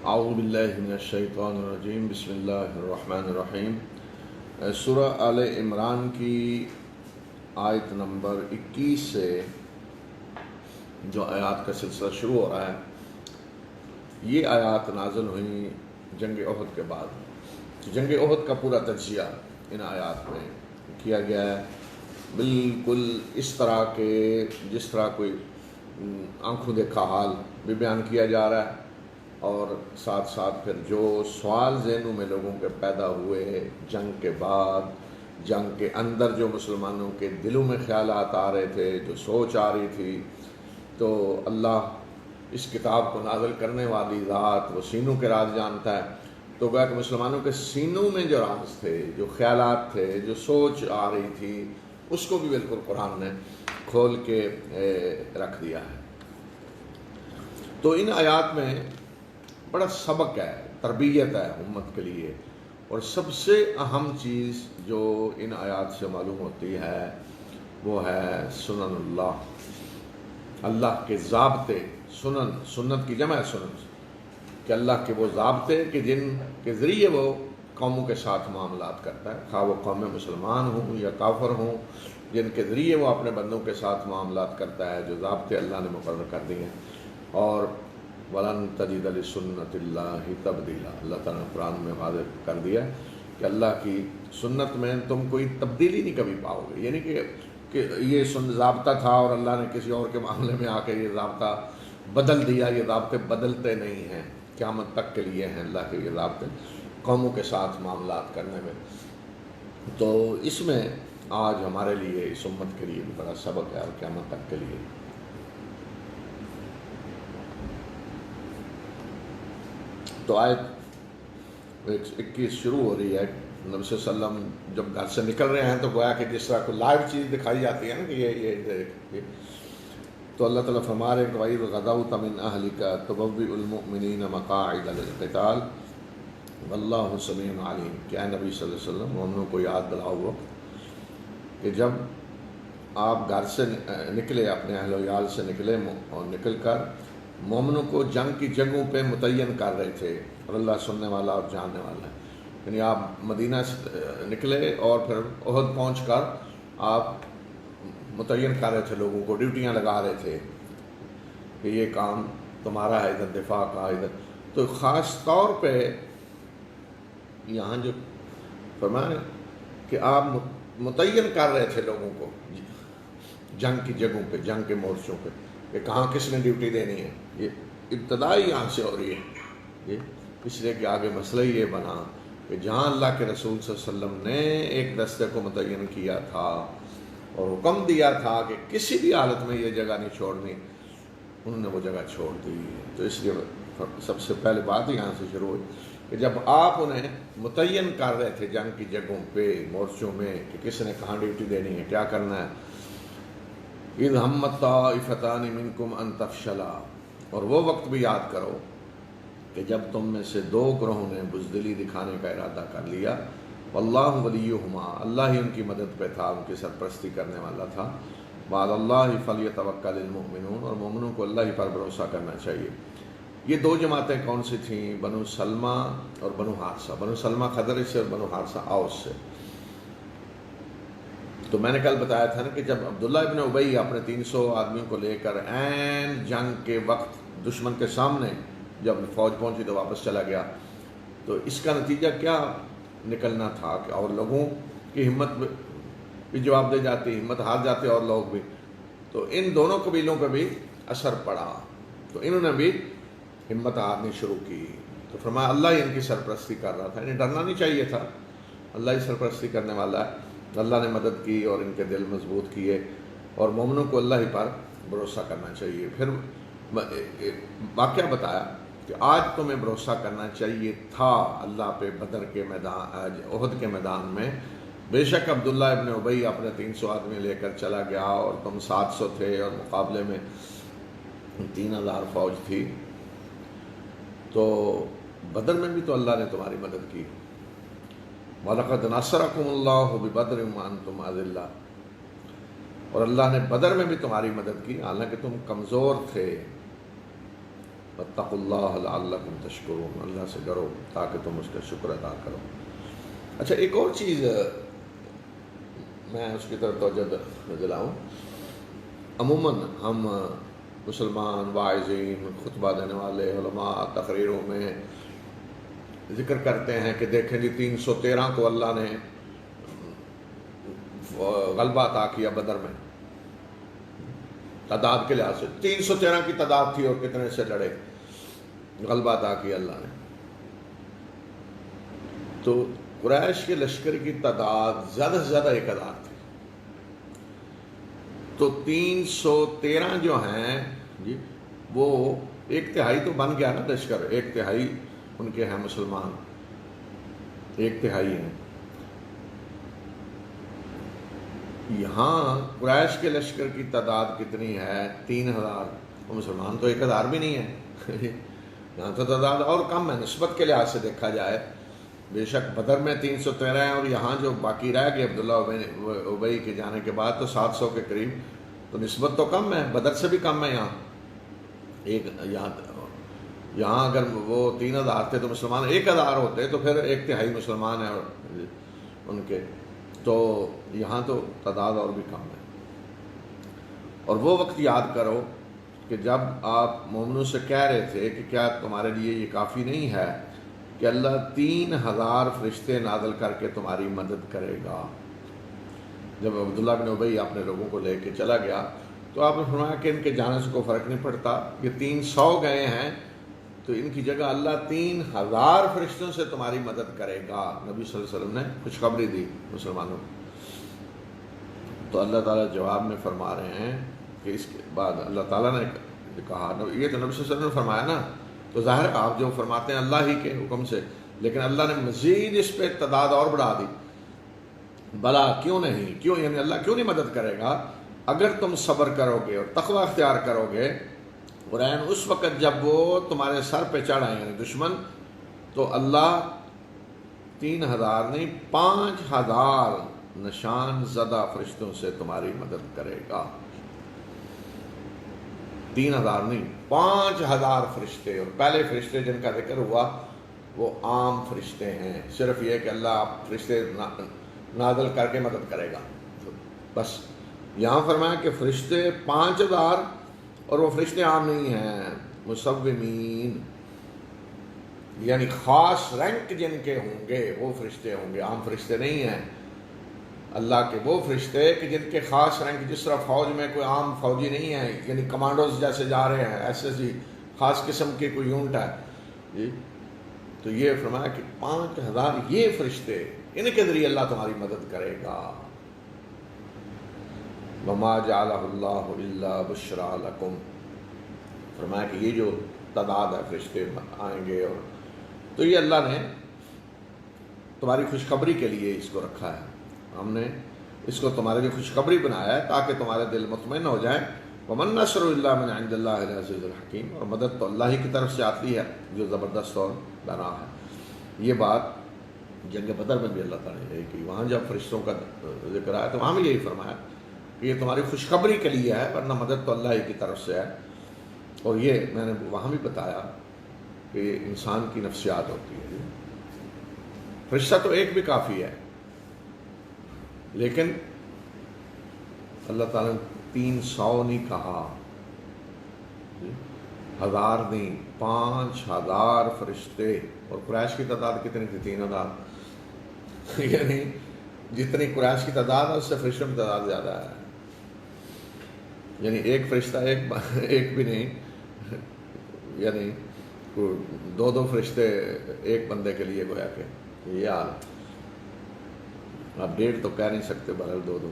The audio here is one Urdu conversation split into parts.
اعوذ باللہ من الشیطان الرجیم بسم اللہ الرحمن الرحیم۔ سورہ آل عمران کی آیت نمبر 21 سے جو آیات کا سلسلہ شروع ہو رہا ہے، یہ آیات نازل ہوئیں جنگ احد کے بعد۔ جنگ احد کا پورا تجزیہ ان آیات میں کیا گیا ہے، بالکل اس طرح کے جس طرح کوئی آنکھوں دیکھا حال بھی بیان کیا جا رہا ہے، اور ساتھ ساتھ پھر جو سوال ذہنوں میں لوگوں کے پیدا ہوئے جنگ کے بعد، جنگ کے اندر جو مسلمانوں کے دلوں میں خیالات آ رہے تھے، جو سوچ آ رہی تھی، تو اللہ اس کتاب کو نازل کرنے والی ذات وہ سینوں کے راز جانتا ہے۔ تو گویا کہ مسلمانوں کے سینوں میں جو راز تھے، جو خیالات تھے، جو سوچ آ رہی تھی، اس کو بھی بالکل قرآن نے کھول کے رکھ دیا ہے۔ تو ان آیات میں بڑا سبق ہے، تربیت ہے امت کے لیے، اور سب سے اہم چیز جو ان آیات سے معلوم ہوتی ہے وہ ہے سنن اللہ کے ضابطے۔ سنت کی جمع ہے سنن، کہ اللہ کے وہ ضابطے کہ جن کے ذریعے وہ قوموں کے ساتھ معاملات کرتا ہے، خواہ وہ قوم مسلمان ہوں یا کافر ہوں، جن کے ذریعے وہ اپنے بندوں کے ساتھ معاملات کرتا ہے، جو ضابطے اللہ نے مقرر کر دیے ہیں۔ اور وَلَن تَجِدَ لِسُنَّتِ اللَّهِ تَبْدِيلًا، اللہ تعالیٰ نے قرآن میں واضح کر دیا کہ اللہ کی سنت میں تم کوئی تبدیلی نہیں کبھی پاؤ گے، یعنی کہ یہ ضابطہ تھا اور اللہ نے کسی اور کے معاملے میں آ کے یہ ضابطہ بدل دیا۔ یہ ضابطے بدلتے نہیں ہیں، قیامت تک کے لیے ہیں اللہ کے یہ ضابطے قوموں کے ساتھ معاملات کرنے میں۔ تو اس میں آج ہمارے لیے، اس امت کے لیے بھی بڑا سبق ہے، اور قیامت تک کے لیے۔ تو آیت 21 شروع ہو رہی ہے، نبی صلی اللہ علیہ وسلم جب گھر سے نکل رہے ہیں تو گویا کہ جس طرح کوئی لائیو چیز دکھائی جاتی ہے نا کہ یہ تو اللہ تعالیٰ فرما رہے کہ وَإِذْ غَدَوْتَ مِنْ أَهْلِكَ تُبَوِّئُ الْمُؤْمِنِينَ مَقَاعِدَ لِلْقِتَالِ وَاللَّهُ سَمِيعٌ عَلِيمٌ۔ کہ اے نبی صلی اللہ علیہ وسلم، مومنوں کو یاد دلاؤ وقت کہ جب آپ گھر سے نکلے، اپنے اہل و عیال سے نکلے، اور نکل کر مومنوں کو جنگ کی جگہوں پہ متعین کر رہے تھے، اور اللہ سننے والا اور جاننے والا ہے۔ یعنی آپ مدینہ سے نکلے اور پھر احد پہنچ کر آپ متعین کر رہے تھے، لوگوں کو ڈیوٹیاں لگا رہے تھے کہ یہ کام تمہارا ہے، ادھر دفاع کا، ادھر۔ تو خاص طور پہ یہاں جو فرمائے کہ آپ متعین کر رہے تھے لوگوں کو جنگ کی جگہوں پہ، جنگ کے مورچوں پہ، کہ کہاں کس نے ڈیوٹی دینی ہے۔ یہ ابتدائی یہاں سے ہو رہی ہے، اس لیے کہ آگے مسئلہ یہ بنا کہ جہاں اللہ کے رسول صلی اللہ علیہ وسلم نے ایک دستے کو متعین کیا تھا اور حکم دیا تھا کہ کسی بھی حالت میں یہ جگہ نہیں چھوڑنی، انہوں نے وہ جگہ چھوڑ دی۔ تو اس لیے سب سے پہلے بات یہاں سے شروع ہوئی کہ جب آپ انہیں متعین کر رہے تھے جنگ کی جگہوں پہ، مورچوں میں، کہ کس نے کہاں ڈیوٹی دینی ہے، کیا کرنا ہے۔ اِذْ هَمَّتْ طَائِفَتَانِ مِنْكُمْ أَنْ تَفْشَلَا، اور وہ وقت بھی یاد کرو کہ جب تم میں سے دو گروہوں نے بزدلی دکھانے کا ارادہ کر لیا، وَاللَّهُ وَلِيُّهُمَا، اللہ ہی ان کی مدد پہ تھا، ان کی سرپرستی کرنے والا تھا۔ وَعَلَى اللَّهِ فَلْيَتَوَكَّلِ الْمُؤْمِنُونَ، اور مومنوں کو اللہ ہی پر بھروسہ کرنا چاہیے۔ یہ دو جماعتیں کون سی تھیں؟ بنو سلمہ اور بنو حارثہ۔ بنو سلمہ خزرج سے اور بنو حارثہ اوس سے۔ تو میں نے کل بتایا تھا نا کہ جب عبداللہ ابن ابی اپنے 300 آدمیوں کو لے کر عین جنگ کے وقت دشمن کے سامنے جب فوج پہنچی تو واپس چلا گیا، تو اس کا نتیجہ کیا نکلنا تھا کہ اور لوگوں کی ہمت بھی جواب دے جاتی، ہمت ہار جاتے اور لوگ بھی۔ تو ان دونوں قبیلوں پہ بھی اثر پڑا، تو انہوں نے بھی ہمت ہارنی شروع کی۔ تو فرمایا اللہ ہی ان کی سرپرستی کر رہا تھا، انہیں ڈرنا نہیں چاہیے تھا، اللہ ہی سرپرستی کرنے والا ہے۔ اللہ نے مدد کی اور ان کے دل مضبوط کیے، اور مومنوں کو اللہ ہی پر بھروسہ کرنا چاہیے۔ پھر واقعہ بتایا کہ آج تمہیں بھروسہ کرنا چاہیے تھا اللہ پہ بدر کے میدان، احد کے میدان میں۔ بے شک عبداللہ ابن ابی اپنے 300 آدمی لے کر چلا گیا اور تم 700 تھے، اور مقابلے میں 3000 فوج تھی۔ تو بدر میں بھی تو اللہ نے تمہاری مدد کی۔ وَلَقَدْ نَصَرَكُمُ اللَّهُ بِبَدْرٍ وَأَنْتُمْ أَذِلَّةٌ، اور اللہ نے بدر میں بھی تمہاری مدد کی، حالانکہ تم کمزور تھے، واتقوا اللہ لعلکم تشکرون، اللہ سے ڈرو تاکہ تم اس کا شکر ادا کرو۔ اچھا ایک اور چیز میں اس کی طرف توجہ دلاؤں، عموماً ہم مسلمان واعظین، خطبہ دینے والے علماء تقریروں میں ذکر کرتے ہیں کہ دیکھیں جی 313 کو اللہ نے غلبہ عطا کیا بدر میں، تعداد کے لحاظ سے 313 کی تعداد تھی اور کتنے سے لڑے، غلبہ عطا کیا اللہ نے۔ تو قریش کے لشکر کی تعداد زیادہ سے زیادہ 1000 تھی، تو 313 جو ہیں جی وہ 1/3 تو بن گیا نا لشکر، 1/3 ان کے ہیں مسلمان، 1/3 ہیں۔ یہاں قریش کے لشکر کی تعداد کتنی ہے؟ 3000، وہ مسلمان تو 1000 بھی نہیں ہے یہاں تو تعداد اور کم ہے نسبت کے لحاظ سے دیکھا جائے۔ بے شک بدر میں 313 ہیں اور یہاں جو باقی رہ گئے عبداللہ ابئی کے جانے کے بعد تو 700 کے قریب، تو نسبت تو کم ہے، بدر سے بھی کم ہے یہاں۔ یہاں اگر وہ 3000 تھے تو مسلمان 1000 ہوتے تو پھر 1/3 مسلمان ہیں ان کے، تو یہاں تو تعداد اور بھی کم ہے۔ اور وہ وقت یاد کرو کہ جب آپ مومنوں سے کہہ رہے تھے کہ کیا تمہارے لیے یہ کافی نہیں ہے کہ اللہ 3000 فرشتے نازل کر کے تمہاری مدد کرے گا۔ جب عبداللہ بن ابئی اپنے لوگوں کو لے کے چلا گیا تو آپ نے فرمایا کہ ان کے جانے سے کوئی فرق نہیں پڑتا، یہ 300 گئے ہیں تو ان کی جگہ اللہ 3000 فرشتوں سے تمہاری مدد کرے گا۔ نبی صلی اللہ علیہ وسلم نے خوشخبری دی مسلمانوں کو۔ تو اللہ تعالیٰ جواب میں فرما رہے ہیں کہ اس کے بعد اللہ تعالیٰ نے کہا، یہ تو نبی صلی اللہ علیہ وسلم نے فرمایا نا، تو ظاہر آپ جو فرماتے ہیں اللہ ہی کے حکم سے، لیکن اللہ نے مزید اس پہ تعداد اور بڑھا دی۔ بلا کیوں نہیں، کیوں یعنی اللہ کیوں نہیں مدد کرے گا اگر تم صبر کرو گے اور تقوی اختیار کرو گے۔ اور اس وقت جب وہ تمہارے سر پہ چڑھ آئیں یعنی دشمن، تو اللہ 3000 نہیں 5000 نشان زدہ فرشتوں سے تمہاری مدد کرے گا۔ 3000 نہیں 5000 فرشتے، اور پہلے فرشتے جن کا ذکر ہوا وہ عام فرشتے ہیں، صرف یہ کہ اللہ فرشتے نازل کر کے مدد کرے گا بس۔ یہاں فرمایا کہ فرشتے 5000 اور وہ فرشتے عام نہیں ہیں، مصومین یعنی خاص رینک جن کے ہوں گے وہ فرشتے ہوں گے، عام فرشتے نہیں ہیں اللہ کے، وہ فرشتے کہ جن کے خاص رینک، جس طرح فوج میں کوئی عام فوجی نہیں ہے یعنی کمانڈوز جیسے جا رہے ہیں ایسے جی خاص قسم کی کوئی یونٹ ہے جی، تو یہ فرمایا کہ 5000 یہ فرشتے، ان کے ذریعے اللہ تمہاری مدد کرے گا۔ وما جعلہ اللہ الا بشرا لکم، فرمایا کہ یہ جو تعداد ہے فرشتے آئیں گے، اور تو یہ اللہ نے تمہاری خوشخبری کے لیے اس کو رکھا ہے، ہم نے اس کو تمہارے لیے خوشخبری بنایا ہے تاکہ تمہارے دل مطمئن ہو جائیں۔ ومن نصر الا من عند اللہ العزیز الحکیم، اور مدد تو اللہ ہی کی طرف سے آتی ہے جو زبردست اور بنا ہے۔ یہ بات جنگ بدر میں بھی اللہ تعالیٰ نے یہی کی، وہاں جب فرشتوں کا ذکر آیا تو وہاں بھی یہی فرمایا کہ یہ تمہاری خوشخبری کے لیے ہے، ورنہ مدد تو اللہ ہی کی طرف سے ہے۔ اور یہ میں نے وہاں بھی بتایا کہ یہ انسان کی نفسیات ہوتی ہے، فرشتہ تو ایک بھی کافی ہے، لیکن اللہ تعالیٰ نے 300 نہیں کہا، 1000 نہیں 5000 فرشتے، اور قریش کی تعداد کتنی تھی؟ 3000 یعنی جتنی قریش کی تعداد ہے اس سے فرشتوں کی تعداد زیادہ ہے، یعنی ایک فرشتہ ایک بھی نہیں، یعنی 2 فرشتے ایک بندے کے لیے گویا کہ یہ حال، آپ 1.5 تو کہہ نہیں سکتے، بہرحال 2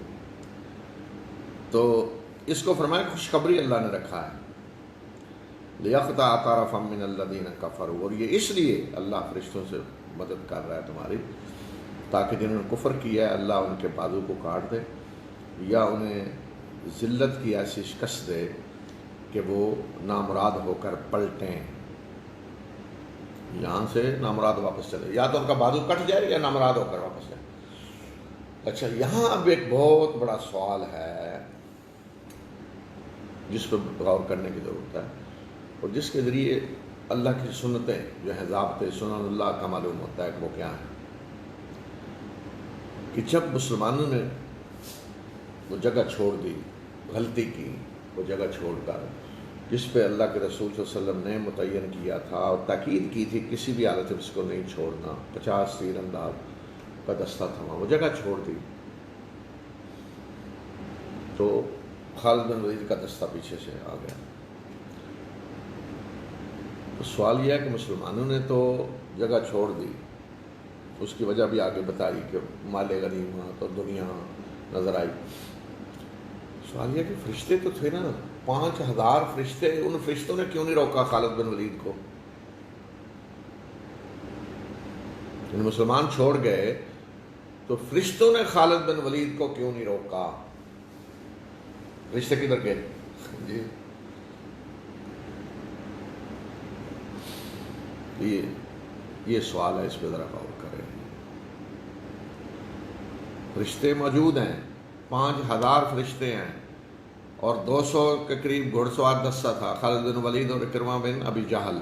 تو اس کو فرمایا خوشخبری اللہ نے رکھا ہے۔ لِيَقْطَعَ طَرَفًا مِّنَ الَّذِينَ كَفَرُوا، اور یہ اس لیے اللہ فرشتوں سے مدد کر رہا ہے تمہاری، تاکہ جنہوں نے کفر کیا ہے اللہ ان کے بازو کو کاٹ دے، یا انہیں ذلت کی ایسی شکست دے کہ وہ نامراد ہو کر پلٹیں، یہاں سے نامراد واپس چلے، یا تو ان کا بازو کٹ جائے یا نامراد ہو کر واپس جائے۔ اچھا یہاں اب ایک بہت بڑا سوال ہے جس پہ غور کرنے کی ضرورت ہے اور جس کے ذریعے اللہ کی سنتیں جو ہیں، ضابطے سنن اللہ کا معلوم ہوتا ہے کہ وہ کیا ہے، کہ جب مسلمانوں نے وہ جگہ چھوڑ دی، غلطی کی، وہ جگہ چھوڑ کر جس پہ اللہ کے رسول صلی اللہ علیہ وسلم نے متعین کیا تھا اور تاکید کی تھی کسی بھی حالت میں اس کو نہیں چھوڑنا، 50 تیر انداز کا دستہ تھا، وہ جگہ چھوڑ دی تو خالد بن ولید کا دستہ پیچھے سے آ گیا۔ تو سوال یہ ہے کہ مسلمانوں نے تو جگہ چھوڑ دی، اس کی وجہ بھی آگے بتائی کہ مال غنیمت اور دنیا نظر آئی۔ سوال یہ کہ فرشتے تو تھے نا، 5000 فرشتے، ان فرشتوں نے کیوں نہیں روکا خالد بن ولید کو؟ ان مسلمان چھوڑ گئے تو فرشتوں نے خالد بن ولید کو کیوں نہیں روکا؟ فرشتے کدھر گئے؟ جی یہ سوال ہے، اس پہ ذرا غور کریں۔ فرشتے موجود ہیں، 5000 فرشتے ہیں، اور 200 کے قریب گھڑ سوار دستہ تھا، خالد بن ولید اور اکرمہ بن ابی جہل،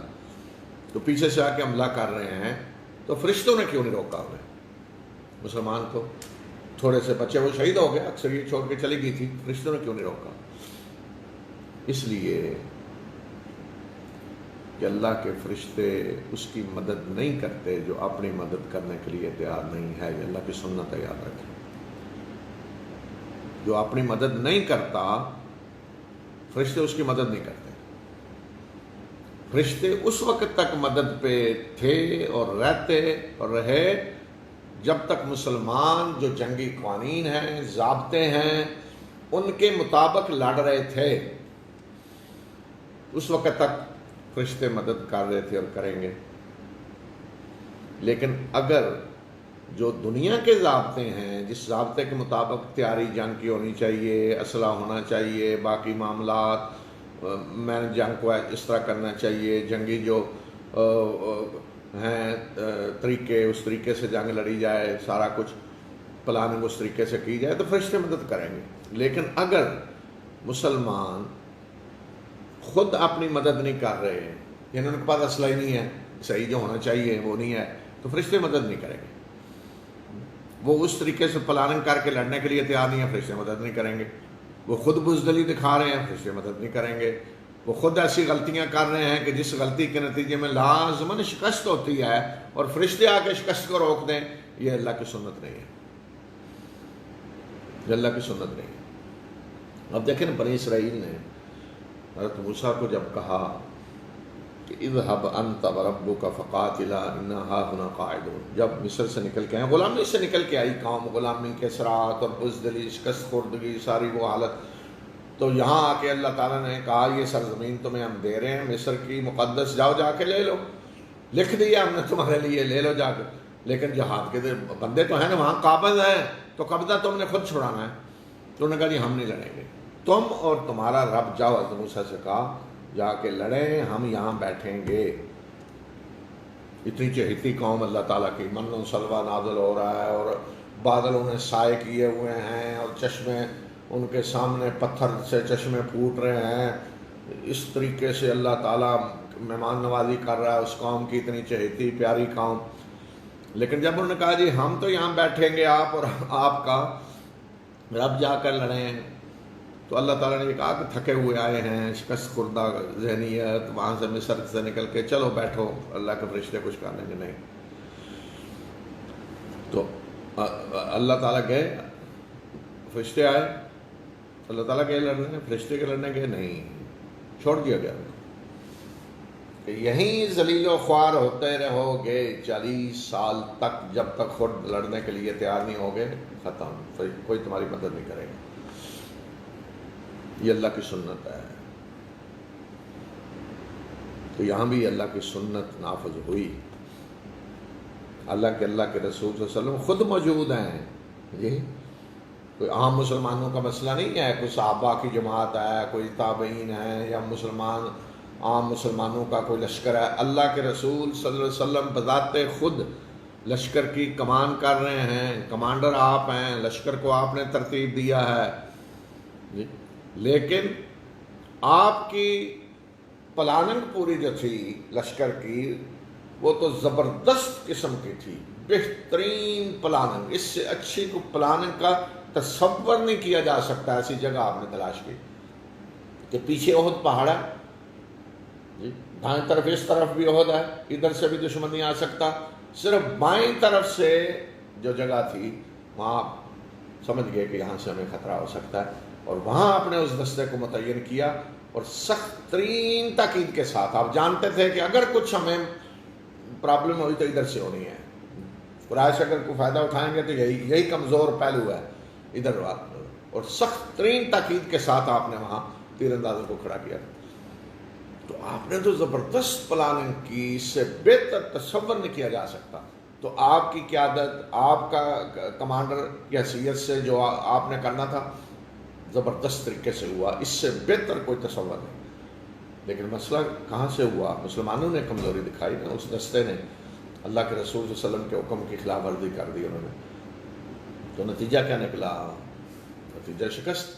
تو پیچھے سے آ کے حملہ کر رہے ہیں، تو فرشتوں نے کیوں نہیں روکا انہیں؟ مسلمان تو تھوڑے سے بچے، وہ شہید ہو گئے، اکثر یہ چھوڑ کے چلی گئی تھی، فرشتوں نے کیوں نہیں روکا؟ اس لیے کہ اللہ کے فرشتے اس کی مدد نہیں کرتے جو اپنی مدد کرنے کے لیے تیار نہیں ہے، یہ اللہ کی سنت ہے، یاد رکھیں۔ جو اپنی مدد نہیں کرتا، فرشتے اس کی مدد نہیں کرتے۔ فرشتے اس وقت تک مدد پہ تھے اور رہتے اور رہے جب تک مسلمان جو جنگی قوانین ہیں، ضابطے ہیں، ان کے مطابق لڑ رہے تھے، اس وقت تک فرشتے مدد کر رہے تھے اور کریں گے۔ لیکن اگر جو دنیا کے ضابطے ہیں، جس ضابطے کے مطابق تیاری جنگ کی ہونی چاہیے، اسلحہ ہونا چاہیے، باقی معاملات، میں نے جنگ کو اس طرح کرنا چاہیے، جنگی جو ہیں طریقے، اس طریقے سے جنگ لڑی جائے، سارا کچھ پلاننگ اس طریقے سے کی جائے، تو فرشتے مدد کریں گے۔ لیکن اگر مسلمان خود اپنی مدد نہیں کر رہے ہیں، یعنی ان کے پاس اسلحہ ہی نہیں ہے، صحیح جو ہونا چاہیے وہ نہیں ہے، تو فرشتے مدد نہیں کریں گے۔ وہ اس طریقے سے پلاننگ کر کے لڑنے کے لیے تیار نہیں ہے، فرشتے مدد نہیں کریں گے۔ وہ خود بزدلی دکھا رہے ہیں، فرشتے مدد نہیں کریں گے۔ وہ خود ایسی غلطیاں کر رہے ہیں کہ جس غلطی کے نتیجے میں لازماً شکست ہوتی ہے، اور فرشتے آ کے شکست کو روک دیں، یہ اللہ کی سنت نہیں ہے، یہ اللہ کی سنت نہیں ہے۔ اب دیکھیں بنی اسرائیل نے حضرت موسیٰ کو جب کہا کہ اذهب انت وربک فقاتلا انا ہاہنا قاعدون، جب مصر سے نکل کے آئے، غلامی سے نکل کے آئی قوم، غلامی کے اثرات اور بزدلی، شکست خوردگی، ساری وہ حالت، تو یہاں آ کے اللہ تعالیٰ نے کہا یہ سرزمین تمہیں ہم دے رہے ہیں، مصر کی مقدس، جاؤ جا کے لے لو، لکھ دیا ہم نے تمہارے لیے، لے لو جا کے۔ لیکن جہاد کے بندے تو ہیں نا وہاں، قابض ہیں، تو قبضہ تم نے خود چھڑانا ہے۔ تو انہوں نے کہا جی ہم نہیں لڑیں گے، تم اور تمہارا رب جاؤ۔ حضرت موسیٰ سے کہا جا کے لڑیں، ہم یہاں بیٹھیں گے۔ اتنی چہیتی قوم اللہ تعالیٰ کی، من و سلوہ نازل ہو رہا ہے، اور بادلوں نے سائے کیے ہوئے ہیں، اور چشمے ان کے سامنے پتھر سے چشمے پھوٹ رہے ہیں، اس طریقے سے اللہ تعالیٰ مہمان نوازی کر رہا ہے اس قوم کی، اتنی چہیتی پیاری قوم۔ لیکن جب انہوں نے کہا جی ہم تو یہاں بیٹھیں گے، آپ اور آپ کا رب جا کر لڑیں، تو اللہ تعالیٰ نے یہ کہا کہ تھکے ہوئے آئے ہیں، شکست خوردہ ذہنیت، وہاں سے مصر سے نکل کے، چلو بیٹھو، اللہ کے فرشتے کچھ کر لیں گے۔ نہیں، تو اللہ تعالیٰ گئے، فرشتے آئے، اللہ تعالیٰ گئے لڑنے، فرشتے کے لڑنے گئے نہیں، چھوڑ دیا گیا کہ یہیں ذلیل و خوار ہوتے رہو گے 40 سال تک، جب تک خود لڑنے کے لیے تیار نہیں ہوگے، ختم، کوئی تمہاری مدد نہیں کرے گا۔ یہ اللہ کی سنت ہے۔ تو یہاں بھی اللہ کی سنت نافذ ہوئی، اللہ کے رسول صلی اللہ علیہ وسلم خود موجود ہیں۔ جی کوئی عام مسلمانوں کا مسئلہ نہیں ہے، کوئی صحابہ کی جماعت ہے، کوئی تابعین ہے، یا عام مسلمانوں کا کوئی لشکر ہے۔ اللہ کے رسول صلی اللہ علیہ وسلم بذات خود لشکر کی کمان کر رہے ہیں، کمانڈر آپ ہیں، لشکر کو آپ نے ترتیب دیا ہے، لیکن آپ کی پلاننگ پوری جو تھی لشکر کی وہ تو زبردست قسم کی تھی، بہترین پلاننگ، اس سے اچھی کو پلاننگ کا تصور نہیں کیا جا سکتا۔ ایسی جگہ آپ نے تلاش کی کہ پیچھے احد پہاڑ ہے جی، دائیں طرف اس طرف بھی احد ہے، ادھر سے بھی دشمن نہیں آ سکتا، صرف بائیں طرف سے جو جگہ تھی وہاں سمجھ گئے کہ یہاں سے ہمیں خطرہ ہو سکتا ہے، اور وہاں آپ نے اس دستے کو متعین کیا اور سخت ترین تاکید کے ساتھ۔ آپ جانتے تھے کہ اگر کچھ ہمیں پرابلم ہوئی تو ادھر سے ہونی ہے، قریش اگر کوئی فائدہ اٹھائیں گے تو یہی کمزور پہلو ہے ادھر، اور سخت ترین تاکید کے ساتھ آپ نے وہاں تیر اندازوں کو کھڑا کیا۔ تو آپ نے تو زبردست پلاننگ کی، اس سے بہتر تصور نہیں کیا جا سکتا۔ تو آپ کی قیادت، آپ کا کمانڈر کی حیثیت سے جو آپ نے کرنا تھا زبردست طریقے سے ہوا، اس سے بہتر کوئی تصور نہیں۔ لیکن مسئلہ کہاں سے ہوا؟ مسلمانوں نے کمزوری دکھائی نا، اس دستے نے اللہ کے رسول صلی اللہ علیہ وسلم کے حکم کی خلاف ورزی کر دی انہوں نے، تو نتیجہ کیا نکلا؟ نتیجہ شکست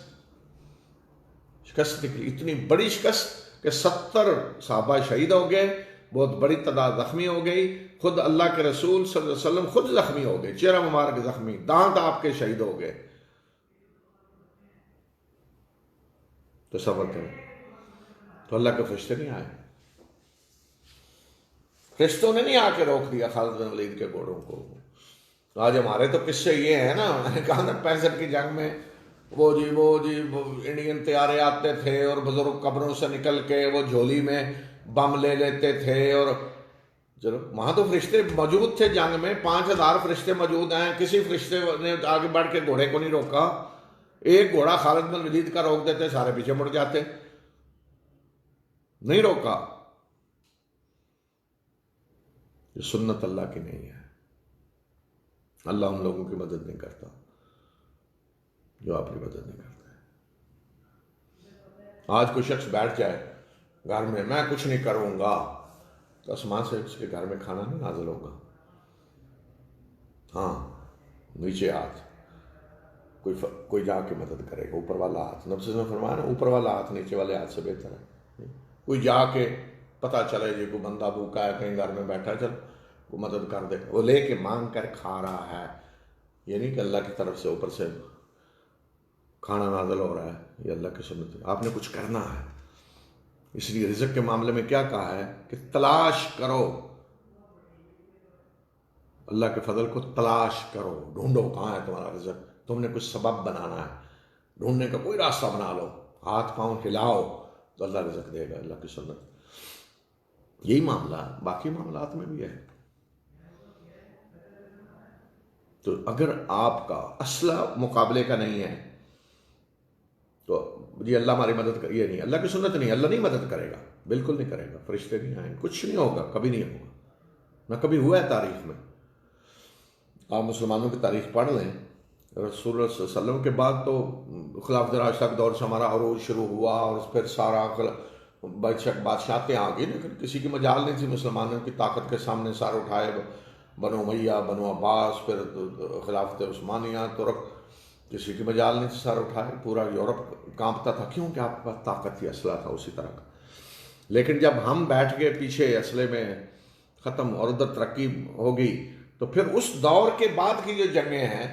نکلی، اتنی بڑی شکست کہ 70 صحابہ شہید ہو گئے، بہت بڑی تعداد زخمی ہو گئی، خود اللہ کے رسول صلی اللہ علیہ وسلم خود زخمی ہو گئے، چہرہ مبارک زخمی، دانت آپ کے شہید ہو گئے۔ تصور کریں، تو اللہ کے فرشتے نہیں آئے، فرشتوں نے نہیں آ کے روک دیا خالد بن ولید کے گھوڑوں کو۔ آج ہمارے تو قصے یہ ہیں نا، میں نے کہا نا 65 کی جنگ میں وہ انڈین طیارے آتے تھے اور بزرگ قبروں سے نکل کے وہ جھولی میں بم لے لیتے تھے، اور چلو وہاں تو فرشتے موجود تھے جنگ میں، 5000 فرشتے موجود ہیں، کسی فرشتے نے آگے بڑھ کے گھوڑے کو نہیں روکا۔ ایک گھوڑا خالد بن ولید کا روک دیتے سارے پیچھے مڑ جاتے، نہیں روکا۔ یہ سنت اللہ کی نہیں ہے، اللہ ان لوگوں کی مدد نہیں کرتا جو آپ کی مدد نہیں کرتا ہے۔ آج کوئی شخص بیٹھ جائے گھر میں کچھ نہیں کروں گا، تو آسمان سے اس کے گھر میں کھانا نہیں نازل ہوگا۔ ہاں، نیچے ہاتھ کوئی جا کے مدد کرے گا، اوپر والا ہاتھ، نبی صلی اللہ علیہ وسلم نے فرمایا نا، اوپر والا ہاتھ نیچے والے ہاتھ سے بہتر ہے۔ کوئی جا کے پتہ چلے جی کوئی بندہ بھوکا ہے کہیں گھر میں بیٹھا ہے، چل وہ مدد کر دے، وہ لے کے مانگ کر کھا رہا ہے، یہ نہیں کہ اللہ کی طرف سے اوپر سے کھانا نازل ہو رہا ہے، یہ اللہ کی سنت ہے۔ آپ نے کچھ کرنا ہے، اس لیے رزق کے معاملے میں کیا کہا ہے کہ تلاش کرو، اللہ کے فضل کو تلاش کرو، ڈھونڈو کہاں ہے تمہارا رزق، تم نے کچھ سبب بنانا ہے، ڈھونڈنے کا کوئی راستہ بنا لو، ہاتھ پاؤں ہلاؤ تو اللہ رزق دے گا، اللہ کی سنت۔ یہی معاملہ باقی معاملات میں بھی ہے۔ تو اگر آپ کا اسلحہ مقابلے کا نہیں ہے تو یہ اللہ ہماری مدد کر، یہ نہیں، اللہ کی سنت نہیں، اللہ نہیں مدد کرے گا، بالکل نہیں کرے گا، فرشتے نہیں آئیں، کچھ نہیں ہوگا، کبھی نہیں ہوگا، نہ کبھی ہوا ہے تاریخ میں۔ آپ مسلمانوں کی تاریخ پڑھ لیں، رسول اللہ صلی اللہ علیہ وسلم کے بعد تو خلافت راشدہ دور سے ہمارا عروج شروع ہوا، اور پھر سارا بادشاہتیں آ گئی، لیکن کسی کی مجال نہیں تھی مسلمانوں کی طاقت کے سامنے سار اٹھائے، بنو امیہ، بنو عباس، پھر خلافت عثمانیہ، ترک، کسی کی مجال نہیں تھی سر اٹھائے، پورا یورپ کانپتا تھا، کیوں کہ آپ کے پاس طاقت تھی، اسلحہ تھا اسی طرح کا۔ لیکن جب ہم بیٹھ گئے پیچھے، اسلحے میں ختم اور ادھر ترقی ہو گئی، تو پھر اس دور کے بعد کی جو جنگیں ہیں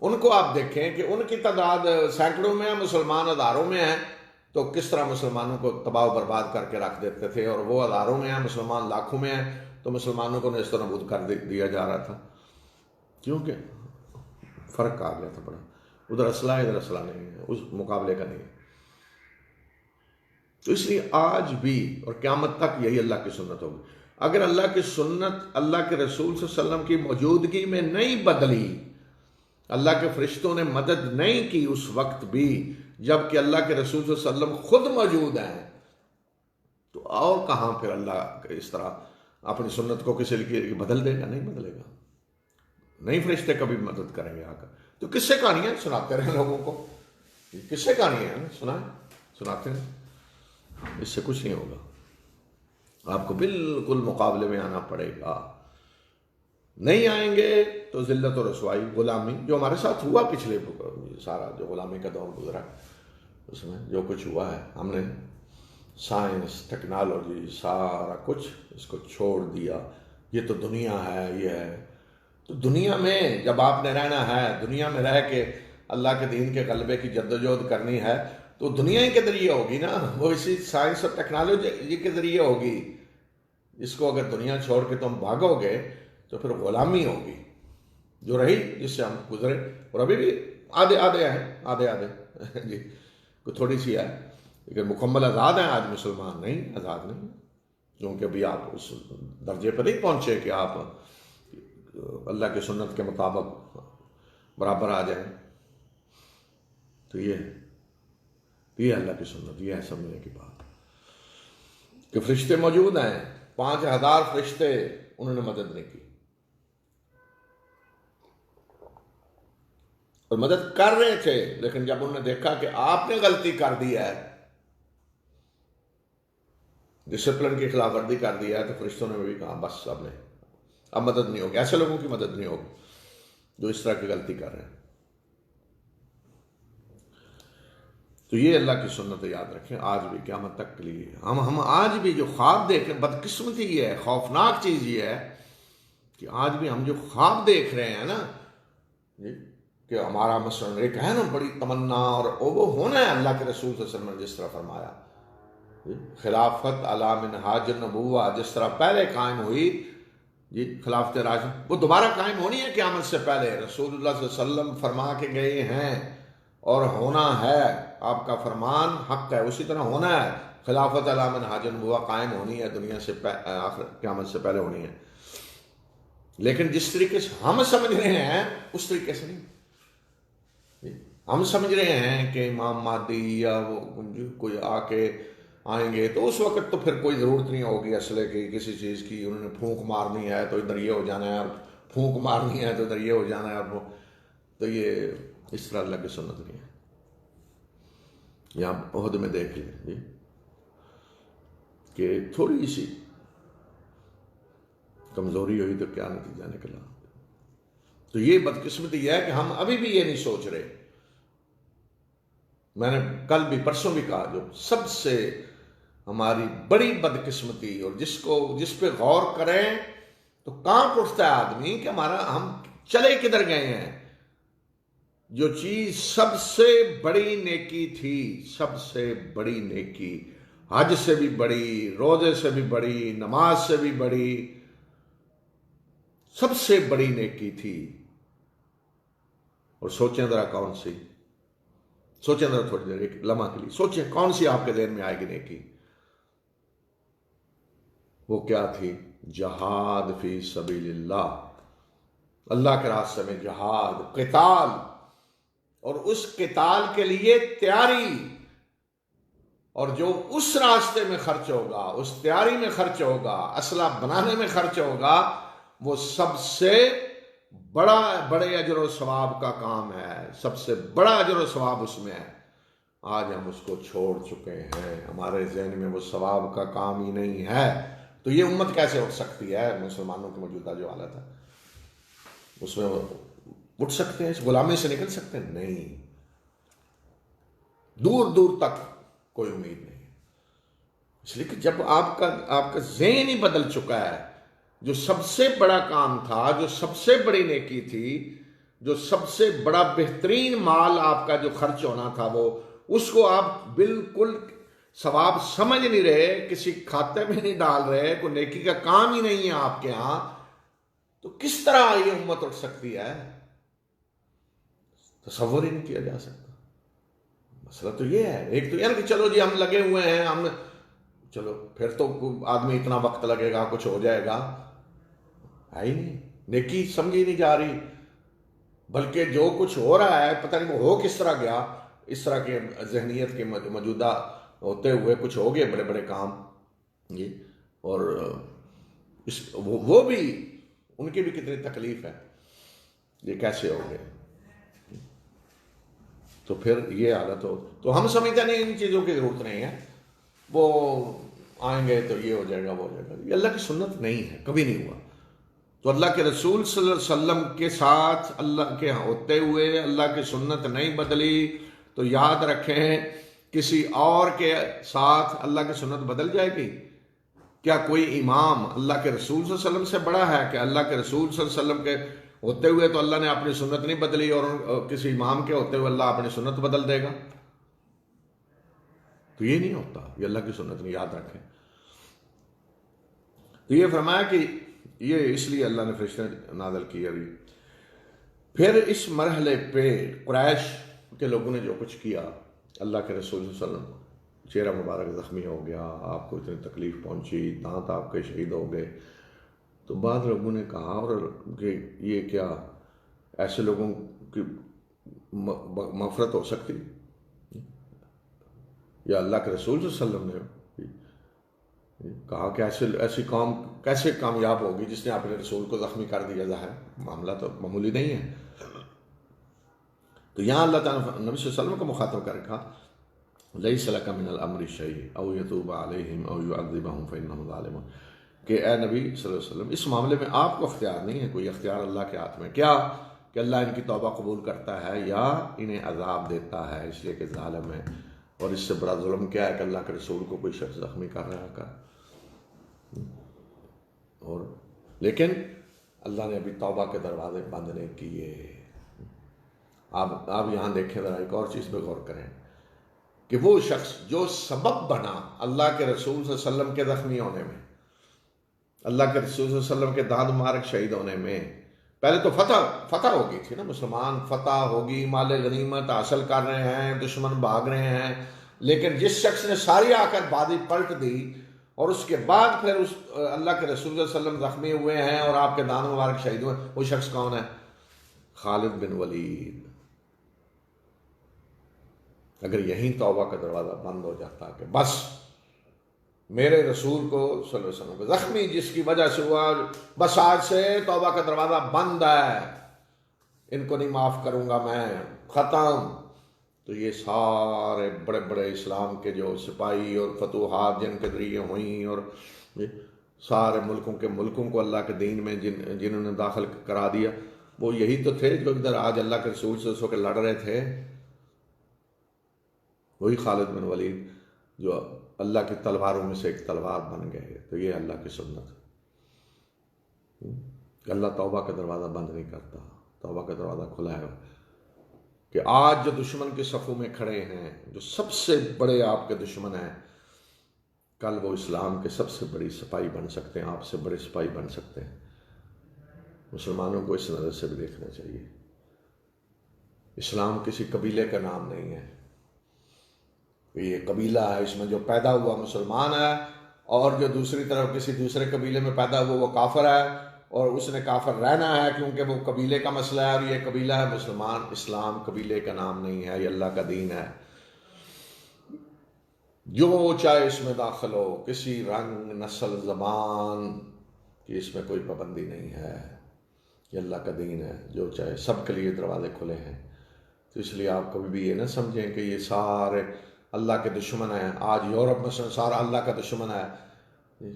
ان کو آپ دیکھیں کہ ان کی تعداد سینکڑوں میں ہے، مسلمان ہزاروں میں ہیں، تو کس طرح مسلمانوں کو تباہ و برباد کر کے رکھ دیتے تھے، اور وہ ہزاروں میں ہیں، مسلمان لاکھوں میں ہیں، تو مسلمانوں کو نیست و نابود کر دیا جا رہا تھا، کیونکہ فرق آ گیا تھا بڑا، ادھر اسلحہ ادھر اسلحہ نہیں ہے، اس مقابلے کا نہیں ہے۔ تو اس لیے آج بھی اور قیامت تک یہی اللہ کی سنت ہوگی۔ اگر اللہ کی سنت اللہ کے رسول صلی اللہ علیہ وسلم کی موجودگی میں نہیں بدلی، اللہ کے فرشتوں نے مدد نہیں کی اس وقت بھی جب کہ اللہ کے رسول صلی اللہ علیہ وسلم خود موجود ہیں، تو اور کہاں پھر اللہ اس طرح اپنی سنت کو کسی لیے بدل دے گا؟ نہیں بدلے گا، نہیں فرشتے کبھی مدد کریں گے آ کر۔ تو کس سے کہانیاں سناتے رہے لوگوں کو، کس سے کہانیاں سناتے ہیں، اس سے کچھ نہیں ہوگا، آپ کو بالکل مقابلے میں آنا پڑے گا۔ نہیں آئیں گے تو ذلت و رسوائی، غلامی، جو ہمارے ساتھ ہوا پچھلے سارا جو غلامی کا دور گزرا، اس میں جو کچھ ہوا ہے، ہم نے سائنس ٹیکنالوجی سارا کچھ اس کو چھوڑ دیا، یہ تو دنیا ہے، یہ ہے۔ تو دنیا میں جب آپ نے رہنا ہے، دنیا میں رہ کے اللہ کے دین کے غلبے کی جدوجہد کرنی ہے، تو دنیا ہی کے ذریعے ہوگی نا، وہ اسی سائنس اور ٹیکنالوجی کے ذریعے ہوگی۔ اس کو اگر دنیا چھوڑ کے تم بھاگو گے تو پھر غلامی ہوگی جو رہی، جس سے ہم گزرے، اور ابھی بھی آدھے ہیں جی، کوئی تھوڑی سی ہے، لیکن مکمل آزاد ہیں آج مسلمان، نہیں آزاد نہیں، کیونکہ ابھی آپ اس درجے پر نہیں پہنچے کہ آپ اللہ کی سنت کے مطابق برابر آ جائیں۔ تو یہ اللہ کی سنت، یہ ہے سمجھنے کی بات کہ فرشتے موجود ہیں، 5000 فرشتے، انہوں نے مدد نہیں کی، اور مدد کر رہے تھے، لیکن جب انہوں نے دیکھا کہ آپ نے غلطی کر دی ہے، ڈسپلن کی خلاف ورزی کر دی ہے، تو فرشتوں نے بھی کہا بس اب مدد نہیں ہوگی، ایسے لوگوں کی مدد نہیں ہوگی جو اس طرح کی غلطی کر رہے ہیں۔ تو یہ اللہ کی سنت یاد رکھیں، آج بھی قیامت تک کے لیے ہم آج بھی جو خواب دیکھ رہے، بدقسمتی یہ ہے، خوفناک چیز یہ ہے کہ آج بھی ہم جو خواب دیکھ رہے ہیں نا کہ ہمارا مثلا ایک ہے نا بڑی تمنا، اور وہ ہونا ہے اللہ کے رسول صلی اللہ علیہ وسلم نے جس طرح فرمایا، خلافت علی منہاج النبوہ جس طرح پہلے قائم ہوئی، جی خلافت راشد وہ دوبارہ قائم ہونی ہے قیامت سے پہلے، رسول اللہ صلی اللہ علیہ وسلم فرما کے گئے ہیں اور ہونا ہے، آپ کا فرمان حق ہے، اسی طرح ہونا ہے، خلافت علی منہاج النبوہ قائم ہونی ہے، دنیا سے آخر قیامت سے پہلے ہونی ہے، لیکن جس طریقے سے ہم سمجھ رہے ہیں اس طریقے سے نہیں۔ ہم سمجھ رہے ہیں کہ امام مہدی یا وہ کوئی آ کے آئیں گے تو اس وقت تو پھر کوئی ضرورت نہیں ہوگی اسلحے کی، کسی چیز کی، انہوں نے پھونک مارنی ہے تو ادھر یہ ہو جانا ہے، اور پھونک مارنی ہے تو ادھر یہ ہو جانا ہے، اور وہ تو یہ اس طرح اللہ کی سنت نہیں ہے۔ یہاں عہد میں دیکھ لیں جی کہ تھوڑی سی کمزوری ہوئی تو کیا نتیجہ نکلا۔ تو یہ بدقسمتی یہ ہے کہ ہم ابھی بھی یہ نہیں سوچ رہے۔ میں نے کل بھی پرسوں بھی کہا، جو سب سے ہماری بڑی بدقسمتی، اور جس پہ غور کریں تو کانپ اٹھتا ہے آدمی کہ ہم چلے کدھر گئے ہیں۔ جو چیز سب سے بڑی نیکی تھی، سب سے بڑی نیکی، حج سے بھی بڑی، روزے سے بھی بڑی، نماز سے بھی بڑی، سب سے بڑی نیکی تھی، اور سوچیں ذرا کون سی، سوچیں ذرا تھوڑی دیر ایک لمحہ کے لیے سوچیں کون سی آپ کے ذہن میں آئے گی نیکی۔ وہ کیا تھی؟ جہاد فی سبیل اللہ، اللہ کے راستے میں جہاد، قتال، اور اس قتال کے لیے تیاری، اور جو اس راستے میں خرچ ہوگا، اس تیاری میں خرچ ہوگا، اسلحہ بنانے میں خرچ ہوگا، وہ سب سے بڑے اجر و ثواب کا کام ہے، سب سے بڑا اجر و ثواب اس میں ہے۔ آج ہم اس کو چھوڑ چکے ہیں، ہمارے ذہن میں وہ ثواب کا کام ہی نہیں ہے۔ تو یہ امت کیسے اٹھ سکتی ہے؟ مسلمانوں کی موجودہ جو حالت ہے اس میں اٹھ سکتے ہیں؟ اس غلامی سے نکل سکتے ہیں؟ نہیں، دور دور تک کوئی امید نہیں، اس لیے کہ جب آپ کا ذہن ہی بدل چکا ہے، جو سب سے بڑا کام تھا، جو سب سے بڑی نیکی تھی، جو سب سے بڑا بہترین مال آپ کا جو خرچ ہونا تھا، وہ اس کو آپ بالکل ثواب سمجھ نہیں رہے، کسی کھاتے میں نہیں ڈال رہے، کوئی نیکی کا کام ہی نہیں ہے آپ کے ہاں، تو کس طرح یہ امت اٹھ سکتی ہے؟ تصور ہی نہیں کیا جا سکتا۔ مسئلہ تو یہ ہے، ایک تو یہ کہ چلو جی ہم لگے ہوئے ہیں، ہم چلو پھر تو آدمی اتنا وقت لگے گا، کچھ ہو جائے گا، ہے ہی نہیں، نیکی سمجھی نہیں جا رہی، بلکہ جو کچھ ہو رہا ہے پتہ نہیں وہ ہو کس طرح گیا، اس طرح کے ذہنیت کے موجودہ ہوتے ہوئے کچھ ہو گئے بڑے بڑے کام جی، اور وہ بھی ان کی بھی کتنی تکلیف ہے، یہ کیسے ہو گئے؟ تو پھر یہ حالت ہو تو ہم سمجھتے نہیں ان چیزوں کی ضرورت نہیں ہے، وہ آئیں گے تو یہ ہو جائے گا، وہ ہو جائے گا، یہ اللہ کی سنت نہیں ہے، کبھی نہیں ہوا۔ تو اللہ کے رسول صلی اللہ علیہ وسلم کے ساتھ اللہ کے ہوتے ہوئے اللہ کی سنت نہیں بدلی، تو یاد رکھیں کسی اور کے ساتھ اللہ کی سنت بدل جائے گی؟ کیا کوئی امام اللہ کے رسول صلی اللہ علیہ وسلم سے بڑا ہے کہ اللہ کے رسول صلی اللہ علیہ وسلم کے ہوتے ہوئے تو اللہ نے اپنی سنت نہیں بدلی، اور کسی امام کے ہوتے ہوئے اللہ اپنی سنت بدل دے گا؟ تو یہ نہیں ہوتا، یہ اللہ کی سنت نہیں، یاد رکھیں۔ تو یہ فرمایا کہ یہ اس لیے اللہ نے فرشتے نازل کیا بھی۔ پھر اس مرحلے پہ قریش کے لوگوں نے جو کچھ کیا، اللہ کے رسول صلی اللہ علیہ وسلم چہرہ مبارک زخمی ہو گیا، آپ کو اتنی تکلیف پہنچی، دانت آپ کے شہید ہو گئے، تو بعض لوگوں نے کہا اور کہ یہ کیا ایسے لوگوں کی مغفرت ہو سکتی؟ یا اللہ کے رسول صلی اللہ علیہ وسلم نے کہا کہ ایسی قوم کیسے کامیاب ہوگی جس نے اپنے رسول کو زخمی کر دیا؟ ظاہر معاملہ تو معمولی نہیں ہے۔ تو یہاں اللہ تعالیٰ نے نبی صلی اللہ علیہ وسلم کو مخاطب کر رکھا، لیس لک من الامر شیء او یتوب علیہم او یعذبہم فانہم ظالمون، کہ اے نبی صلی اللہ علیہ وسلم اس معاملے میں آپ کو اختیار نہیں ہے، کوئی اختیار اللہ کے ہاتھ میں، کیا کہ اللہ ان کی توبہ قبول کرتا ہے یا انہیں عذاب دیتا ہے اس لیے کہ ظالم ہے۔ اور اس سے بڑا ظلم کیا ہے کہ اللہ کے رسول کو کوئی شخص زخمی کر رہا ہے۔ اور لیکن اللہ نے ابھی توبہ کے دروازے بند نہیں کیے۔ آپ یہاں دیکھیں ذرا، ایک اور چیز پہ غور کریں کہ وہ شخص جو سبب بنا اللہ کے رسول صلی اللہ علیہ وسلم کے زخمی ہونے میں، اللہ کے رسول صلی اللہ علیہ وسلم کے دانت مبارک شہید ہونے میں، پہلے تو فتح ہو گئی تھی نا، مسلمان فتح ہوگی، مال غنیمت حاصل کر رہے ہیں، دشمن بھاگ رہے ہیں، لیکن جس شخص نے ساری آ کر بازی پلٹ دی اور اس کے بعد پھر اس اللہ کے رسول صلی اللہ علیہ وسلم زخمی ہوئے ہیں اور آپ کے دانت مبارک شہید ہوئے، وہ شخص کون ہے؟ خالد بن ولید۔ اگر یہیں توبہ کا دروازہ بند ہو جاتا کہ بس میرے رسول کو صلی اللہ علیہ وسلم کو زخمی جس کی وجہ سے ہوا، بس آج سے توبہ کا دروازہ بند ہے، ان کو نہیں معاف کروں گا میں، ختم، تو یہ سارے بڑے بڑے اسلام کے جو سپاہی اور فتوحات جن کے ذریعے ہوئیں اور سارے ملکوں کو اللہ کے دین میں جنہوں نے داخل کرا دیا، وہ یہی تو تھے جو ادھر آج اللہ کے رسول سے کے لڑ رہے تھے۔ وہی خالد بن ولید جو اللہ کی تلواروں میں سے ایک تلوار بن گئے۔ تو یہ اللہ کی سنت کہ اللہ توبہ کا دروازہ بند نہیں کرتا، توبہ کا دروازہ کھلا ہے کہ آج جو دشمن کے صفوں میں کھڑے ہیں، جو سب سے بڑے آپ کے دشمن ہیں، کل وہ اسلام کے سب سے بڑی سپاہی بن سکتے ہیں، آپ سے بڑے سپاہی بن سکتے ہیں۔ مسلمانوں کو اس نظر سے بھی دیکھنا چاہیے۔ اسلام کسی قبیلے کا نام نہیں ہے، یہ قبیلہ ہے، اس میں جو پیدا ہوا مسلمان ہے اور جو دوسری طرف کسی دوسرے قبیلے میں پیدا ہوا وہ کافر ہے، اور اس نے کافر رہنا ہے کیونکہ وہ قبیلے کا مسئلہ ہے اور یہ قبیلہ ہے مسلمان۔ اسلام قبیلے کا نام نہیں ہے، یہ اللہ کا دین ہے۔ جو چاہے اس میں داخل ہو، کسی رنگ، نسل، زبان کی اس میں کوئی پابندی نہیں ہے، یہ اللہ کا دین ہے، جو چاہے، سب کے لیے دروازے کھلے ہیں۔ تو اس لیے آپ کبھی بھی یہ نہ سمجھیں کہ یہ سارے اللہ کے دشمن ہیں۔ آج یورپ میں سارا اللہ کا دشمن ہے،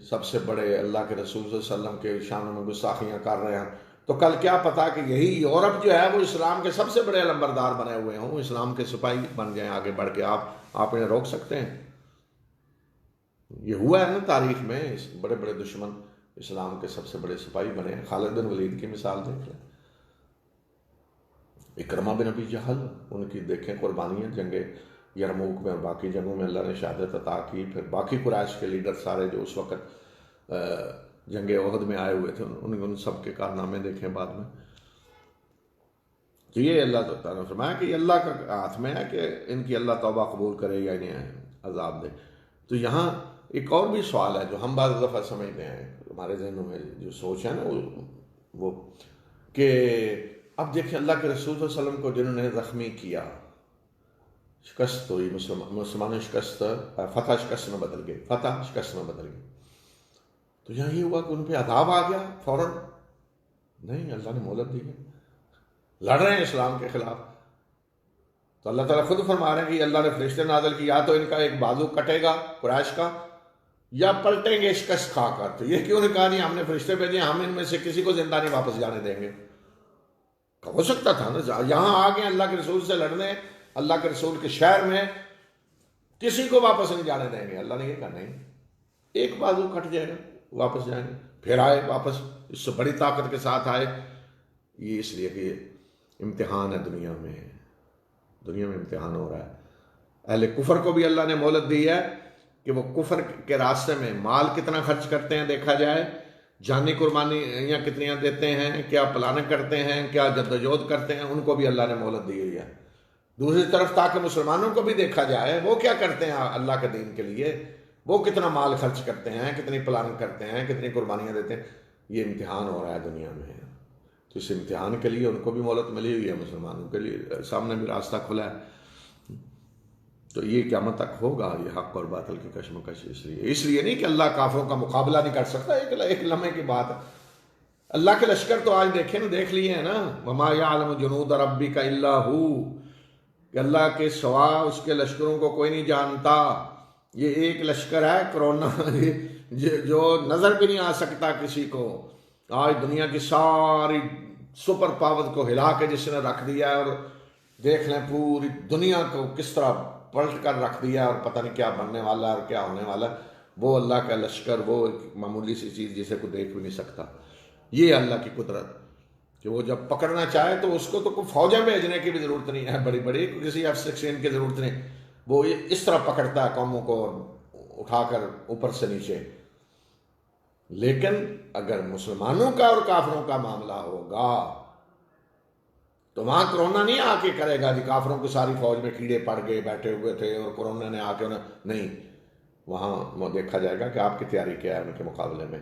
سب سے بڑے اللہ کے رسول صلی اللہ علیہ وسلم کے شان میں گستاخیاں کر رہے ہیں، تو کل کیا پتا کہ یہی یورپ جو ہے وہ اسلام کے سب سے بڑے علمبردار بنے ہوئے ہوں، اسلام کے سپاہی بن جائیں آگے بڑھ کے۔ آپ انہیں روک سکتے ہیں؟ یہ ہوا ہے نا تاریخ میں، بڑے بڑے دشمن اسلام کے سب سے بڑے سپاہی بنے ہیں۔ خالد بن ولید کی مثال دیکھ لیں، اکرمہ بن ابی جہل، ان کی دیکھیں قربانیاں، جنگ یرموک میں اور باقی جنگوں میں اللہ نے شہادت عطا کی۔ پھر باقی قریش کے لیڈر سارے جو اس وقت جنگ احد میں آئے ہوئے تھے، ان سب کے کارنامے دیکھیں بعد میں۔ تو یہ اللہ تعالیٰ نے فرمایا کہ یہ اللہ کا ہاتھ میں ہے کہ ان کی اللہ توبہ قبول کرے یا انہیں عذاب دے۔ تو یہاں ایک اور بھی سوال ہے جو ہم بعض دفعہ سمجھتے ہیں، ہمارے ذہنوں میں جو سوچ ہے نا وہ کہ اب دیکھیں اللہ کے رسول صلی اللہ علیہ وسلم کو جنہوں نے زخمی کیا، شکست ہوئی، مسلمانوں شکست، فتح شکست میں بدل گئی، فتح شکست میں بدل گئی، تو یہاں یہ ہوا کہ ان پہ عذاب آ گیا فوراً؟ نہیں، اللہ نے مہلت دی ہے، لڑ رہے ہیں اسلام کے خلاف۔ تو اللہ تعالیٰ خود فرما رہے ہیں کہ اللہ نے فرشتے نازل کی، یا تو ان کا ایک بازو کٹے گا قریش کا، یا پلٹیں گے شکست کھا کر۔ تو یہ کیوں نے کہا نہیں ہم نے فرشتے بھیجے، ہم ان میں سے کسی کو زندہ نہیں واپس جانے دیں گے؟ ہو سکتا تھا نا، یہاں آ گئے اللہ کے رسول سے لڑنے، اللہ کے رسول کے شہر میں، کسی کو واپس نہیں جانے دیں گے. اللہ نے یہ کہا نہیں، ایک بازو کٹ جائے گا واپس جائیں گے، پھر آئے واپس اس سے بڑی طاقت کے ساتھ آئے. یہ اس لیے کہ امتحان ہے دنیا میں امتحان ہو رہا ہے. اہل کفر کو بھی اللہ نے مہلت دی ہے کہ وہ کفر کے راستے میں مال کتنا خرچ کرتے ہیں دیکھا جائے، جانی قربانیاں کتنیاں دیتے ہیں، کیا پلانیں کرتے ہیں، کیا جدوجہد کرتے ہیں، ان کو بھی اللہ نے مہلت دی ہوئی ہے. دوسری طرف تاکہ مسلمانوں کو بھی دیکھا جائے وہ کیا کرتے ہیں اللہ کے دین کے لیے، وہ کتنا مال خرچ کرتے ہیں، کتنی پلاننگ کرتے ہیں، کتنی قربانیاں دیتے ہیں. یہ امتحان ہو رہا ہے دنیا میں، تو اس امتحان کے لیے ان کو بھی مہلت ملی ہوئی ہے، مسلمانوں کے لیے سامنے بھی راستہ کھلا ہے. تو یہ قیامت تک ہوگا یہ حق اور باطل کی کشمکش. اس لیے نہیں کہ اللہ کافروں کا مقابلہ نہیں کر سکتا، ایک لمحے کی بات ہے. اللہ کے لشکر تو آج دیکھ لیے ہیں نا، وما یعلم جنود ربک الا ہو، کہ اللہ کے سوا اس کے لشکروں کو کوئی نہیں جانتا. یہ ایک لشکر ہے کرونا جو نظر بھی نہیں آ سکتا کسی کو. آج دنیا کی ساری سپر پاور کو ہلا کے جس نے رکھ دیا ہے، اور دیکھ لیں پوری دنیا کو کس طرح پلٹ کر رکھ دیا، اور پتہ نہیں کیا بننے والا اور کیا ہونے والا. وہ اللہ کا لشکر، وہ ایک معمولی سی چیز جسے کوئی دیکھ بھی نہیں سکتا. یہ اللہ کی قدرت کہ وہ جب پکڑنا چاہے تو اس کو تو کوئی فوجیں بھیجنے کی بھی ضرورت نہیں ہے، بڑی بڑی کسی F-16 کی ضرورت نہیں. وہ اس طرح پکڑتا ہے قوموں کو اٹھا کر اوپر سے نیچے. لیکن اگر مسلمانوں کا اور کافروں کا معاملہ ہوگا تو وہاں کرونا نہیں آ کے کرے گا جی کافروں کی ساری فوج میں کیڑے پڑ گئے بیٹھے ہوئے تھے اور کرونا نے آ کے نہیں. وہاں دیکھا جائے گا کہ آپ کی تیاری کیا ہے ان کے مقابلے میں،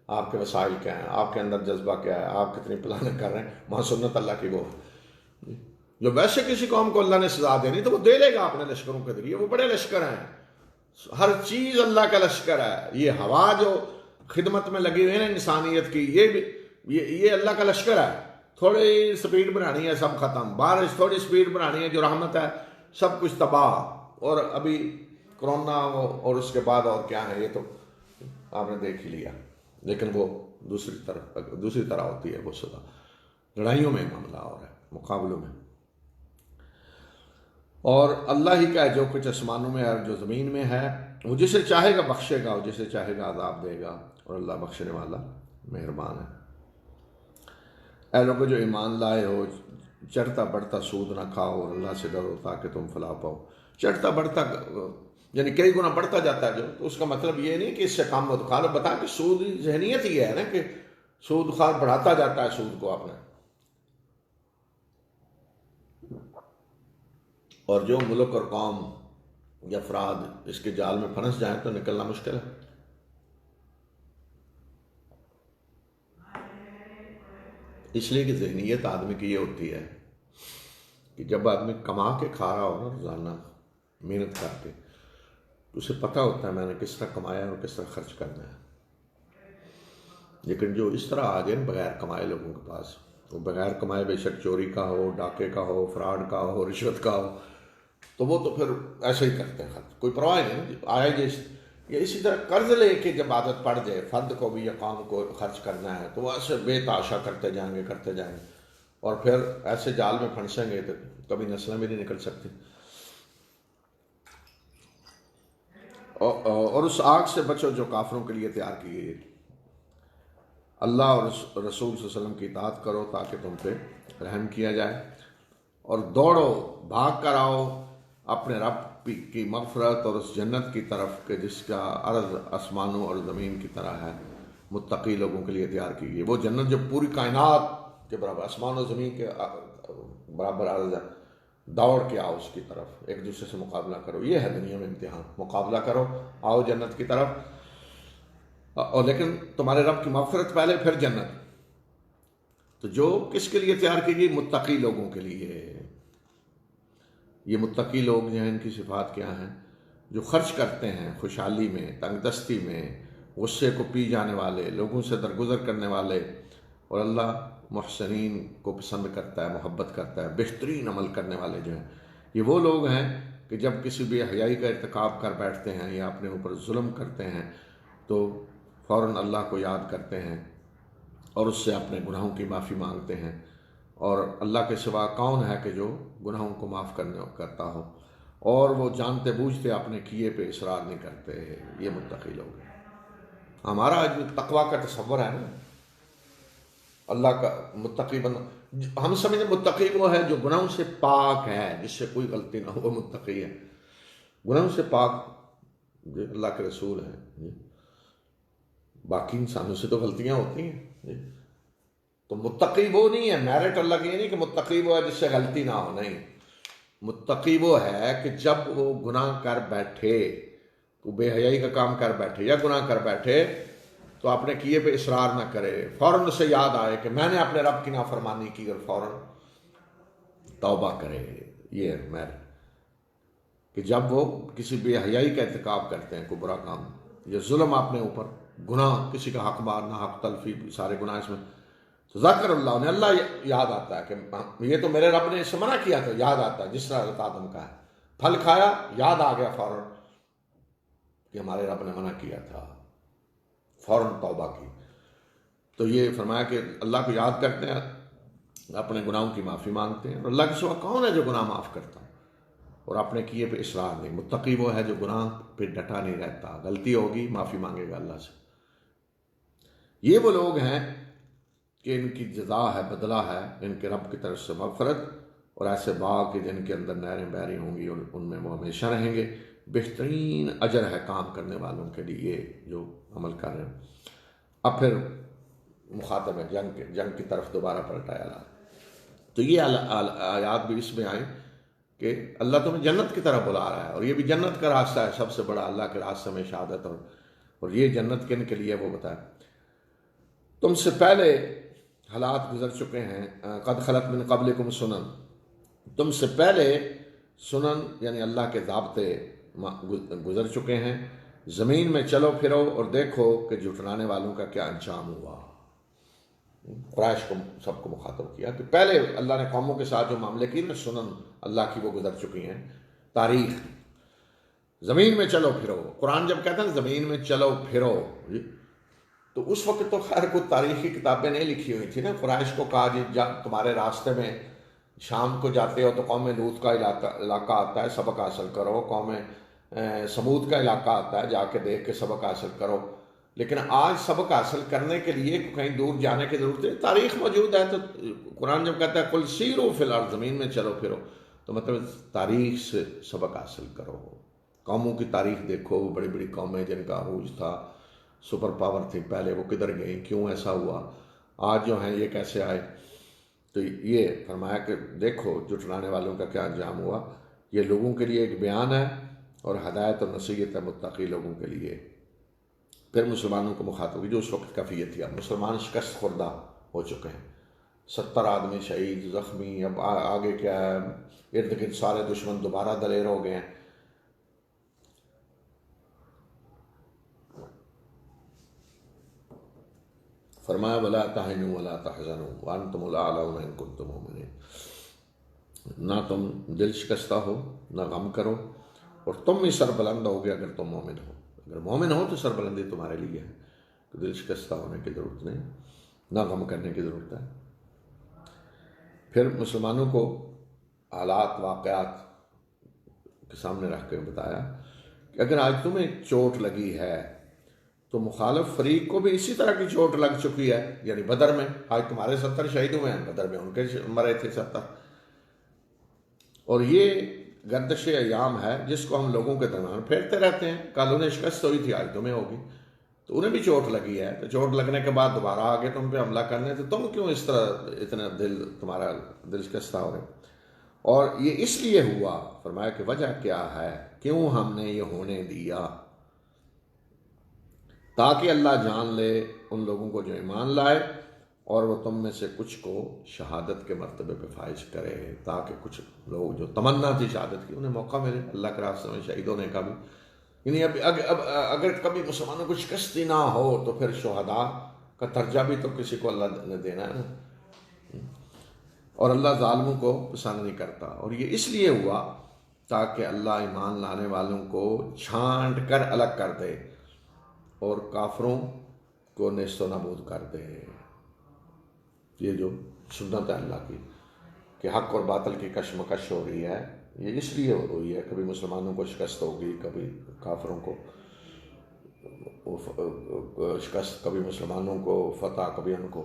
آپ کے وسائل کیا ہیں، آپ کے اندر جذبہ کیا ہے، آپ کتنی پلاننگ کر رہے ہیں. وہاں سنت اللہ کی وہ جو ویسے کسی قوم کو اللہ نے سزا دینی تو وہ دے لے گا اپنے لشکروں کے ذریعے. وہ بڑے لشکر ہیں، ہر چیز اللہ کا لشکر ہے. یہ ہوا جو خدمت میں لگی ہوئی ہے انسانیت کی، یہ اللہ کا لشکر ہے. تھوڑی سپیڈ بنانی ہے سب ختم، بارش تھوڑی سپیڈ بنانی ہے جو رحمت ہے سب کچھ تباہ. اور ابھی کرونا اور اس کے بعد اور کیا ہے یہ تو آپ نے دیکھ ہی لیا. لیکن وہ دوسری طرح ہوتی ہے وہ سزا. لڑائیوں میں معاملہ اور ہے، مقابلوں میں. اور اللہ ہی کا جو کچھ آسمانوں میں اور جو زمین میں ہے، وہ جسے چاہے گا بخشے گا، اور جسے چاہے گا عذاب دے گا. اور اللہ بخشنے والا مہربان ہے. اے لوگوں جو ایمان لائے ہو، چڑھتا بڑھتا سود نہ کھاؤ اور اللہ سے ڈرو تاکہ تم فلاح پاؤ. چڑھتا بڑھتا یعنی کئی گنا بڑھتا جاتا ہے تو اس کا مطلب یہ نہیں کہ اس سے کام مت کھا لو. بتا کہ سود ذہنیت یہ ہے نا کہ سود خوار بڑھاتا جاتا ہے سود کو آپ نے. اور جو ملک اور قوم یا افراد اس کے جال میں پھنس جائیں تو نکلنا مشکل ہے. اس لیے کہ ذہنیت آدمی کی یہ ہوتی ہے کہ جب آدمی کما کے کھا رہا ہو نا روزانہ محنت کر کے، تو اسے پتہ ہوتا ہے میں نے کس طرح کمایا اور کس طرح خرچ کرنا ہے. لیکن جو اس طرح آ گئے بغیر کمائے لوگوں کے پاس، وہ بغیر کمائے بے شک چوری کا ہو، ڈاکے کا ہو، فراڈ کا ہو، رشوت کا ہو، تو وہ تو پھر ایسے ہی کرتے ہیں خرچ، کوئی پرواہ نہیں آئے جیسے. یا اسی طرح قرض لے کے جب عادت پڑ جائے فرد کو بھی یا قوم کو خرچ کرنا ہے تو وہ ایسے بے تحاشا کرتے جائیں گے اور پھر ایسے جال میں پھنسیں گے تو کبھی نسلیں بھی نہیں نکل سکتی. اور اس آگ سے بچو جو کافروں کے لیے تیار کی گئی ہے. اللہ اور رسول صلی اللہ علیہ وسلم کی اطاعت کرو تاکہ تم پہ رحم کیا جائے، اور دوڑو بھاگ کر آؤ اپنے رب کی مغفرت اور اس جنت کی طرف کہ جس کا عرض آسمانوں اور زمین کی طرح ہے. متقی لوگوں کے لیے تیار کی گئی وہ جنت جو پوری کائنات کے برابر، آسمان و زمین کے برابر عرض ہے. دوڑ کے آؤ اس کی طرف، ایک دوسرے سے مقابلہ کرو. یہ ہے دنیا میں امتحان، مقابلہ کرو، آؤ جنت کی طرف. اور لیکن تمہارے رب کی مغفرت پہلے پھر جنت. تو جو کس کے لیے تیار کی گئی؟ متقی لوگوں کے لیے. یہ متقی لوگ جو ہیں ان کی صفات کیا ہیں؟ جو خرچ کرتے ہیں خوشحالی میں، تنگ دستی میں، غصے کو پی جانے والے، لوگوں سے درگزر کرنے والے. اور اللہ محسنین کو پسند کرتا ہے، محبت کرتا ہے. بہترین عمل کرنے والے جو ہیں یہ وہ لوگ ہیں کہ جب کسی بے حیائی کا ارتکاب کر بیٹھتے ہیں یا اپنے اوپر ظلم کرتے ہیں تو فوراً اللہ کو یاد کرتے ہیں اور اس سے اپنے گناہوں کی معافی مانگتے ہیں. اور اللہ کے سوا کون ہے کہ جو گناہوں کو معاف کرتا ہو. اور وہ جانتے بوجھتے اپنے کیے پہ اصرار نہیں کرتے، یہ متقی لوگ ہیں۔ ہمارا آج تقویٰ کا تصور ہے نا، اللہ کا متقی بندہ، ہم سمجھیں متقی وہ ہے جو گناہوں سے پاک ہے، جس سے کوئی غلطی نہ ہو، وہ متقی ہے۔ گناہوں سے پاک جی اللہ کے رسول ہیں جی، باقی انسانوں سے تو غلطیاں ہوتی ہیں جی۔ تو متقی وہ نہیں ہے، میرٹ اللہ کی یہ نہیں کہ متقی وہ ہے جس سے غلطی نہ ہو، نہیں۔ متقی وہ ہے کہ جب وہ گناہ کر بیٹھے، وہ بے حیائی کا کام کر بیٹھے یا گناہ کر بیٹھے، تو اپنے کیے پہ اصرار نہ کرے، فوراً سے یاد آئے کہ میں نے اپنے رب کی نافرمانی کی، اور فوراً توبہ کرے۔ یہ ہے میرٹ، کہ جب وہ کسی بے حیائی کا ارتکاب کرتے ہیں، کوئی برا کام یا ظلم اپنے اوپر، گناہ، کسی کا حق مارنا، حق تلفی، سارے گناہ اس میں، تو ذکر اللہ، انہیں اللہ یاد آتا ہے کہ یہ تو میرے رب نے اس سے منع کیا تھا، یاد آتا ہے، جس طرح حضرت آدم کا ہے، پھل کھایا، یاد آ گیا فوراً کہ ہمارے رب نے منع کیا تھا، فوراً توبہ کی۔ تو یہ فرمایا کہ اللہ کو یاد کرتے ہیں، اپنے گناہوں کی معافی مانگتے ہیں، اور اللہ کے سوا کون ہے جو گناہ معاف کرتا، اور اپنے کیے پہ اصرار نہیں۔ متقی وہ ہے جو گناہ پہ ڈٹا نہیں رہتا، غلطی ہوگی معافی مانگے گا اللہ سے۔ یہ وہ لوگ ہیں کہ ان کی جزا ہے، بدلہ ہے ان کے رب کی طرف سے مغفرت، اور ایسے باغ کے جن کے اندر نہریں بہہ رہی ہوں گی، اور ان میں وہ ہمیشہ رہیں گے۔ بہترین اجر ہے کام کرنے والوں کے لیے جو عمل کر رہے ہیں۔ اب پھر مخاطب ہے جنگ کی طرف دوبارہ پلٹایا اللہ، تو یہ آیات بھی اس میں آئیں کہ اللہ تمہیں جنت کی طرف بلا رہا ہے، اور یہ بھی جنت کا راستہ ہے سب سے بڑا، اللہ کے راستے میں شہادت، اور یہ جنت کن کے لیے وہ بتایا۔ تم سے پہلے حالات گزر چکے ہیں، قد خلت من قبلکم سنن، تم سے پہلے سنن یعنی اللہ کے ضابطے گزر چکے ہیں، زمین میں چلو پھرو اور دیکھو کہ جھٹلانے والوں کا کیا انجام ہوا۔ قریش کو سب کو مخاطب کیا کہ پہلے اللہ نے قوموں کے ساتھ جو معاملے کی نا، سنن اللہ کی وہ گزر چکی ہیں، تاریخ۔ زمین میں چلو پھرو، قرآن جب کہتا ہے نا زمین میں چلو پھرو، تو اس وقت تو خیر کوئی تاریخی کتابیں نہیں لکھی ہوئی تھی نا۔ قریش کو کہا جی جب تمہارے راستے میں شام کو جاتے ہو تو قوم لوط کا علاقہ آتا ہے، سبق حاصل کرو، قوم سمود کا علاقہ آتا ہے، جا کے دیکھ کے سبق حاصل کرو۔ لیکن آج سبق حاصل کرنے کے لیے کہیں دور جانے کی ضرورت ہے، تاریخ موجود ہے۔ تو قرآن جب کہتا ہے قل سیروا فی الارض، زمین میں چلو پھرو، تو مطلب تاریخ سے سبق حاصل کرو، قوموں کی تاریخ دیکھو، بڑی بڑی قومیں جن کا عروج تھا، سپر پاور تھی پہلے، وہ کدھر گئیں، کیوں ایسا ہوا، آج جو ہیں یہ کیسے آئے۔ تو یہ فرمایا کہ دیکھو جھٹلانے والوں کا کیا انجام ہوا۔ یہ لوگوں کے لیے ایک بیان ہے اور ہدایت اور نصیحت ہے متقی لوگوں کے لیے۔ پھر مسلمانوں کو مخاطب کی جو اس وقت کفیت تھی، اب مسلمان شکست خوردہ ہو چکے ہیں، 70 آدمی شہید، زخمی، اب آگے کیا ہے، ارد گرد سارے دشمن دوبارہ دلیر ہو گئے ہیں۔ فرمایا وَلَا تَهِنُوا وَلَا تَحْزَنُوا وَأَنْتُمُ الْأَعْلَوْنَ إِن كُنتُم مُؤْمِنِينَ، نہ تم دل شکستہ ہو، نہ غم کرو، اور تم بھی سربلند ہوگے اگر تم مومن ہو۔ اگر مومن ہو تو سربلندی تمہارے لیے ہے، تو دل شکستہ ہونے کی ضرورت نہیں، نہ غم کرنے کی ضرورت ہے۔ پھر مسلمانوں کو حالات واقعات کے سامنے رکھ کے بتایا کہ اگر آج تمہیں چوٹ لگی ہے تو مخالف فریق کو بھی اسی طرح کی چوٹ لگ چکی ہے، یعنی بدر میں آج تمہارے 70 شہید ہوئے ہیں، بدر میں ان کے مرے تھے 70۔ اور یہ گردش ایام ہے جس کو ہم لوگوں کے درمیان پھیرتے رہتے ہیں، کل انہیں شکست ہوئی تھی آج تمہیں ہوگی، تو انہیں بھی چوٹ لگی ہے، تو چوٹ لگنے کے بعد دوبارہ آگے تم پہ حملہ کرنے، تو تم کیوں اس طرح اتنا تمہارا دل شکستہ ہو رہے۔ اور یہ اس لیے ہوا، فرمایا کہ وجہ کیا ہے، کیوں ہم نے یہ ہونے دیا، تاکہ اللہ جان لے ان لوگوں کو جو ایمان لائے، اور وہ تم میں سے کچھ کو شہادت کے مرتبے پہ فائز کرے، تاکہ کچھ لوگ جو تمنا تھی شہادت کی انہیں موقع ملے اللہ کے راستے میں شہید ہونے کا بھی۔ یعنی اب اگر کبھی مسلمانوں کو شکست ہی نہ ہو تو پھر شہداء کا درجہ بھی تو کسی کو اللہ نے دینا ہے نا، اور اللہ ظالموں کو پسند نہیں کرتا۔ اور یہ اس لیے ہوا تاکہ اللہ ایمان لانے والوں کو چھانٹ کر الگ کر دے اور کافروں کو نیست و نابود کر دے۔ یہ جو سنت ہے اللہ کی کہ حق اور باطل کی کشمکش ہو رہی ہے، یہ اس لیے ہوئی ہے، کبھی مسلمانوں کو شکست ہوگی، کبھی کافروں کو شکست، کبھی مسلمانوں کو فتح، کبھی ان کو،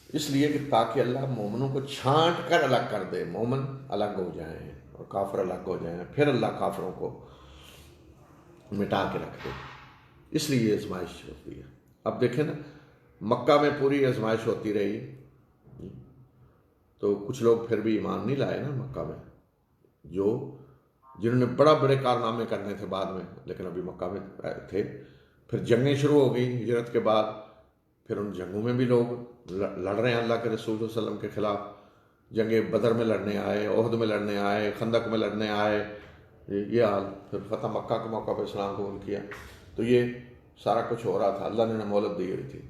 اس لیے کہ تاکہ اللہ مومنوں کو چھانٹ کر الگ کر دے، مومن الگ ہو جائیں اور کافر الگ ہو جائیں، پھر اللہ کافروں کو مٹا کے رکھ دے، اس لیے یہ آزمائش ہوتی ہے۔ اب دیکھیں نا، مکہ میں پوری آزمائش ہوتی رہی تو کچھ لوگ پھر بھی ایمان نہیں لائے نا مکہ میں، جنہوں نے بڑے کارنامے کرنے تھے بعد میں، لیکن ابھی مکہ میں تھے۔ پھر جنگیں شروع ہو گئی ہجرت کے بعد، پھر ان جنگوں میں بھی لوگ لڑ رہے ہیں اللہ کے رسول صلی اللہ علیہ وسلم کے خلاف، جنگ بدر میں لڑنے آئے، احد میں لڑنے آئے، خندق میں لڑنے آئے، یہ حال۔ پھر فتح مکہ کے موقع پہ اسلام قبول کیا، تو یہ سارا کچھ ہو رہا تھا، اللہ نے مہلت دی ہوئی تھی۔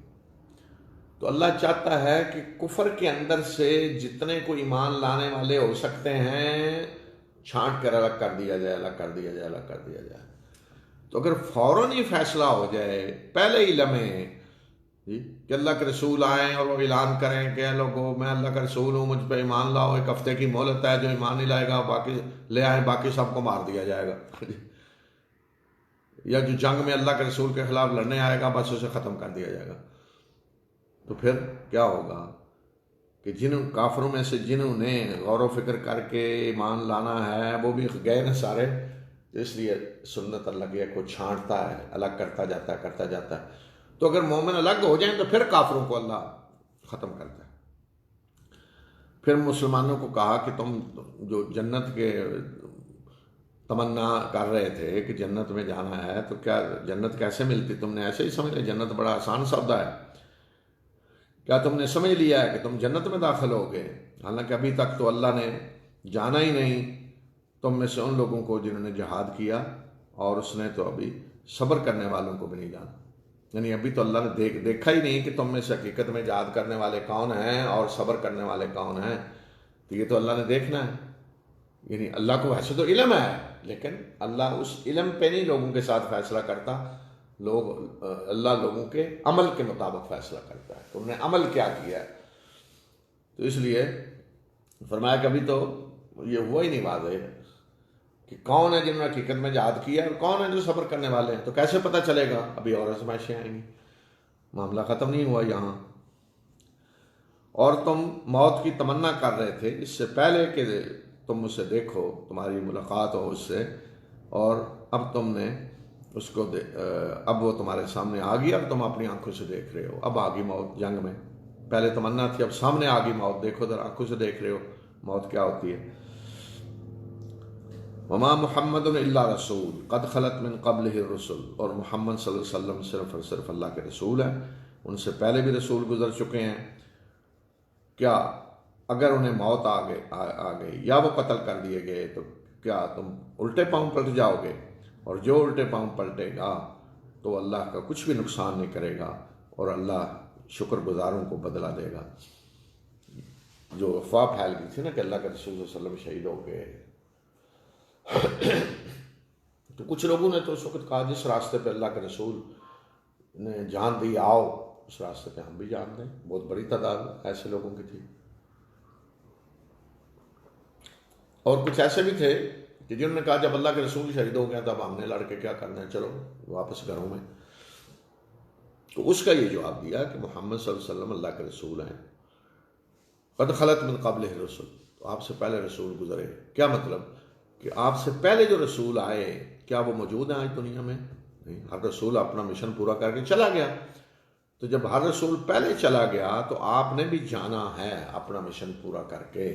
تو اللہ چاہتا ہے کہ کفر کے اندر سے جتنے کو ایمان لانے والے ہو سکتے ہیں چھانٹ کر الگ کر دیا جائے، الگ کر دیا جائے، الگ کر دیا جائے۔ تو اگر فوراً ہی فیصلہ ہو جائے پہلے ہی لمحے کہ اللہ کے رسول آئیں اور وہ اعلان کریں کہ لوگوں میں اللہ کا رسول ہوں، مجھ پہ ایمان لاؤ، ایک ہفتے کی مہلت ہے، جو ایمان نہیں لائے گا باقی لے آئیں، باقی سب کو مار دیا جائے گا، یا جو جنگ میں اللہ کے رسول کے خلاف لڑنے آئے گا بس اسے ختم کر دیا جائے گا، تو پھر کیا ہوگا کہ جن کافروں میں سے جنہوں نے غور و فکر کر کے ایمان لانا ہے وہ بھی گئے نا سارے، اس لیے سنت اللہ کی کو چھانٹتا ہے، الگ کرتا جاتا ہے۔ تو اگر مومن الگ ہو جائیں تو پھر کافروں کو اللہ ختم کرتا ہے۔ پھر مسلمانوں کو کہا کہ تم جو جنت کے تمنا کر رہے تھے کہ جنت میں جانا ہے، تو کیا جنت کیسے ملتی؟ تم نے ایسے ہی سمجھ لیا جنت بڑا آسان سودا ہے؟ کیا تم نے سمجھ لیا ہے کہ تم جنت میں داخل ہوگے؟ حالانکہ ابھی تک تو اللہ نے جانا ہی نہیں تم میں سے ان لوگوں کو جنہوں نے جہاد کیا، اور اس نے تو ابھی صبر کرنے والوں کو بھی نہیں جانا، یعنی ابھی تو اللہ نے دیکھا ہی نہیں کہ تم میں سے حقیقت میں جہاد کرنے والے کون ہیں اور صبر کرنے والے کون ہیں، تو یہ تو اللہ نے دیکھنا ہے۔ یعنی اللہ کو ویسے تو علم ہے، لیکن اللہ اس علم پہ نہیں لوگوں کے ساتھ فیصلہ کرتا، اللہ لوگوں کے عمل کے مطابق فیصلہ کرتا ہے، تو انہوں نے عمل کیا کیا ہے۔ تو اس لیے فرمایا کہ ابھی تو یہ ہوا ہی نہیں واضح کہ کون ہے جنہوں نے حقیقت میں جہاد کیا اور کون ہے جو صبر کرنے والے ہیں، تو کیسے پتہ چلے گا؟ ابھی اور آزمائشیں آئیں گی، معاملہ ختم نہیں ہوا یہاں۔ اور تم موت کی تمنا کر رہے تھے اس سے پہلے کہ تم مجھ سے دیکھو، تمہاری ملاقات ہو اس سے، اور اب تم نے اس کو اب وہ تمہارے سامنے آ گئی، اب تم اپنی آنکھوں سے دیکھ رہے ہو، اب آ گئی موت جنگ میں، پہلے تمنا تھی اب سامنے آ گئی موت، دیکھو ذرا آنکھوں سے دیکھ رہے ہو موت کیا ہوتی ہے۔ وما محمد الا رسول قد خلت من قبلہ الرسل، اور محمد صلی اللہ علیہ وسلم صرف اور صرف اللہ کے رسول ہیں، ان سے پہلے بھی رسول گزر چکے ہیں۔ کیا اگر انہیں موت آ گئی یا وہ قتل کر دیے گئے تو کیا تم الٹے پاؤں پلٹ جاؤ گے؟ اور جو الٹے پاؤں پلٹے گا تو اللہ کا کچھ بھی نقصان نہیں کرے گا، اور اللہ شکر گزاروں کو بدلہ دے گا۔ جو افواہ پھیل گئی تھی نا کہ اللہ کے رسول صلی اللہ علیہ وسلم شہید ہو گئے، تو کچھ لوگوں نے تو اس وقت کہا جس راستے پہ اللہ کے رسول نے جان دی آؤ اس راستے پہ ہم بھی جان دیں۔ بہت بڑی تعداد ایسے لوگوں کی تھی، اور کچھ ایسے بھی تھے کہ جنہوں نے کہا جب اللہ کے رسول شہید ہو گیا تب ہم نے لڑ کے کیا کرنا ہے، چلو واپس گھروں میں۔ تو اس کا یہ جواب دیا کہ محمد صلی اللہ علیہ وسلم اللہ کے رسول ہیں، قد خلت من قبلہ الرسل، تو آپ سے پہلے رسول گزرے۔ کیا مطلب کہ آپ سے پہلے جو رسول آئے کیا وہ موجود ہیں آج دنیا میں؟ نہیں، ہر رسول اپنا مشن پورا کر کے چلا گیا، تو جب ہر رسول پہلے چلا گیا تو آپ نے بھی جانا ہے اپنا مشن پورا کر کے۔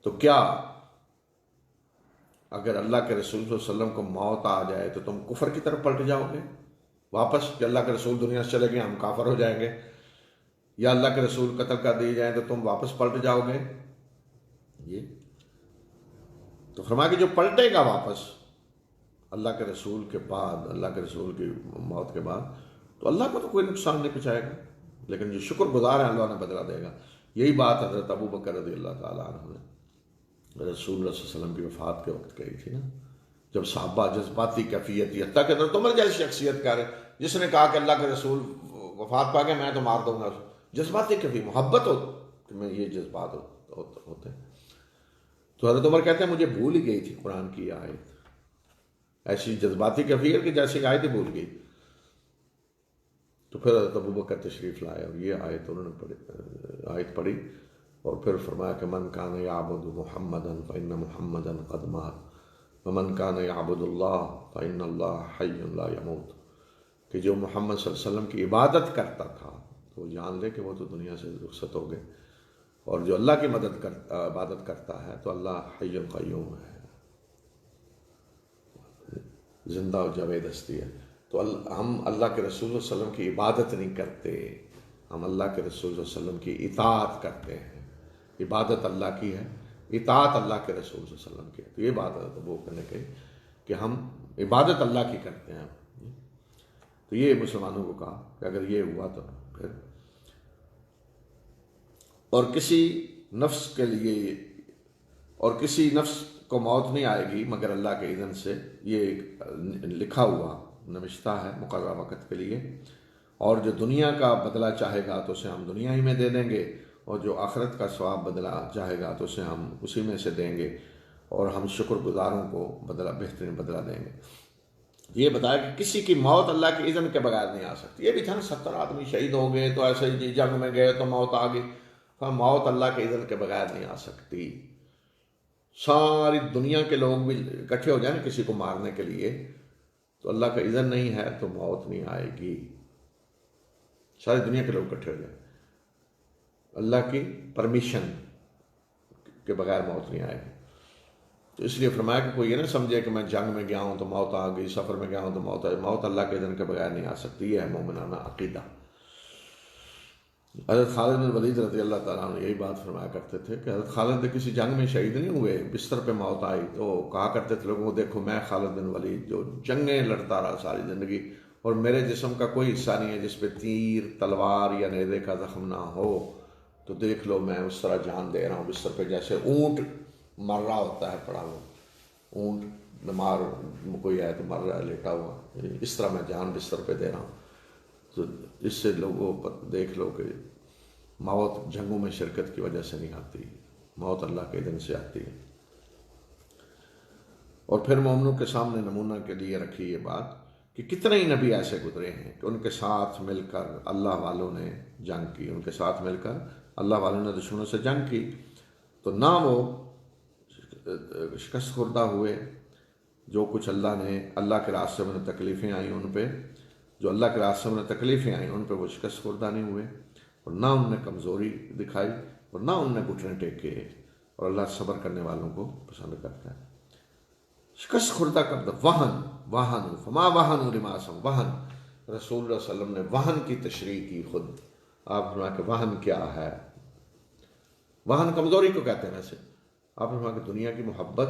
تو کیا اگر اللہ کے رسول صلی اللہ علیہ وسلم کو موت آ جائے تو تم کفر کی طرف پلٹ جاؤ گے واپس کہ اللہ کے رسول دنیا سے چلے گئے ہم کافر ہو جائیں گے، یا اللہ کے رسول قتل کر دیے جائیں تو تم واپس پلٹ جاؤ گے؟ یہ تو فرمایا کہ جو پلٹے گا واپس اللہ کے رسول کے بعد، اللہ کے رسول کی موت کے بعد، تو اللہ کو تو کوئی نقصان نہیں پہنچائے گا، لیکن جو شکر گزار ہیں اللہ نے بدلہ دے گا۔ یہی بات حضرت ابو بکر رضی اللہ تعالیٰ عنہ نے رسول اللہ صلی اللہ علیہ وسلم کی وفات کے وقت کہی تھی نا، جب صحابہ جذباتی کیفیت یہ تک حضرت عمر جیسی شخصیت کا ہے جس نے کہا کہ اللہ کے رسول وفات پا گئے میں تو مار دوں گا، جذباتی کیفیت، محبت ہو کہ میں یہ جذبات ہوتے ہیں۔ تو حضرت عمر کہتے ہیں مجھے بھول ہی گئی تھی قرآن کی آیت، ایسی جذباتی کیفیت کہ جیسے آیت ہی بھول گئی۔ تو پھر حضرت ابوبکر تشریف لائے اور یہ انہوں نے آیت پڑھی، اور پھر فرمایا کہ من کان یعبد محمدا فإن محمدا قد مات ومن کان یعبد اللہ فإن اللہ حی لا یموت، کہ جو محمد صلی اللہ علیہ وسلم کی عبادت کرتا تھا تو وہ جان لے کہ وہ تو دنیا سے رخصت ہو گئے، اور جو اللہ کی عبادت کرتا ہے تو اللہ حی قیوم ہے، زندہ و جاوید ہستی ہے۔ تو ہم اللہ کے رسول صلی اللہ علیہ وسلم کی عبادت نہیں کرتے، ہم اللہ کے رسول صلی اللہ علیہ وسلم کی اطاعت کرتے ہیں۔ عبادت اللہ کی ہے، اطاعت اللہ کے رسول صلی اللہ علیہ وسلم کی ہے۔ تو یہ بات وہ کرنے کی کہ ہم عبادت اللہ کی کرتے ہیں۔ تو یہ مسلمانوں کو کہا کہ اگر یہ ہوا تو پھر، اور کسی نفس کے لیے، اور کسی نفس کو موت نہیں آئے گی مگر اللہ کے اذن سے، یہ لکھا ہوا نوشتہ ہے مقررہ وقت کے لیے، اور جو دنیا کا بدلہ چاہے گا تو اسے ہم دنیا ہی میں دے دیں گے، اور جو آخرت کا ثواب بدلہ چاہے گا تو اسے ہم اسی میں سے دیں گے، اور ہم شکر گزاروں کو بہترین بدلہ دیں گے۔ یہ بتایا کہ کسی کی موت اللہ کے اذن کے بغیر نہیں آ سکتی۔ یہ بھی تھا نا 70 آدمی شہید ہو گئے تو ایسے ہی جنگ میں گئے تو موت آ گئی، موت اللہ کے اذن کے بغیر نہیں آ سکتی۔ ساری دنیا کے لوگ بھی اکٹھے ہو جائیں کسی کو مارنے کے لیے تو اللہ کا اذن نہیں ہے تو موت نہیں آئے گی، ساری دنیا کے لوگ اکٹھے ہو جائیں، اللہ کی پرمیشن کے بغیر موت نہیں آئے گی۔ تو اس لیے فرمایا کہ کوئی یہ نہ سمجھے کہ میں جنگ میں گیا ہوں تو موت آ گئی، سفر میں گیا ہوں تو موت آئی، موت اللہ کے اذن کے بغیر نہیں آ سکتی۔ یہ ہے مومنانہ عقیدہ۔ حضرت خالد بن ولید رضی اللہ تعالیٰ عنہ یہی بات فرمایا کرتے تھے کہ حضرت خالد نے کسی جنگ میں شہید نہیں ہوئے، بستر پہ موت آئی تو کہا کرتے تھے لوگوں کو، دیکھو میں خالد بن ولید جو جنگیں لڑتا رہا ساری زندگی، اور میرے جسم کا کوئی حصہ نہیں ہے جس پہ تیر، تلوار یا نیزے کا زخم نہ ہو، تو دیکھ لو میں اس طرح جان دے رہا ہوں بستر پہ جیسے اونٹ مر رہا ہوتا ہے پڑا ہوا، اونٹ بیمار کوئی ہے تو مر رہا ہے لیٹا ہوا، اس طرح میں جان بستر پہ دے رہا ہوں۔ تو اس سے لوگوں پر دیکھ لو کہ موت جنگوں میں شرکت کی وجہ سے نہیں آتی، موت اللہ کے اذن سے آتی ہے۔ اور پھر مومنوں کے سامنے نمونہ کے لیے رکھی یہ بات کہ کتنے ہی نبی ایسے گزرے ہیں کہ ان کے ساتھ مل کر اللہ والوں نے جنگ کی، ان کے ساتھ مل کر اللہ والوں نے دشمنوں سے جنگ کی، تو نہ وہ شکست خوردہ ہوئے، جو کچھ اللہ کے راستے میں تکلیفیں آئیں ان پہ، جو اللہ کے راستے میں تکلیفیں آئیں ان پہ وہ شکست خوردہ نہیں ہوئے، اور نہ ان نے کمزوری دکھائی، اور نہ ان نے گھٹنے ٹیکے، اور اللہ صبر کرنے والوں کو پسند کرتا ہے۔ شکست خوردہ کب وہن فما وہن لما اسم، وہن رسول اللہ صلی اللہ علیہ وسلم نے وہن کی تشریح کی خود۔ آپ فرمایا کہ وہن کیا ہے؟ وہن کمزوری کو کہتے ہیں ویسے۔ آپ نے فرمایا کہ دنیا کی محبت،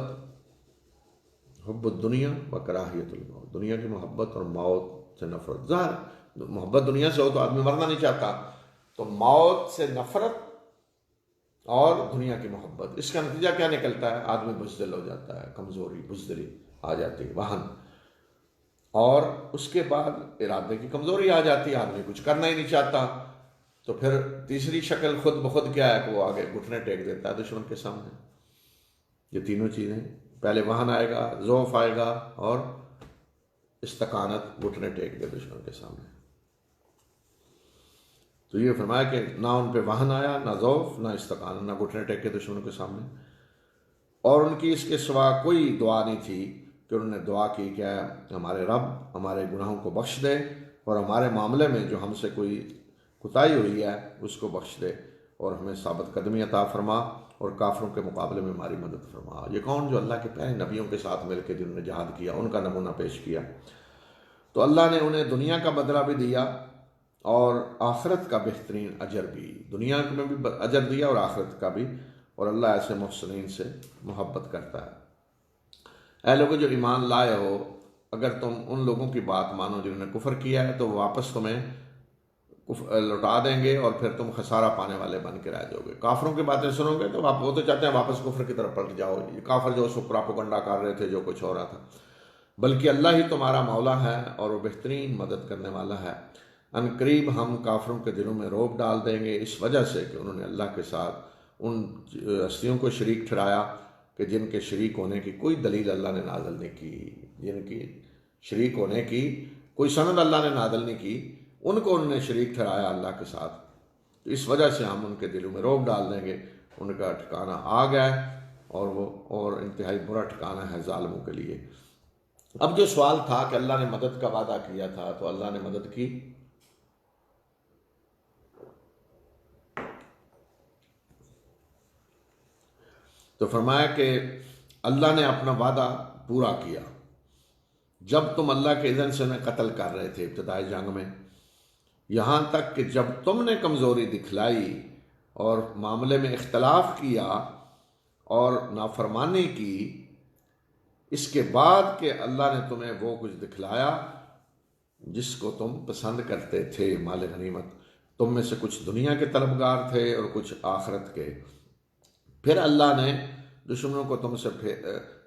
حب الدنیا و کراہیت الموت، دنیا کی محبت اور موت سے نفرت۔ ظاہر محبت دنیا سے ہو تو آدمی مرنا نہیں چاہتا، تو موت سے نفرت اور دنیا کی محبت، اس کا نتیجہ کیا نکلتا ہے؟ آدمی بزدل ہو جاتا ہے، کمزوری بزدلی آ جاتی ہے، وہن، اور اس کے بعد ارادے کی کمزوری آ جاتی ہے، آدمی کچھ کرنا ہی نہیں چاہتا۔ تو پھر تیسری شکل خود بخود کیا ہے کہ وہ آگے گھٹنے ٹیک دیتا ہے دشمن کے سامنے۔ یہ تینوں چیزیں، پہلے وہن آئے گا، ضعف آئے گا، اور استقانت، گھٹنے ٹیک دے دشمن کے سامنے۔ تو یہ فرمایا کہ نہ ان پہ وہن آیا، نہ ضعف، نہ استقانت، نہ گھٹنے ٹیک کے دشمنوں کے سامنے، اور ان کی اس کے سوا کوئی دعا نہیں تھی کہ انہوں نے دعا کی کہ ہمارے رب ہمارے گناہوں کو بخش دے، اور ہمارے معاملے میں جو ہم سے کوئی کوتاہی ہوئی ہے اس کو بخش دے، اور ہمیں ثابت قدمی عطا فرما، اور کافروں کے مقابلے میں ہماری مدد فرما۔ یہ کون؟ جو اللہ کے پہلے نبیوں کے ساتھ مل کے جنہوں نے جہاد کیا، ان کا نمونہ پیش کیا۔ تو اللہ نے انہیں دنیا کا بدلہ بھی دیا اور آخرت کا بہترین اجر بھی، دنیا میں بھی اجر دیا اور آخرت کا بھی، اور اللہ ایسے محسنین سے محبت کرتا ہے۔ اے لوگوں جو ایمان لائے ہو، اگر تم ان لوگوں کی بات مانو جنہوں نے کفر کیا ہے تو وہ واپس تمہیں لوٹا دیں گے، اور پھر تم خسارہ پانے والے بن کے رہ جاؤ گے۔ کافروں کی باتیں سنو گے تو وہ تو چاہتے ہیں واپس کفر کی طرف پلٹ جاؤ، یہ کافر جو اس کو پراپوگنڈا کر رہے تھے جو کچھ ہو رہا تھا، بلکہ اللہ ہی تمہارا مولا ہے اور وہ بہترین مدد کرنے والا ہے۔ ان قریب ہم کافروں کے دلوں میں روب ڈال دیں گے، اس وجہ سے کہ انہوں نے اللہ کے ساتھ ان ہستیوں کو شریک ٹھہرایا کہ جن کے شریک ہونے کی کوئی دلیل اللہ نے نازل نہیں کی، جن کی شریک ہونے کی کوئی سند اللہ نے نازل نہیں کی، ان کو انہوں نے شریک ٹھہرایا اللہ کے ساتھ، تو اس وجہ سے ہم ان کے دلوں میں رعب ڈال دیں گے، ان کا ٹھکانہ آ گیا ہے اور انتہائی برا ٹھکانہ ہے ظالموں کے لیے۔ اب جو سوال تھا کہ اللہ نے مدد کا وعدہ کیا تھا تو اللہ نے مدد کی؟ تو فرمایا کہ اللہ نے اپنا وعدہ پورا کیا۔ جب تم اللہ کے اذن سے انہیں قتل کر رہے تھے ابتدائی جنگ میں، یہاں تک کہ جب تم نے کمزوری دکھلائی اور معاملے میں اختلاف کیا اور نافرمانی کی، اس کے بعد کہ اللہ نے تمہیں وہ کچھ دکھلایا جس کو تم پسند کرتے تھے، مال غنیمت، تم میں سے کچھ دنیا کے طلبگار تھے اور کچھ آخرت کے، پھر اللہ نے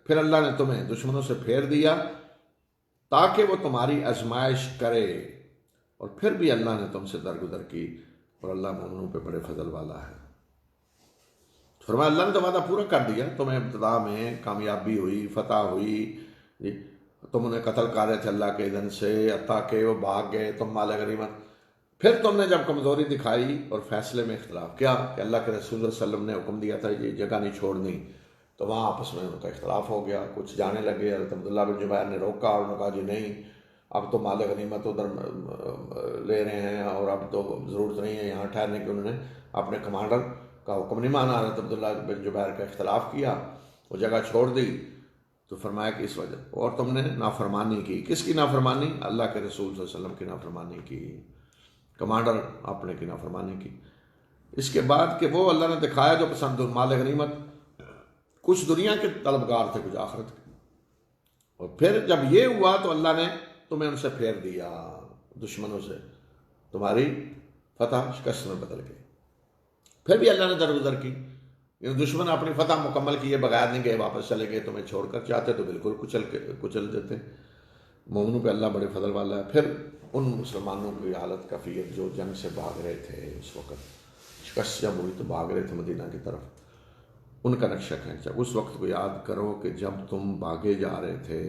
اللہ نے تمہیں دشمنوں سے پھیر دیا تاکہ وہ تمہاری آزمائش کرے، اور پھر بھی اللہ نے تم سے درگزر کی، اور اللہ مومنوں پہ بڑے فضل والا ہے۔ فرمایا اللہ نے تو وعدہ پورا کر دیا، تمہیں ابتدا میں کامیابی ہوئی، فتح ہوئی، تم انہیں قتل کر رہے تھے اللہ کے اذن سے حتیٰ کہ وہ بھاگ گئے، تم مال غنیمت، پھر تم نے جب کمزوری دکھائی اور فیصلے میں اختلاف کیا کہ اللہ کے رسول صلی اللہ علیہ وسلم نے حکم دیا تھا یہ جگہ نہیں چھوڑنی، تو وہاں آپس میں ان کا اختلاف ہو گیا، کچھ جانے لگے، حضرت عبداللہ بن جبیر نے روکا اور انہوں نے کہا جی نہیں، اب تو مال غنیمت ادھر لے رہے ہیں اور اب تو ضرورت نہیں ہے یہاں ٹھہرنے کی۔ انہوں نے اپنے کمانڈر کا حکم نہیں مانا، حضرت عبداللہ بن جبیر کا اختلاف کیا، وہ جگہ چھوڑ دی۔ تو فرمایا کہ اس وجہ، اور تم نے نافرمانی کی، کس کی نافرمانی؟ اللہ کے رسول صلی اللہ علیہ وسلم کی نافرمانی کی، کمانڈر اپنے کی نافرمانی کی۔ اس کے بعد کہ وہ اللہ نے دکھایا جو پسند، مال غنیمت، کچھ دنیا کے طلبگار تھے کچھ آخرت کے، اور پھر جب یہ ہوا تو اللہ نے تمہیں ان سے پھیر دیا، دشمنوں سے تمہاری فتح شکست میں بدل گئی، پھر بھی اللہ نے درگزر کی، دشمن اپنی فتح مکمل کیے بغیر نہیں گئے، واپس چلے گئے، تمہیں چھوڑ کر، چاہتے تو بالکل کچل دیتے۔ مومنوں پہ اللہ بڑے فضل والا ہے۔ پھر ان مسلمانوں کی حالت کفیت جو جنگ سے بھاگ رہے تھے، اس وقت شکست جب ہوئی تو بھاگ رہے تھے مدینہ کی طرف، ان کا نقشہ کھینچا۔ اس وقت کو یاد کرو کہ جب تم بھاگے جا رہے تھے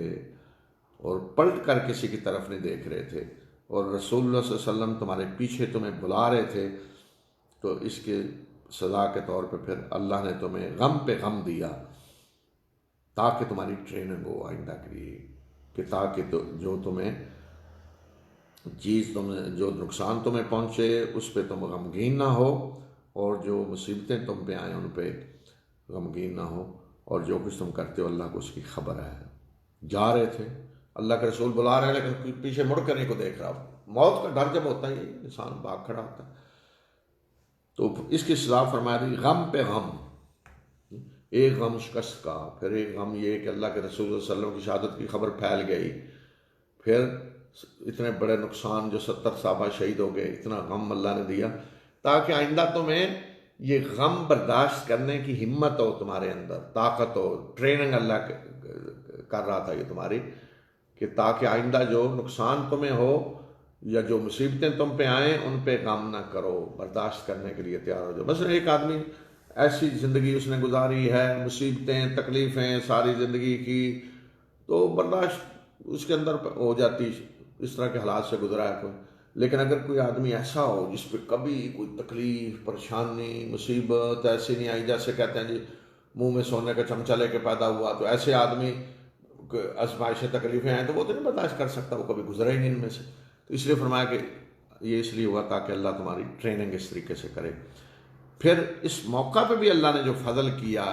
اور پلٹ کر کسی کی طرف نہیں دیکھ رہے تھے، اور رسول اللہ صلی اللہ علیہ وسلم تمہارے پیچھے تمہیں بلا رہے تھے، تو اس کے سزا کے طور پہ پھر اللہ نے تمہیں غم پہ غم دیا تاکہ تمہاری ٹریننگ ہو آئندہ کے لیے، کہ تاکہ جو جو نقصان تمہیں پہنچے اس پہ تم غمگین نہ ہو، اور جو مصیبتیں تم پہ آئیں ان پہ غمگین نہ ہو، اور جو کچھ تم کرتے ہو اللہ کو اس کی خبر ہے۔ جا رہے تھے، اللہ کے رسول بلا رہے ہیں لیکن پیچھے مڑ کر نہیں کو دیکھ رہا، موت کا ڈر جب ہوتا ہے انسان بھاگ کھڑا ہوتا ہے۔ تو اس کی سزا فرما دی غم پہ غم، ایک غم شکست کا، پھر ایک غم یہ کہ اللہ کے رسول صلی اللہ علیہ وسلم کی شہادت کی خبر پھیل گئی، پھر اتنے بڑے نقصان جو 70 صحابہ شہید ہو گئے، اتنا غم اللہ نے دیا تاکہ آئندہ تمہیں یہ غم برداشت کرنے کی ہمت ہو، تمہارے اندر طاقت ہو، ٹریننگ اللہ کر رہا تھا یہ تمہاری، کہ تاکہ آئندہ جو نقصان تمہیں ہو یا جو مصیبتیں تم پہ آئیں ان پہ غم نہ کرو، برداشت کرنے کے لیے تیار ہو جاؤ۔ مثلا ایک آدمی ایسی زندگی اس نے گزاری ہے، مصیبتیں تکلیفیں ساری زندگی کی، تو برداشت اس کے اندر ہو جاتی، اس طرح کے حالات سے گزرا ہے کوئی۔ لیکن اگر کوئی آدمی ایسا ہو جس پہ کبھی کوئی تکلیف، پریشانی، مصیبت ایسی نہیں آئی، جیسے کہتے ہیں جی منہ میں سونے کا چمچہ لے کے پیدا ہوا، تو ایسے آدمی آزمائشیں تکلیفیں ہیں تو وہ تو نہیں برداشت کر سکتا، وہ کبھی گزرا ہی نہیں ان میں سے۔ تو اس لیے فرمایا کہ یہ اس لیے ہوا تاکہ اللہ تمہاری ٹریننگ اس طریقے سے کرے۔ پھر اس موقع پہ بھی اللہ نے جو فضل کیا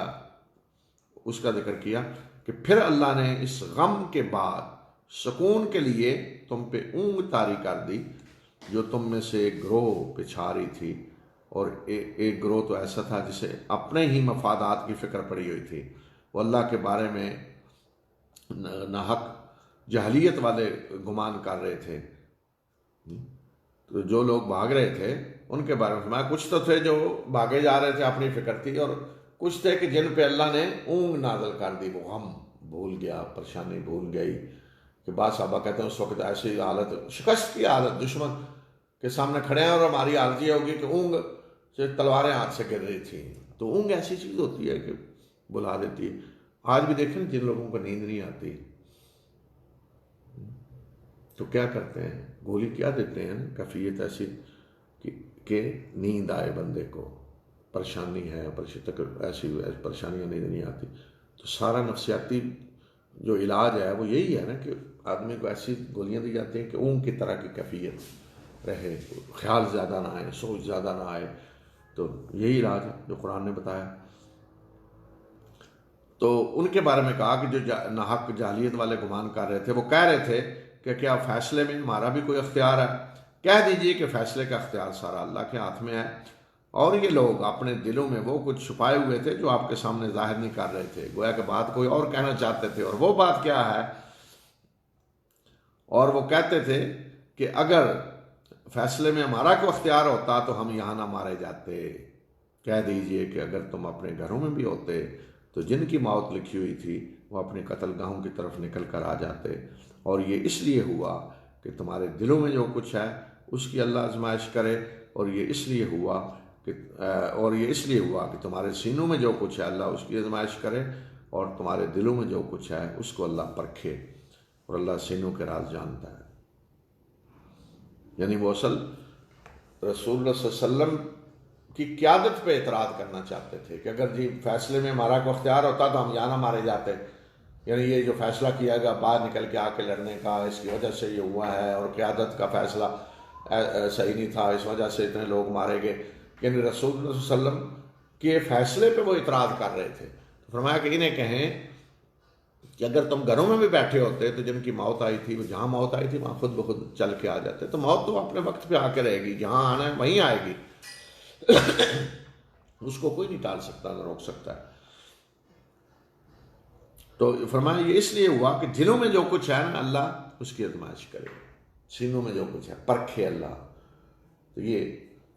اس کا ذکر کیا کہ پھر اللہ نے اس غم کے بعد سکون کے لیے تم پہ اونگ طاری کر دی، جو تم میں سے ایک گروہ پچھا رہی تھی، اور ایک گروہ تو ایسا تھا جسے اپنے ہی مفادات کی فکر پڑی ہوئی تھی، وہ اللہ کے بارے میں ناحق جہلیت والے گمان کر رہے تھے۔ تو جو لوگ بھاگ رہے تھے ان کے بارے میں فرمایا کچھ تو تھے جو بھاگے جا رہے تھے اپنی فکر تھی، اور کچھ تھے کہ جن پہ اللہ نے اونگ نازل کر دی، وہ غم بھول گیا، پریشانی بھول گئی۔ کہ بعض صحابہ کہتے ہیں اس وقت ایسی حالت، شکست کی حالت، دشمن کے سامنے کھڑے ہیں، اور ہماری حالت یہ ہوگی کہ اونگ سے تلواریں ہاتھ سے گر رہی تھیں۔ تو اونگ ایسی چیز ہوتی ہے کہ بلا دیتی ہے، آج بھی دیکھیں جن لوگوں کو نیند نہیں آتی تو کیا کرتے ہیں، گولی کیا دیتے ہیں، کیفیت ایسی کہ نیند آئے بندے کو، پریشانی ہے، ایسی پریشانیاں نیند نہیں آتی، تو سارا نفسیاتی جو علاج ہے وہ یہی ہے نا کہ آدمی کو ایسی گولیاں دی جاتی ہیں کہ اونگ کی طرح کی کیفیت رہے، خیال زیادہ نہ آئے، سوچ زیادہ نہ آئے، تو یہی علاج ہے جو قرآن نے بتایا۔ تو ان کے بارے میں کہا کہ جو ناحق جاہلیت والے گمان کر رہے تھے، وہ کہہ رہے تھے کہ کیا فیصلے میں ہمارا بھی کوئی اختیار ہے؟ کہہ دیجئے کہ فیصلے کا اختیار سارا اللہ کے ہاتھ میں ہے، اور یہ لوگ اپنے دلوں میں وہ کچھ چھپائے ہوئے تھے جو آپ کے سامنے ظاہر نہیں کر رہے تھے، گویا کہ بات کوئی اور کہنا چاہتے تھے، اور وہ بات کیا ہے؟ اور وہ کہتے تھے کہ اگر فیصلے میں ہمارا کوئی اختیار ہوتا تو ہم یہاں نہ مارے جاتے۔ کہہ دیجئے کہ اگر تم اپنے گھروں میں بھی ہوتے تو جن کی موت لکھی ہوئی تھی وہ اپنے قتل گاہوں کی طرف نکل کر آ جاتے، اور یہ اس لیے ہوا کہ تمہارے دلوں میں جو کچھ ہے اس کی اللہ آزمائش کرے، اور یہ اس لیے ہوا کہ تمہارے سینوں میں جو کچھ ہے اللہ اس کی آزمائش کرے، اور تمہارے دلوں میں جو کچھ ہے اس کو اللہ پرکھے، اور اللہ سینوں کے راز جانتا ہے۔ یعنی وہ اصل رسول اللہ صلی اللہ علیہ وسلم کی قیادت پہ اعتراض کرنا چاہتے تھے کہ اگر جی فیصلے میں ہمارا کوئی اختیار ہوتا تو ہم یہاں نہ مارے جاتے، یعنی یہ جو فیصلہ کیا گیا باہر نکل کے آ کے لڑنے کا، اس کی وجہ سے یہ ہوا ہے، اور قیادت کا فیصلہ صحیح نہیں تھا، اس وجہ سے اتنے لوگ مارے گئے، یعنی رسول اللہ صلی اللہ علیہ وسلم کے فیصلے پہ وہ اعتراض کر رہے تھے۔ فرمایا کہ انہیں کہیں کہ اگر تم گھروں میں بھی بیٹھے ہوتے تو جن کی موت آئی تھی وہ جہاں موت آئی تھی وہاں خود بخود چل کے آ جاتے، تو موت تو اپنے وقت پہ آ کے رہے گی، جہاں آنا ہے وہیں آئے گی، اس کو کوئی نہیں ٹال سکتا، نہ روک سکتا ہے۔ تو فرمایا یہ اس لیے ہوا کہ دلوں میں جو کچھ ہے نا اللہ اس کی آزمائش کرے، سینوں میں جو کچھ ہے پرکھے اللہ۔ تو یہ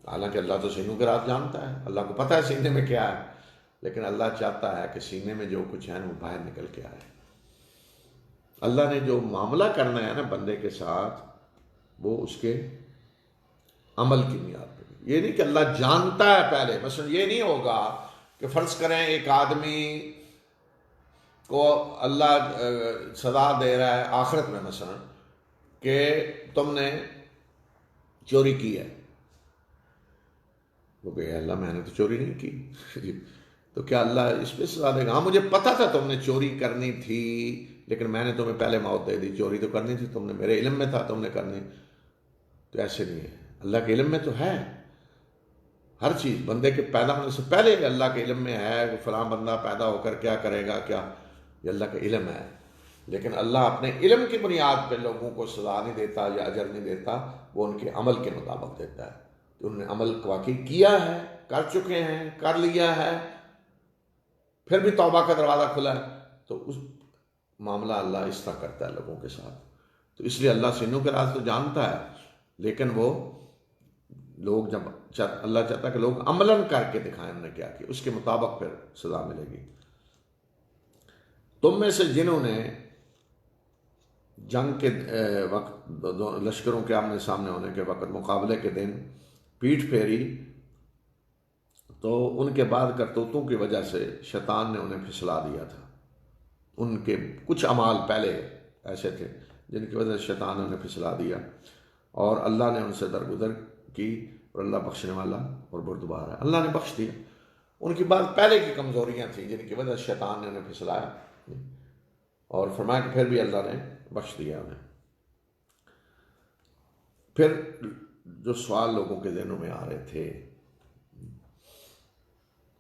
حالانکہ اللہ تو سینوں کے راز جانتا ہے، اللہ کو پتہ ہے سینے میں کیا ہے، لیکن اللہ چاہتا ہے کہ سینے میں جو کچھ ہے وہ باہر نکل کے آئے۔ اللہ نے جو معاملہ کرنا ہے نا بندے کے ساتھ وہ اس کے عمل کی بنیاد پہ، یہ نہیں کہ اللہ جانتا ہے پہلے، مثلا یہ نہیں ہوگا کہ فرض کریں ایک آدمی کو اللہ سزا دے رہا ہے آخرت میں مثلا کہ تم نے چوری کی ہے، وہ کہ اللہ میں نے تو چوری نہیں کی تو کیا اللہ اس پہ سزا دے گا؟ ہاں مجھے پتا تھا تم نے چوری کرنی تھی لیکن میں نے تمہیں پہلے موت دے دی، چوری تو کرنی تھی تم نے، میرے علم میں تھا تم نے کرنی، تو ایسے نہیں ہے، اللہ کے علم میں تو ہے ہر چیز، بندے کے پیدا ہونے سے پہلے اللہ کے علم میں ہے کہ فلاں بندہ پیدا ہو کر کیا کرے گا، کیا، یہ اللہ کا علم ہے، لیکن اللہ اپنے علم کی بنیاد پہ لوگوں کو سزا نہیں دیتا یا اجر نہیں دیتا، وہ ان کے عمل کے مطابق دیتا ہے، کہ انہوں نے عمل واقعی کیا ہے، کر چکے ہیں، کر لیا ہے، پھر بھی توبہ کا دروازہ کھلا ہے، تو اس معاملہ اللہ اس طرح کرتا ہے لوگوں کے ساتھ۔ تو اس لیے اللہ سینوں کے راز تو جانتا ہے، لیکن وہ لوگ جب اللہ چاہتا ہے کہ لوگ عملاً کر کے دکھائیں انہوں نے کیا کیا، اس کے مطابق پھر سزا ملے گی۔ تم میں سے جنہوں نے جنگ کے وقت لشکروں کے آمنے سامنے ہونے کے وقت مقابلے کے دن پیٹھ پھیری تو ان کے بعد کرتوتوں کی وجہ سے شیطان نے انہیں پھسلا دیا تھا، ان کے کچھ اعمال پہلے ایسے تھے جن کی وجہ سے شیطان نے انہیں پھسلا دیا، اور اللہ نے ان سے درگزر کی، اور اللہ بخشنے والا اور بردبار ہے، اللہ نے بخش دیا، ان کی بات پہلے کی کمزوریاں تھیں جن کی وجہ سے شیطان نے انہیں پھسلایا، اور فرمایا کہ پھر بھی اللہ نے بخش دیا انہیں۔ پھر جو سوال لوگوں کے ذہنوں میں آ رہے تھے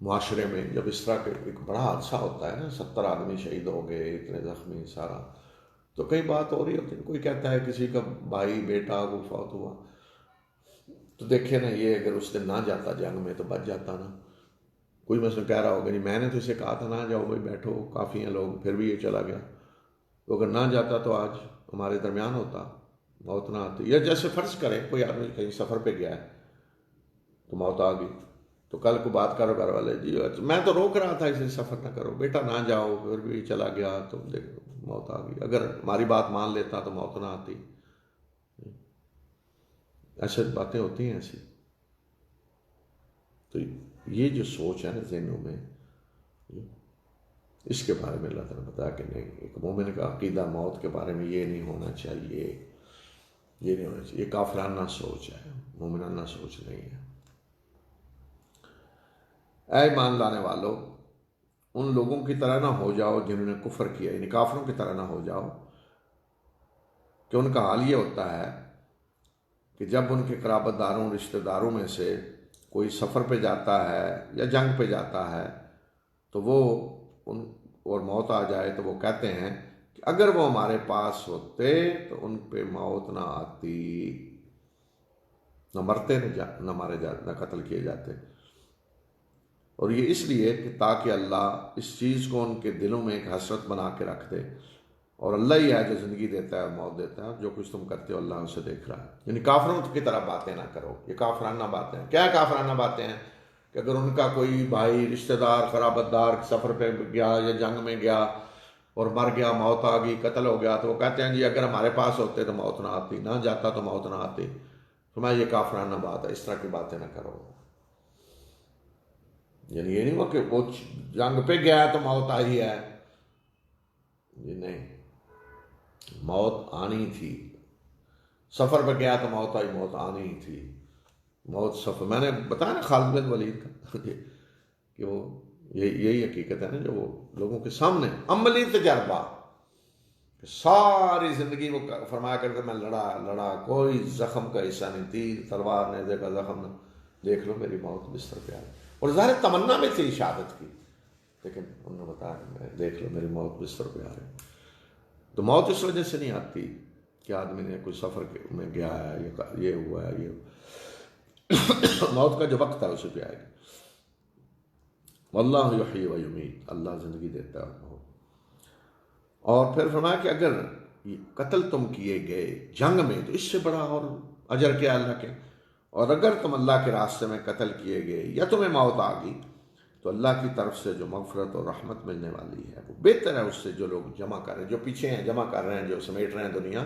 معاشرے میں، جب اس طرح کے ایک بڑا حادثہ ہوتا ہے نا، 70 آدمی شہید ہو گئے، اتنے زخمی سارا، تو کئی بات ہو رہی ہوتی ہے، کوئی کہتا ہے کسی کا بھائی بیٹا وہ فوت ہوا، تو دیکھے نا یہ اگر اس دن نہ جاتا جنگ میں تو بچ جاتا نا، کوئی مثلا کہہ رہا ہوگا نہیں میں نے تو اسے کہا تھا نہ جاؤ بھائی بیٹھو، کافی ہیں لوگ، پھر بھی یہ چلا گیا، تو اگر نہ جاتا تو آج ہمارے درمیان ہوتا، موت نہ آتی۔ یا جیسے فرض کریں کوئی آدمی کہیں سفر پہ گیا ہے تو موت آ گئی، تو کل کو بات کرو گھر والے، جی میں تو روک رہا تھا اسے سفر نہ کرو، بیٹا نہ جاؤ، پھر بھی چلا گیا تو دیکھو موت آ گئی، اگر ہماری بات مان لیتا تو موت نہ آتی۔ ایسے باتیں ہوتی ہیں ایسی، تو یہ جو سوچ ہے نا ذہنوں میں، اس کے بارے میں اللہ تعالیٰ نے بتایا کہ نہیں، ایک مومن کا عقیدہ موت کے بارے میں یہ نہیں ہونا چاہیے، یہ نہیں ہونا چاہیے، یہ کافرانہ سوچ ہے، مومنانہ سوچ نہیں ہے۔ اے ایمان لانے والو، ان لوگوں کی طرح نہ ہو جاؤ جنہوں نے کفر کیا، یعنی کافروں کی طرح نہ ہو جاؤ، کہ ان کا حال یہ ہوتا ہے کہ جب ان کے قرابت داروں رشتہ داروں میں سے کوئی سفر پہ جاتا ہے یا جنگ پہ جاتا ہے تو وہ اور موت آ جائے تو وہ کہتے ہیں کہ اگر وہ ہمارے پاس ہوتے تو ان پہ موت نہ آتی، نہ مرتے نہ مارے جاتے، نہ قتل کیے جاتے۔ اور یہ اس لیے کہ تاکہ اللہ اس چیز کو ان کے دلوں میں ایک حسرت بنا کے رکھ دے، اور اللہ ہی ہے جو زندگی دیتا ہے اور موت دیتا ہے، جو کچھ تم کرتے ہو اللہ اسے دیکھ رہا ہے۔ یعنی کافروں کی طرح باتیں نہ کرو، یہ کافرانہ باتیں ہیں۔ کیا کافرانہ باتیں ہیں؟ کہ اگر ان کا کوئی بھائی، رشتہ دار، قرابت دار سفر پہ گیا یا جنگ میں گیا اور مر گیا، موت آ گئی، قتل ہو گیا، تو وہ کہتے ہیں جی اگر ہمارے پاس ہوتے تو موت نہ آتی، نہ جاتا تو موت نہ آتی۔ تو میں یہ کافرانہ بات ہے، اس طرح کی باتیں نہ کرو۔ یعنی یہ نہیں ہوا کہ وہ جنگ پہ گیا تو موت آئی ہے، جی نہیں، موت آنی تھی۔ سفر پہ گیا تو موت آئی، موت آنی ہی تھی۔ موت سفر، میں نے بتایا نا خالد بن ولید کا کہ وہ یہی حقیقت ہے نا، جو وہ لوگوں کے سامنے عملی تجربہ، ساری زندگی وہ فرمایا کرتے میں لڑا، کوئی زخم کا حصہ نہیں، تیر تلوار نیزے کا زخم نہ، دیکھ لو میری موت بستر پہ آئی۔ اور ظاہر تمنا میں تھی شہادت کی، لیکن انہوں نے بتایا دیکھ لو میری موت بستر پہ آ رہی۔ تو موت اس وجہ سے نہیں آتی کہ آدمی نے کوئی سفر میں گیا ہے، یہ ہوا ہے، یہ موت کا جو وقت ہے اسے پہ آئے گی۔ واللہ یحیی و یمیت، اللہ زندگی دیتا ہے۔ اور پھر فرمایا کہ اگر قتل تم کیے گئے جنگ میں تو اس سے بڑا اور اجر کیا اللہ کے، اور اگر تم اللہ کے راستے میں قتل کیے گئے یا تمہیں موت آ گئی تو اللہ کی طرف سے جو مغفرت اور رحمت ملنے والی ہے وہ بہتر ہے اس سے جو لوگ جمع کر رہے ہیں، جو پیچھے ہیں جمع کر رہے ہیں، جو سمیٹ رہے ہیں دنیا،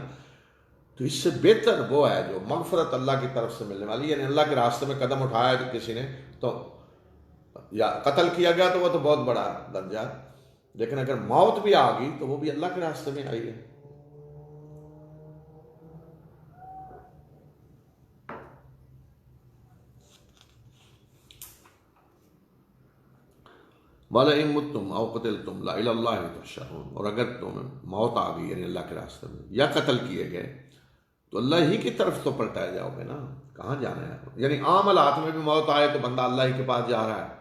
تو اس سے بہتر وہ ہے جو مغفرت اللہ کی طرف سے ملنے والی ہے۔ یعنی اللہ کے راستے میں قدم اٹھایا تو کسی نے تو یا قتل کیا گیا تو وہ تو بہت بڑا درجہ، لیکن اگر موت بھی آ گئی تو وہ بھی اللہ کے راستے میں آئی ہے۔ وَلَئِن مُتُّمْ أَوْ قُتِلْتُمْ لَإِلَى اللَّهِ تُحْشَرُونَ، اور اگر تمہیں موت آ گئی یعنی اللہ کے راستے میں یا قتل کیے گئے تو اللہ ہی کی طرف تو پلٹائے جاؤ گے نا، کہاں جانا ہے؟ یعنی عام حالات میں بھی موت آئے تو بندہ اللہ ہی کے پاس جا رہا ہے،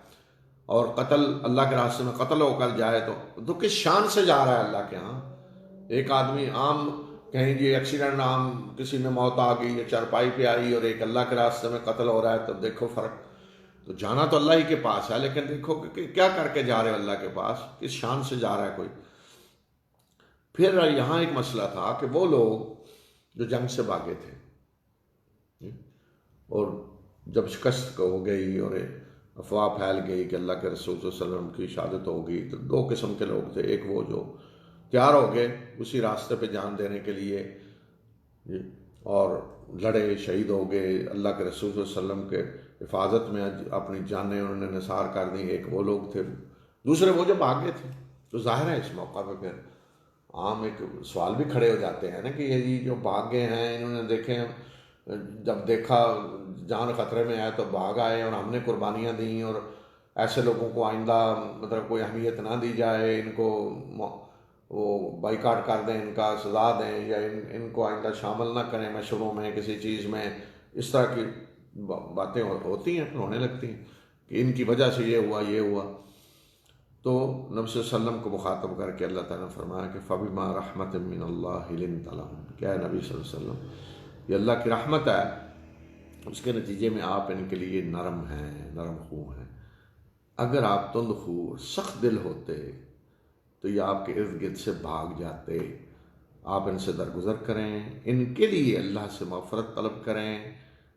اور قتل اللہ کے راستے میں قتل ہو کر جائے تو کس شان سے جا رہا ہے اللہ کے ہاں۔ ایک آدمی عام کہیں جی ایکسیڈنٹ، عام کسی میں موت آ گئی یا چارپائی پہ آئی، اور ایک اللہ کے راستے میں قتل ہو رہا ہے، تو دیکھو فرق۔ تو جانا تو اللہ ہی کے پاس ہے، لیکن دیکھو کہ کیا کر کے جا رہے ہو اللہ کے پاس، کس شان سے جا رہا ہے کوئی۔ پھر یہاں ایک مسئلہ تھا کہ وہ لوگ جو جنگ سے بھاگے تھے اور جب شکست ہو گئی اور افواہ پھیل گئی کہ اللہ کے رسول صلی اللہ علیہ وسلم کی شہادت ہو گئی، تو دو قسم کے لوگ تھے۔ ایک وہ جو تیار ہو گئے اسی راستے پہ جان دینے کے لیے اور لڑے، شہید ہو گئے، اللہ کے رسول صلی اللہ علیہ وسلم کے حفاظت میں اپنی جانیں انہوں نے نثار کر دی، ایک وہ لوگ تھے۔ دوسرے وہ جو بھاگے تھے۔ تو ظاہر ہے اس موقع پہ پھر عام ایک سوال بھی کھڑے ہو جاتے ہیں نا کہ یہ جو بھاگ گئے ہیں، انہوں نے دیکھیں جب دیکھا جان خطرے میں آئے تو بھاگ آئے، اور ہم نے قربانیاں دیں، اور ایسے لوگوں کو آئندہ مطلب کوئی اہمیت نہ دی جائے، ان کو وہ بائیکاٹ کر دیں، ان کا سزا دیں، یا ان کو آئندہ شامل نہ کریں مشوروں میں، کسی چیز میں، اس طرح کی باتیں ہوتی ہیں، پھر ہونے لگتی ہیں کہ ان کی وجہ سے یہ ہوا یہ ہوا۔ تو نبی صلی اللہ علیہ وسلم کو مخاطب کر کے اللہ تعالیٰ نے فرمایا کہ فَبِمَا رَحْمَةٍ مِّنَ اللَّهِ لِنْتَ لَهُمْ، کیا ہے نبی صلی اللہ علیہ وسلم، یہ اللہ کی رحمت ہے، اس کے نتیجے میں آپ ان کے لیے نرم ہیں، نرم خو ہیں۔ اگر آپ تند خو سخت دل ہوتے تو یہ آپ کے ارد گرد سے بھاگ جاتے۔ آپ ان سے درگزر کریں، ان کے لیے اللہ سے مغفرت طلب کریں،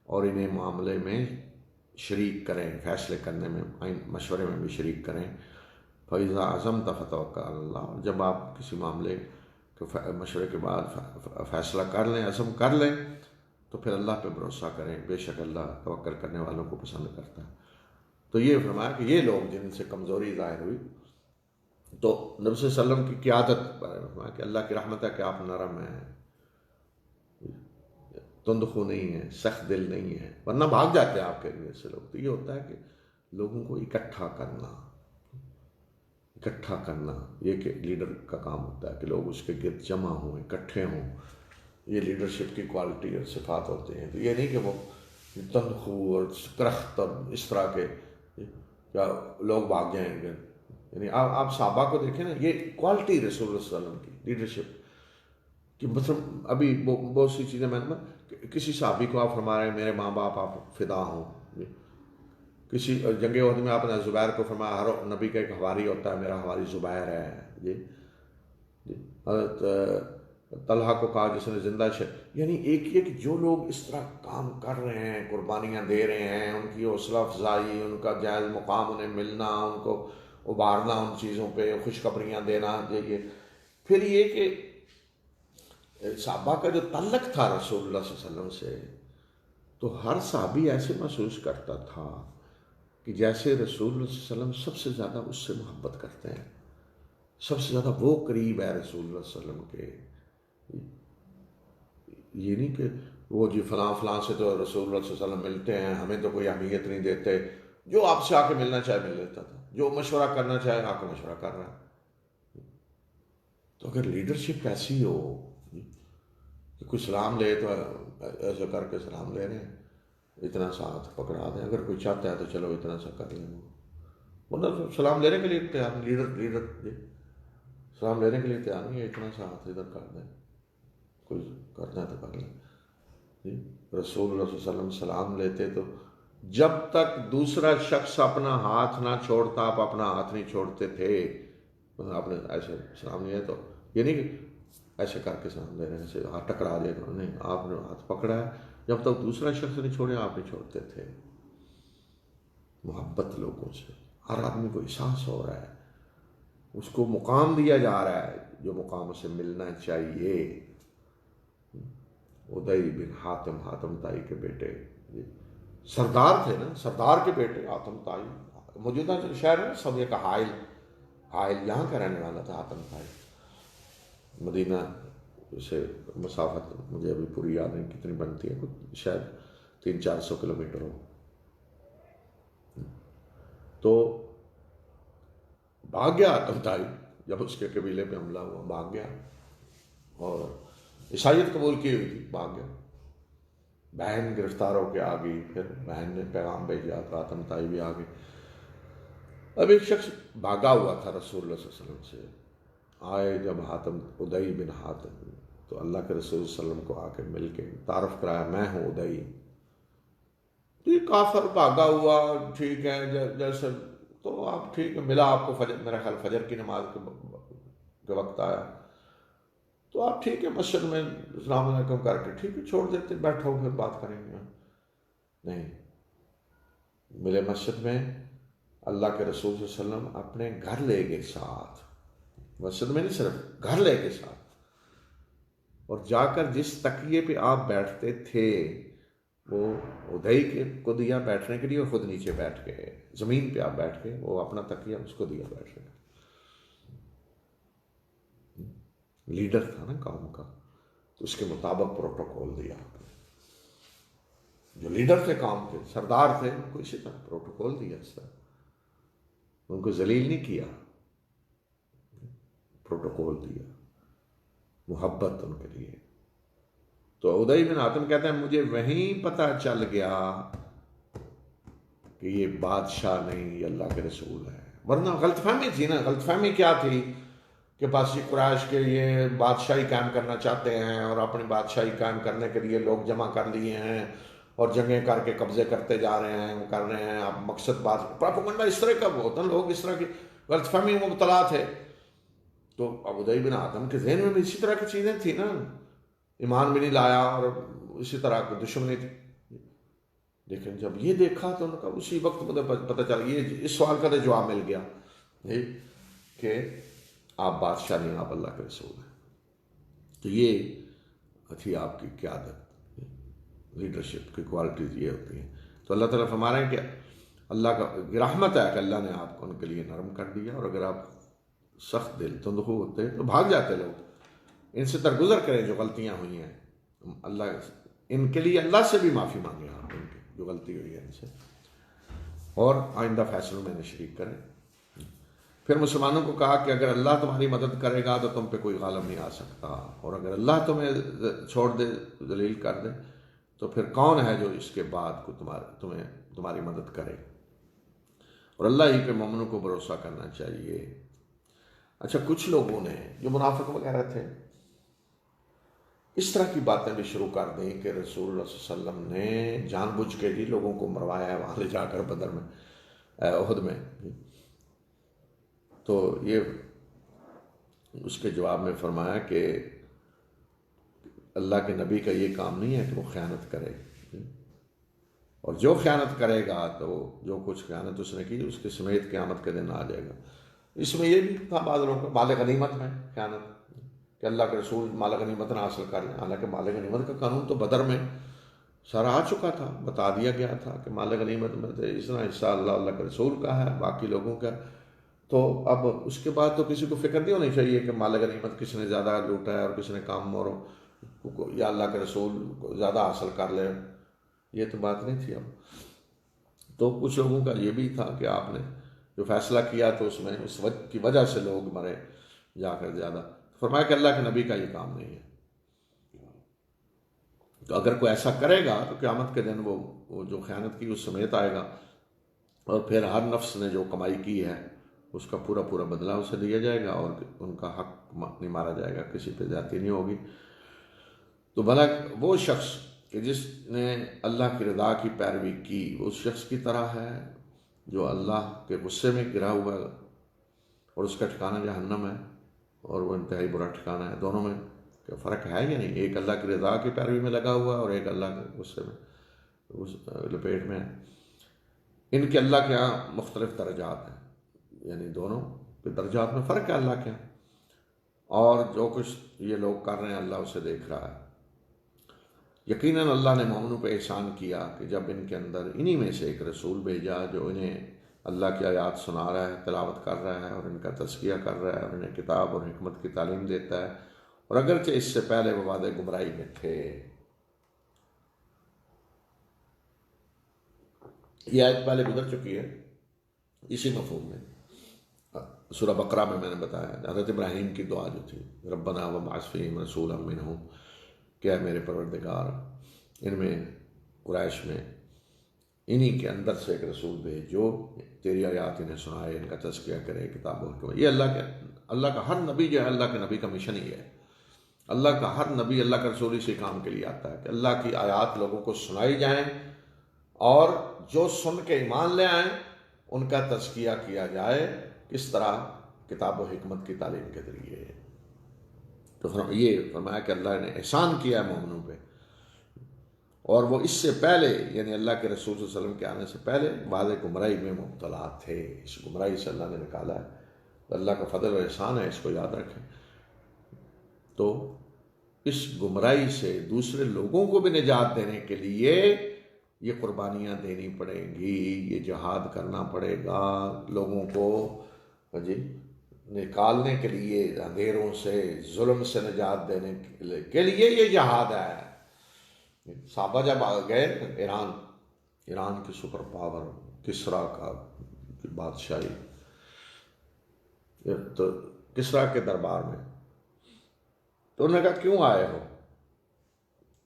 اور انہیں معاملے میں شریک کریں، فیصلے کرنے میں، مشورے میں بھی شریک کریں۔ فَإِذَا عَزَمْتَ فَتَوَكَّلْ عَلَى اللَّهِ، جب آپ کسی معاملے کے مشورے کے بعد فیصلہ کر لیں، عزم کر لیں، تو پھر اللہ پہ بھروسہ کریں، بے شک اللہ توکل کرنے والوں کو پسند کرتا ہے۔ تو یہ فرمایا کہ یہ لوگ جن سے کمزوری ظاہر ہوئی، تو نبی صلی اللہ علیہ وسلم کی قیادت بارے میں فرمایا کہ اللہ کی رحمت ہے کہ آپ نرم ہیں، تند خو نہیں ہے، سخت دل نہیں ہے، ورنہ بھاگ جاتے ہیں آپ کے لیے سے لوگ۔ تو یہ ہوتا ہے کہ لوگوں کو اکٹھا کرنا یہ کہ لیڈر کا کام ہوتا ہے کہ لوگ اس کے گرد جمع ہوں، اکٹھے ہوں۔ یہ لیڈرشپ کی کوالٹی اور صفات ہوتے ہیں۔ تو یہ نہیں کہ وہ تند خو اور کرخت اور اس طرح کے کیا لوگ بھاگ جائیں گے۔ یعنی آپ صحابہ کو دیکھیں نا، یہ کوالٹی رسول اللہ صلی اللہ علیہ وسلم کی لیڈرشپ کہ مطلب ابھی بہت سی چیزیں میں نے کسی صحابی کو آپ فرما رہے ہیں میرے ماں باپ آپ فدا ہوں، کسی جنگ عہد میں آپ نے زبیر کو فرمایا ہر نبی کا ایک حواری ہوتا ہے، میرا حواری زبیر ہے۔ جی حضرت طلحہ کو کہا جس نے زندہ یعنی ایک یہ کہ جو لوگ اس طرح کام کر رہے ہیں، قربانیاں دے رہے ہیں، ان کی حوصلہ افزائی، ان کا جائز مقام انہیں ملنا، ان کو ابھارنا ان چیزوں پہ، خوشخبریاں دینا، یہ پھر یہ کہ صحابہ کا جو تعلق تھا رسول اللہ صلی اللہ علیہ وسلم سے، تو ہر صحابی ایسے محسوس کرتا تھا کہ جیسے رسول اللہ صلی اللہ علیہ وسلم سب سے زیادہ اس سے محبت کرتے ہیں، سب سے زیادہ وہ قریب ہے رسول اللہ صلی اللہ علیہ وسلم کے۔ یہ نہیں کہ وہ جی فلاں فلاں سے تو رسول اللہ صلی اللہ علیہ وسلم ملتے ہیں، ہمیں تو کوئی اہمیت نہیں دیتے، جو آپ سے آ کے ملنا چاہے مل لیتا تھا، جو مشورہ کرنا چاہے آ کے مشورہ کر رہا ہے۔ تو اگر لیڈرشپ ایسی ہو کہ کوئی سلام لے تو ایسے کر کے سلام لے رہے ہیں، اتنا سا ہاتھ پکڑا دیں، اگر کوئی چاہتا ہے تو چلو اتنا سا کر لیں، ورنہ سلام لینے کے لیے تیار نہیں، لیڈر جی سلام لینے کے لیے تیار نہیں ہے، اتنا سا ہاتھ ادھر کر دیں، کوئی کرنا ہے تو کر لیں۔ جی رسول اللہ صلی اللہ علیہ وسلم سلام لیتے تو جب تک دوسرا شخص اپنا ہاتھ نہ چھوڑتا آپ اپنا ہاتھ نہیں چھوڑتے تھے۔ آپ نے ایسے سلام لیا تو یہ نہیں کہ ایسے کر کے سلام دے رہے ہیں، ایسے ہاتھ ٹکرا دے گا، نہیں، آپ نے ہاتھ پکڑا ہے، جب تک دوسرا شخص نہیں چھوڑے آپ نہیں چھوڑتے تھے۔ محبت لوگوں سے، ہر آدمی کو احساس ہو رہا ہے، اس کو مقام دیا جا رہا ہے جو مقام اسے ملنا چاہیے۔ ادئی بن حاتم، حاتم تائی کے بیٹے، سردار تھے نا، سردار کے بیٹے حاتم تائی، موجودہ جو شہر ہے سعودیہ کا حائل یہاں کا رہنے والا تھا حاتم تائی۔ مدینہ سے مسافت مجھے ابھی پوری یاد نہیں کتنی بنتی ہے، کچھ شاید 300-400 کلومیٹر ہو۔ تو بھاگ گیا حاتم تائی، جب اس کے قبیلے پہ حملہ ہوا بھاگ گیا، اور عیسائیت قبول کی ہوئی تھی، بھاگ گیا۔ بہن گرفتار ہو کے آ گئی، پھر بہن نے پیغام بھیجا تو حاتم تائی بھی آ گئی۔ اب ایک شخص بھاگا ہوا تھا رسول اللہ صلی اللہ علیہ وسلم سے، آئے جب حاتم ادئی بن حاتم، تو اللہ کے رسول صلی اللہ علیہ وسلم کو آ کے مل کے تعارف کرایا، میں ہوں ادئی۔ تو یہ کافر بھاگا ہوا، ٹھیک ہے جیسے تو آپ ٹھیک ہے، ملا آپ کو فجر، میرا خیال فجر کی نماز کے وقت آیا تو آپ ٹھیک ہے مسجد میں السلام علیکم کر کے ٹھیک ہے چھوڑ دیتے، بیٹھو پھر بات کریں گے۔ نہیں، ملے مسجد میں، اللہ کے رسول صلی اللہ علیہ وسلم اپنے گھر لے گئے ساتھ، مسجد میں نہیں صرف گھر لے گئے ساتھ، اور جا کر جس تکیے پہ آپ بیٹھتے تھے وہ ادئی کو دیا بیٹھنے کے لیے، اور خود نیچے بیٹھ کے زمین پہ آپ بیٹھ کے وہ اپنا تکیہ اس کو دیا بیٹھ کے۔ لیڈر تھا نا قوم کا، تو اس کے مطابق پروٹوکول دیا آپ نے۔ جو لیڈر تھے قوم کے، سردار تھے، ان کو اسی طرح پروٹوکول دیا، اس طرح ان کو ذلیل نہیں کیا، پروٹوکول دیا، محبت ان کے لیے۔ تو ادئی بن حاتم کہتے ہیں مجھے وہیں پتہ چل گیا کہ یہ بادشاہ نہیں، یہ اللہ کے رسول ہے، ورنہ غلط فہمی تھی نا۔ غلط فہمی کیا تھی کہ بس یہ قریش کے یہ بادشاہی قائم کرنا چاہتے ہیں، اور اپنی بادشاہی قائم کرنے کے لیے لوگ جمع کر لیے ہیں، اور جنگیں کر کے قبضے کرتے جا رہے ہیں، کر رہے ہیں۔ اب مقصد بات پراپیگنڈا اس طرح کا ہوتا ہے، لوگ اس طرح کی غلط فہمی میں مبتلا تھے۔ تو اب ادئی بن حاتم کے ذہن میں بھی اسی طرح کی چیزیں تھیں نا، ایمان بھی نہیں لایا اور اسی طرح کی دشمنی تھی۔ لیکن جب یہ دیکھا تو ان کا اسی وقت مجھے پتہ چل گیا، اس سوال کا تو جواب مل گیا کہ آپ بادشاہ نہیں، آپ اللہ کے رسول ہیں۔ تو یہ تھی آپ کی قیادت، لیڈرشپ کی کوالٹیز یہ ہوتی ہیں۔ تو اللہ تعالیٰ فرما رہے ہیں کہ اللہ کا رحمت ہے کہ اللہ نے آپ کو ان کے لیے نرم کر دیا، اور اگر آپ سخت دل تندخو ہوتے ہیں تو بھاگ جاتے لوگ، ان سے درگزر کریں جو غلطیاں ہوئی ہیں، اللہ ان کے لیے اللہ سے بھی معافی مانگیں آپ ان کی جو غلطی ہوئی ہے ان سے، اور آئندہ فیصلوں میں شریک کریں۔ پھر مسلمانوں کو کہا کہ اگر اللہ تمہاری مدد کرے گا تو تم پہ کوئی غالب نہیں آ سکتا، اور اگر اللہ تمہیں چھوڑ دے، ذلیل کر دے، تو پھر کون ہے جو اس کے بعد کو تمہاری مدد کرے، اور اللہ ہی پہ مومنوں کو بھروسہ کرنا چاہیے۔ اچھا، کچھ لوگوں نے جو منافق وغیرہ تھے اس طرح کی باتیں بھی شروع کر دیں کہ رسول اللہ صلی اللہ علیہ وسلم نے جان بوجھ کے جی لوگوں کو مروایا ہے وہاں لے جا کر بدر میں، احد میں۔ تو یہ اس کے جواب میں فرمایا کہ اللہ کے نبی کا یہ کام نہیں ہے کہ وہ خیانت کرے، اور جو خیانت کرے گا تو جو کچھ خیانت اس نے کی اس کے سمیت قیامت کے دن آ جائے گا۔ اس میں یہ بھی تھا بعض لوگوں کا مال غنیمت میں خیانت، کہ اللہ کے رسول مال غنیمت نہ حاصل کر لیں، حالانکہ مال غنیمت کا قانون تو بدر میں سارا آ چکا تھا، بتا دیا گیا تھا کہ مال غنیمت میں اتنا حصہ اللہ کے رسول کا ہے، باقی لوگوں کا۔ تو اب اس کے بعد تو کسی کو فکر نہیں ہونی چاہیے کہ مال غنیمت کس نے زیادہ لوٹا ہے اور کس نے کام یا اللہ کے رسول کو زیادہ حاصل کر لے، یہ تو بات نہیں تھی۔ اب تو کچھ لوگوں کا یہ بھی تھا کہ آپ نے جو فیصلہ کیا تو اس میں اس وقت کی وجہ سے لوگ مرے جا کر زیادہ۔ فرمایا کہ اللہ کے نبی کا یہ کام نہیں ہے، تو اگر کوئی ایسا کرے گا تو قیامت کے دن وہ جو خیانت کی اس سمیت آئے گا، اور پھر ہر نفس نے جو کمائی کی ہے اس کا پورا پورا بدلہ اسے دیا جائے گا، اور ان کا حق نہیں مارا جائے گا، کسی پہ زیادتی نہیں ہوگی۔ تو بھلا وہ شخص کہ جس نے اللہ کی رضا کی پیروی کی وہ اس شخص کی طرح ہے جو اللہ کے غصے میں گرا ہوا ہے اور اس کا ٹھکانہ جہنم ہے، اور وہ انتہائی برا ٹھکانہ ہے۔ دونوں میں کیا فرق ہے یا نہیں؟ ایک اللہ کی رضا کی پیروی میں لگا ہوا ہے اور ایک اللہ کے غصے میں اس لپیٹ میں ہے۔ ان کے اللہ کے یہاں مختلف درجات ہیں، یعنی دونوں کے درجات میں فرق ہے اللہ کے یہاں، اور جو کچھ یہ لوگ کر رہے ہیں اللہ اسے دیکھ رہا ہے۔ یقیناً اللہ نے مومنوں پہ احسان کیا کہ جب ان کے اندر انہی میں سے ایک رسول بھیجا جو انہیں اللہ کی آیات سنا رہا ہے، تلاوت کر رہا ہے، اور ان کا تزکیہ کر رہا ہے، اور انہیں کتاب اور حکمت کی تعلیم دیتا ہے، اور اگرچہ اس سے پہلے وہ وعدے گمراہی میں تھے۔ یہ آیت پہلے گزر چکی ہے اسی مفہوم میں، سورہ بقرہ میں نے بتایا حضرت ابراہیم کی دعا جو تھی، ربنا وابعث فیہم رسولا منہم، کہ میرے پروردگار ان میں قریش میں انہی کے اندر سے ایک رسول بھیج جو تیری آیات انہیں سنائے، ان کا تزکیہ کرے، کتاب و حکمت۔ یہ اللہ کا ہر نبی جو ہے اللہ کے نبی کا مشن ہی ہے۔ اللہ کا ہر نبی اللہ کا رسول اسی کام کے لیے آتا ہے کہ اللہ کی آیات لوگوں کو سنائی جائیں، اور جو سن کے ایمان لے آئیں ان کا تزکیہ کیا جائے، کس طرح؟ کتاب و حکمت کی تعلیم کے ذریعے۔ تو یہ فرمایا کہ اللہ نے احسان کیا ہے مومنوں پہ، اور وہ اس سے پہلے یعنی اللہ کے رسول صلی اللہ علیہ وسلم کے آنے سے پہلے بعد گمراہی میں مبتلا تھے، اس گمراہی سے اللہ نے نکالا ہے۔ تو اللہ کا فضل و احسان ہے، اس کو یاد رکھیں۔ تو اس گمراہی سے دوسرے لوگوں کو بھی نجات دینے کے لیے یہ قربانیاں دینی پڑیں گی، یہ جہاد کرنا پڑے گا، لوگوں کو نکالنے کے لیے، اندھیروں سے، ظلم سے نجات دینے کے لیے یہ جہاد ہے۔ صحابہ جب گئے ایران کی سپر پاور کسریٰ کا بادشاہی، تو کسریٰ کے دربار میں، تو انہوں نے کہا کیوں آئے ہو؟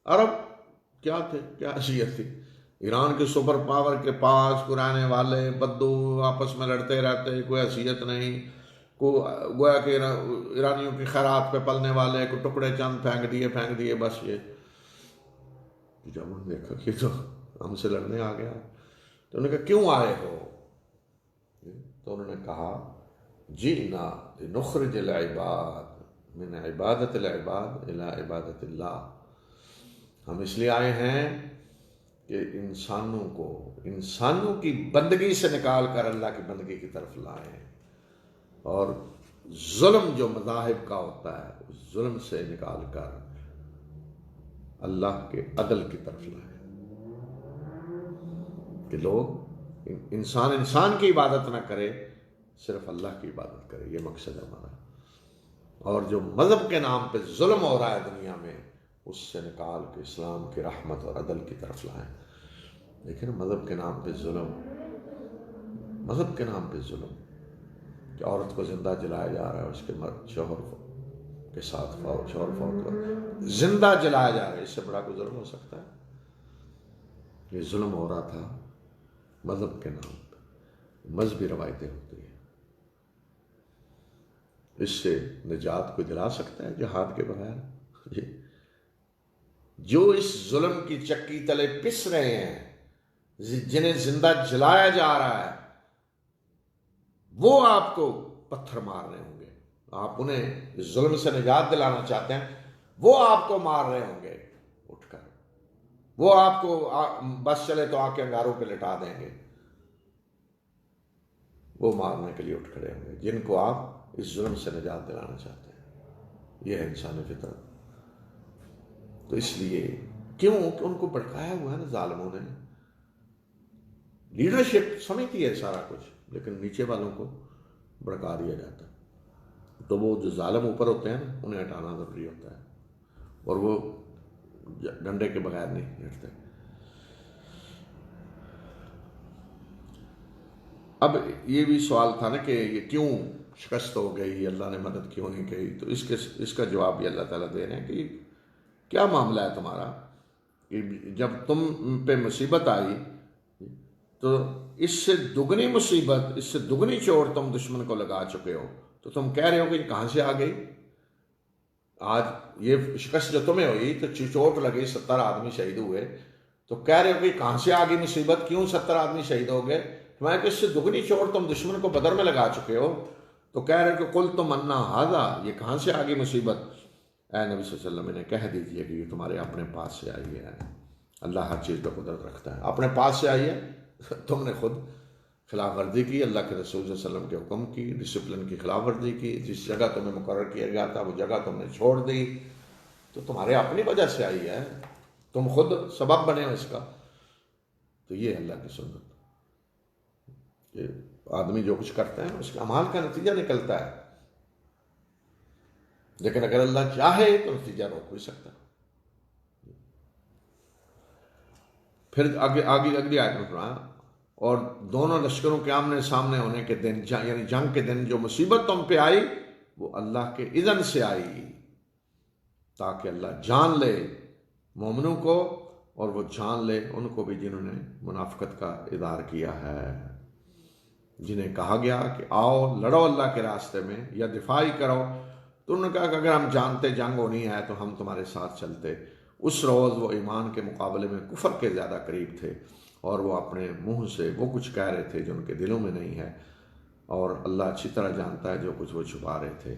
عرب کیا تھے، کیا حیثیت تھی؟ ایران کے سپر پاور کے پاس قرانے والے بدو آپس میں لڑتے رہتے، کوئی حیثیت نہیں، گویا کہ ایرانیوں کی خیرات پہ پلنے والے کو ٹکڑے چند پھینک دیے بس۔ یہ جب انہوں نے دیکھا کہ تو ہم سے لڑنے آ گیا، تو انہوں نے کہا کیوں آئے ہو؟ تو انہوں نے کہا جئنا لنخرج العباد من عبادت العباد الى عبادت اللہ، ہم اس لیے آئے ہیں کہ انسانوں کی بندگی سے نکال کر اللہ کی بندگی کی طرف لائیں، اور ظلم جو مذاہب کا ہوتا ہے اس ظلم سے نکال کر اللہ کے عدل کی طرف لائیں، کہ لوگ انسان کی عبادت نہ کرے، صرف اللہ کی عبادت کرے، یہ مقصد ہے ہمارا۔ اور جو مذہب کے نام پہ ظلم ہو رہا ہے دنیا میں، اس سے نکال کے اسلام کی رحمت اور عدل کی طرف لائیں۔ لیکن مذہب کے نام پہ ظلم، مذہب کے نام پہ ظلم، کہ عورت کو زندہ جلایا جا رہا ہے، اس کے مرد شوہر کے ساتھ شوہر فوت ہو زندہ جلایا جا رہا ہے، اس سے بڑا کوئی ظلم ہو سکتا ہے؟ یہ ظلم ہو رہا تھا مذہب کے نام پہ، مذہبی روایتیں ہوتی ہیں۔ اس سے نجات کو دلا سکتا ہے جہاد کے بغیر؟ جو اس ظلم کی چکی تلے پس رہے ہیں، جنہیں زندہ جلایا جا رہا ہے، وہ آپ کو پتھر مار رہے ہوں گے۔ آپ انہیں اس ظلم سے نجات دلانا چاہتے ہیں، وہ آپ کو مار رہے ہوں گے اٹھ کر، وہ آپ کو بس چلے تو آ کے انگاروں پہ لٹا دیں گے، وہ مارنے کے لیے اٹھ کھڑے ہوں گے جن کو آپ اس ظلم سے نجات دلانا چاہتے ہیں۔ یہ ہے انسانی فطرت۔ تو اس لیے کیوں کہ ان کو بھڑکایا ہوا ہے نا ظالموں نے۔ لیڈرشپ سمجھتی ہے سارا کچھ، لیکن نیچے والوں کو بھڑکا دیا جاتا ہے۔ تو وہ جو ظالم اوپر ہوتے ہیں نا، انہیں ہٹانا ضروری ہوتا ہے، اور وہ ڈنڈے کے بغیر نہیں ہٹتے۔ اب یہ بھی سوال تھا نا کہ یہ کیوں شکست ہو گئی، اللہ نے مدد کیوں نہیں کی؟ تو اس کا جواب بھی اللہ تعالیٰ دے رہے ہیں کہ کیا معاملہ ہے تمہارا کہ جب تم پہ مصیبت آئی تو اس سے دگنی مصیبت، اس سے دگنی چوٹ تم دشمن کو لگا چکے ہو، تو تم کہہ رہے ہو کہ کہاں سے آ گئی؟ آج یہ شکست جو تمہیں ہوئی تو چوٹ لگی، 70 آدمی شہید ہوئے، تو کہہ رہے ہو کہ کہاں سے آ گئی مصیبت، کیوں 70 آدمی شہید ہو گئے؟ میں کہ اس سے دگنی چوٹ تم دشمن کو بدر میں لگا چکے ہو، تو کہہ رہے کہ قل تم انا ھذا، یہ کہاں سے آ گئی مصیبت؟ اے نبی صلی اللہ علیہ وسلم انہیں کہہ دیجئے کہ یہ تمہارے اپنے پاس سے آئی ہے۔ اللہ ہر چیز پہ قدرت رکھتا ہے، اپنے پاس سے آئی ہے، تم نے خود خلاف ورزی کی، اللہ کے رسول صلی اللہ علیہ وسلم کے حکم کی، ڈسپلن کی خلاف ورزی کی، جس جگہ تمہیں مقرر کیا گیا تھا وہ جگہ تم نے چھوڑ دی، تو تمہارے اپنی وجہ سے آئی ہے، تم خود سبب بنے ہو اس کا۔ تو یہ اللہ کی سنت کہ آدمی جو کچھ کرتا ہے اس کے اعمال کا نتیجہ نکلتا ہے، لیکن اگر اللہ چاہے تو نتیجہ روک بھی سکتا ہے۔ پھر اگلی آیت میں فرمایا اور دونوں لشکروں کے آمنے سامنے ہونے کے دن، یعنی جنگ کے دن جو مصیبت تم پہ آئی وہ اللہ کے اذن سے آئی، تاکہ اللہ جان لے مومنوں کو اور وہ جان لے ان کو بھی جنہوں نے منافقت کا اظہار کیا ہے، جنہیں کہا گیا کہ آؤ لڑو اللہ کے راستے میں یا دفاعی کرو، تو انہوں نے کہا کہ اگر ہم جانتے جنگ ہونی ہے تو ہم تمہارے ساتھ چلتے۔ اس روز وہ ایمان کے مقابلے میں کفر کے زیادہ قریب تھے، اور وہ اپنے منہ سے وہ کچھ کہہ رہے تھے جو ان کے دلوں میں نہیں ہے، اور اللہ اچھی طرح جانتا ہے جو کچھ وہ چھپا رہے تھے۔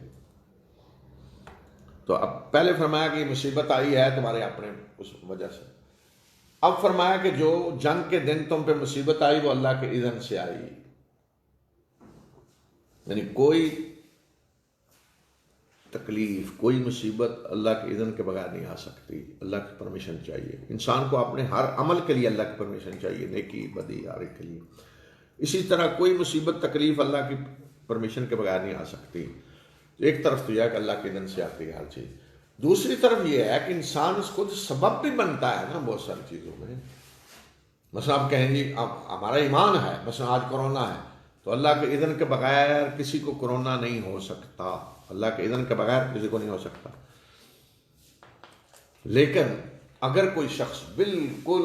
تو اب پہلے فرمایا کہ مصیبت آئی ہے تمہارے اپنے اس وجہ سے، اب فرمایا کہ جو جنگ کے دن تم پہ مصیبت آئی وہ اللہ کے اذن سے آئی، یعنی کوئی تکلیف، کوئی مصیبت اللہ کے اذن کے بغیر نہیں آ سکتی، اللہ کی پرمیشن چاہیے۔ انسان کو اپنے ہر عمل کے لیے اللہ کی پرمیشن چاہیے، نیکی بدی ہر ایک کے لیے۔ اسی طرح کوئی مصیبت تکلیف اللہ کی پرمیشن کے بغیر نہیں آ سکتی۔ ایک طرف تو یہ ہے کہ اللہ کے اذن سے آتی ہے ہر چیز، دوسری طرف یہ ہے کہ انسان خود سبب بھی بنتا ہے نا بہت ساری چیزوں میں۔ مثلا آپ کہیں گے ہمارا ایمان ہے، مثلا آج کرونا ہے تو اللہ کے اذن کے بغیر کسی کو کرونا نہیں ہو سکتا، اللہ کے اذن کے بغیر کسی کو نہیں ہو سکتا۔ لیکن اگر کوئی شخص بالکل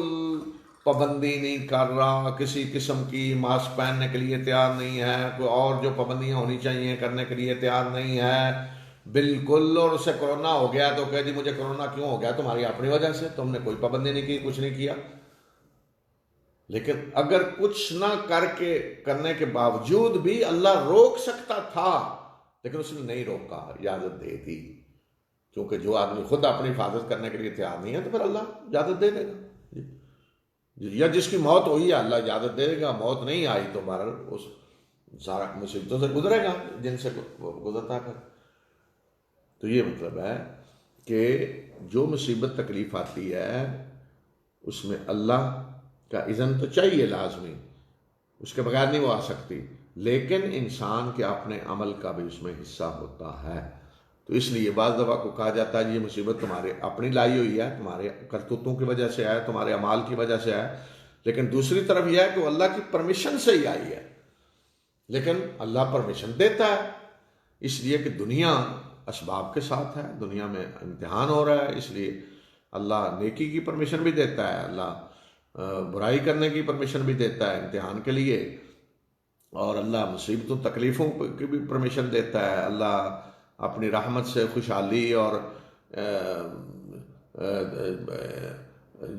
پابندی نہیں کر رہا، کسی قسم کی ماسک پہننے کے لیے تیار نہیں ہے، کوئی اور جو پابندیاں ہونی چاہیے کرنے کے لیے تیار نہیں ہے بالکل، اور اسے کرونا ہو گیا تو کہہ دی مجھے کرونا کیوں ہو گیا؟ تمہاری اپنی وجہ سے، تم نے کوئی پابندی نہیں کی، کچھ نہیں کیا۔ لیکن اگر کچھ نہ کرنے کے باوجود بھی اللہ روک سکتا تھا، لیکن اس نے نہیں روکا، اجازت دے دی، کیونکہ جو آدمی خود اپنی حفاظت کرنے کے لیے تیار نہیں ہے تو پھر اللہ اجازت دے دے گا، یا جس کی موت ہوئی ہے اللہ اجازت دے گا، موت نہیں آئی تو بہرحال اس سارا مصیبتوں سے گزرے گا جن سے گزرتا ہے۔ تو یہ مطلب ہے کہ جو مصیبت تکلیف آتی ہے اس میں اللہ کا اذن تو چاہیے لازمی، اس کے بغیر نہیں وہ آ سکتی، لیکن انسان کے اپنے عمل کا بھی اس میں حصہ ہوتا ہے۔ تو اس لیے بعض دفعہ کو کہا جاتا ہے یہ مصیبت تمہارے اپنی لائی ہوئی ہے، تمہارے کرتوتوں کی وجہ سے ہے، تمہارے اعمال کی وجہ سے ہے، لیکن دوسری طرف یہ ہے کہ وہ اللہ کی پرمیشن سے ہی آئی ہے، لیکن اللہ پرمیشن دیتا ہے، اس لیے کہ دنیا اسباب کے ساتھ ہے، دنیا میں امتحان ہو رہا ہے، اس لیے اللہ نیکی کی پرمیشن بھی دیتا ہے، اللہ برائی کرنے کی پرمیشن بھی دیتا ہے امتحان کے لیے، اور اللہ مصیبتوں تکلیفوں کی بھی پرمیشن دیتا ہے، اللہ اپنی رحمت سے خوشحالی اور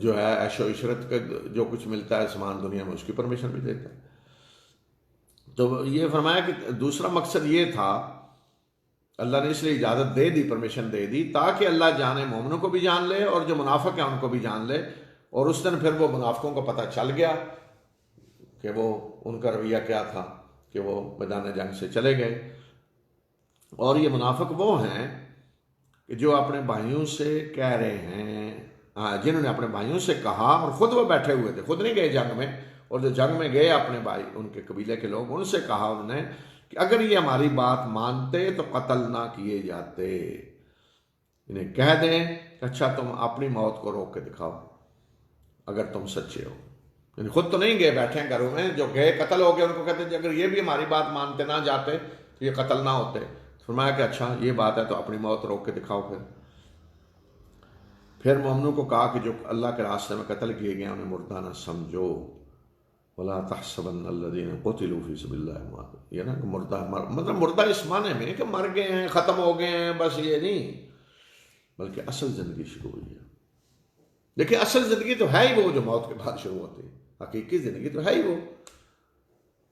جو ہے عیش و عشرت کا جو کچھ ملتا ہے سامان دنیا میں اس کی پرمیشن بھی دیتا ہے۔ تو یہ فرمایا کہ دوسرا مقصد یہ تھا، اللہ نے اس لیے اجازت دے دی، پرمیشن دے دی، تاکہ اللہ جانے مومنوں کو بھی جان لے اور جو منافق ہیں ان کو بھی جان لے، اور اس دن پھر وہ منافقوں کو پتہ چل گیا کہ وہ ان کا رویہ کیا تھا، کہ وہ میدان جنگ سے چلے گئے۔ اور یہ منافق وہ ہیں کہ جو اپنے بھائیوں سے کہہ رہے ہیں، جنہوں نے اپنے بھائیوں سے کہا، اور خود وہ بیٹھے ہوئے تھے، خود نہیں گئے جنگ میں، اور جو جنگ میں گئے اپنے بھائی ان کے قبیلے کے لوگ، ان سے کہا انہوں نے کہ اگر یہ ہماری بات مانتے تو قتل نہ کیے جاتے، انہیں کہہ دیں کہ اچھا تم اپنی موت کو روک کے دکھاؤ اگر تم سچے ہو۔ یعنی خود تو نہیں گئے، بیٹھے ہیں گھروں میں، جو گئے قتل ہو گئے، ان کو کہتے ہیں اگر یہ بھی ہماری بات مانتے نہ جاتے تو یہ قتل نہ ہوتے۔ فرمایا کہ اچھا یہ بات ہے تو اپنی موت روک کے دکھاؤ۔ پھر مومنوں کو کہا کہ جو اللہ کے راستے میں قتل کیے گئے انہیں مردہ نہ سمجھو، وَلَا تَحْسَبَنَّ الَّذِينَ قُتِلُوا فِي سَبِيلِ اللَّهِ أَمْوَاتًا، یہ نا کہ مردہ مطلب مردہ اس معنی میں کہ مر گئے ہیں، ختم ہو گئے ہیں، بس یہ نہیں، بلکہ اصل زندگی شروع ہوئی ہے۔ دیکھیں اصل زندگی تو ہے ہی وہ جو موت کے بعد شروع ہوتی ہے، حقیقی زندگی تو ہے ہی وہ،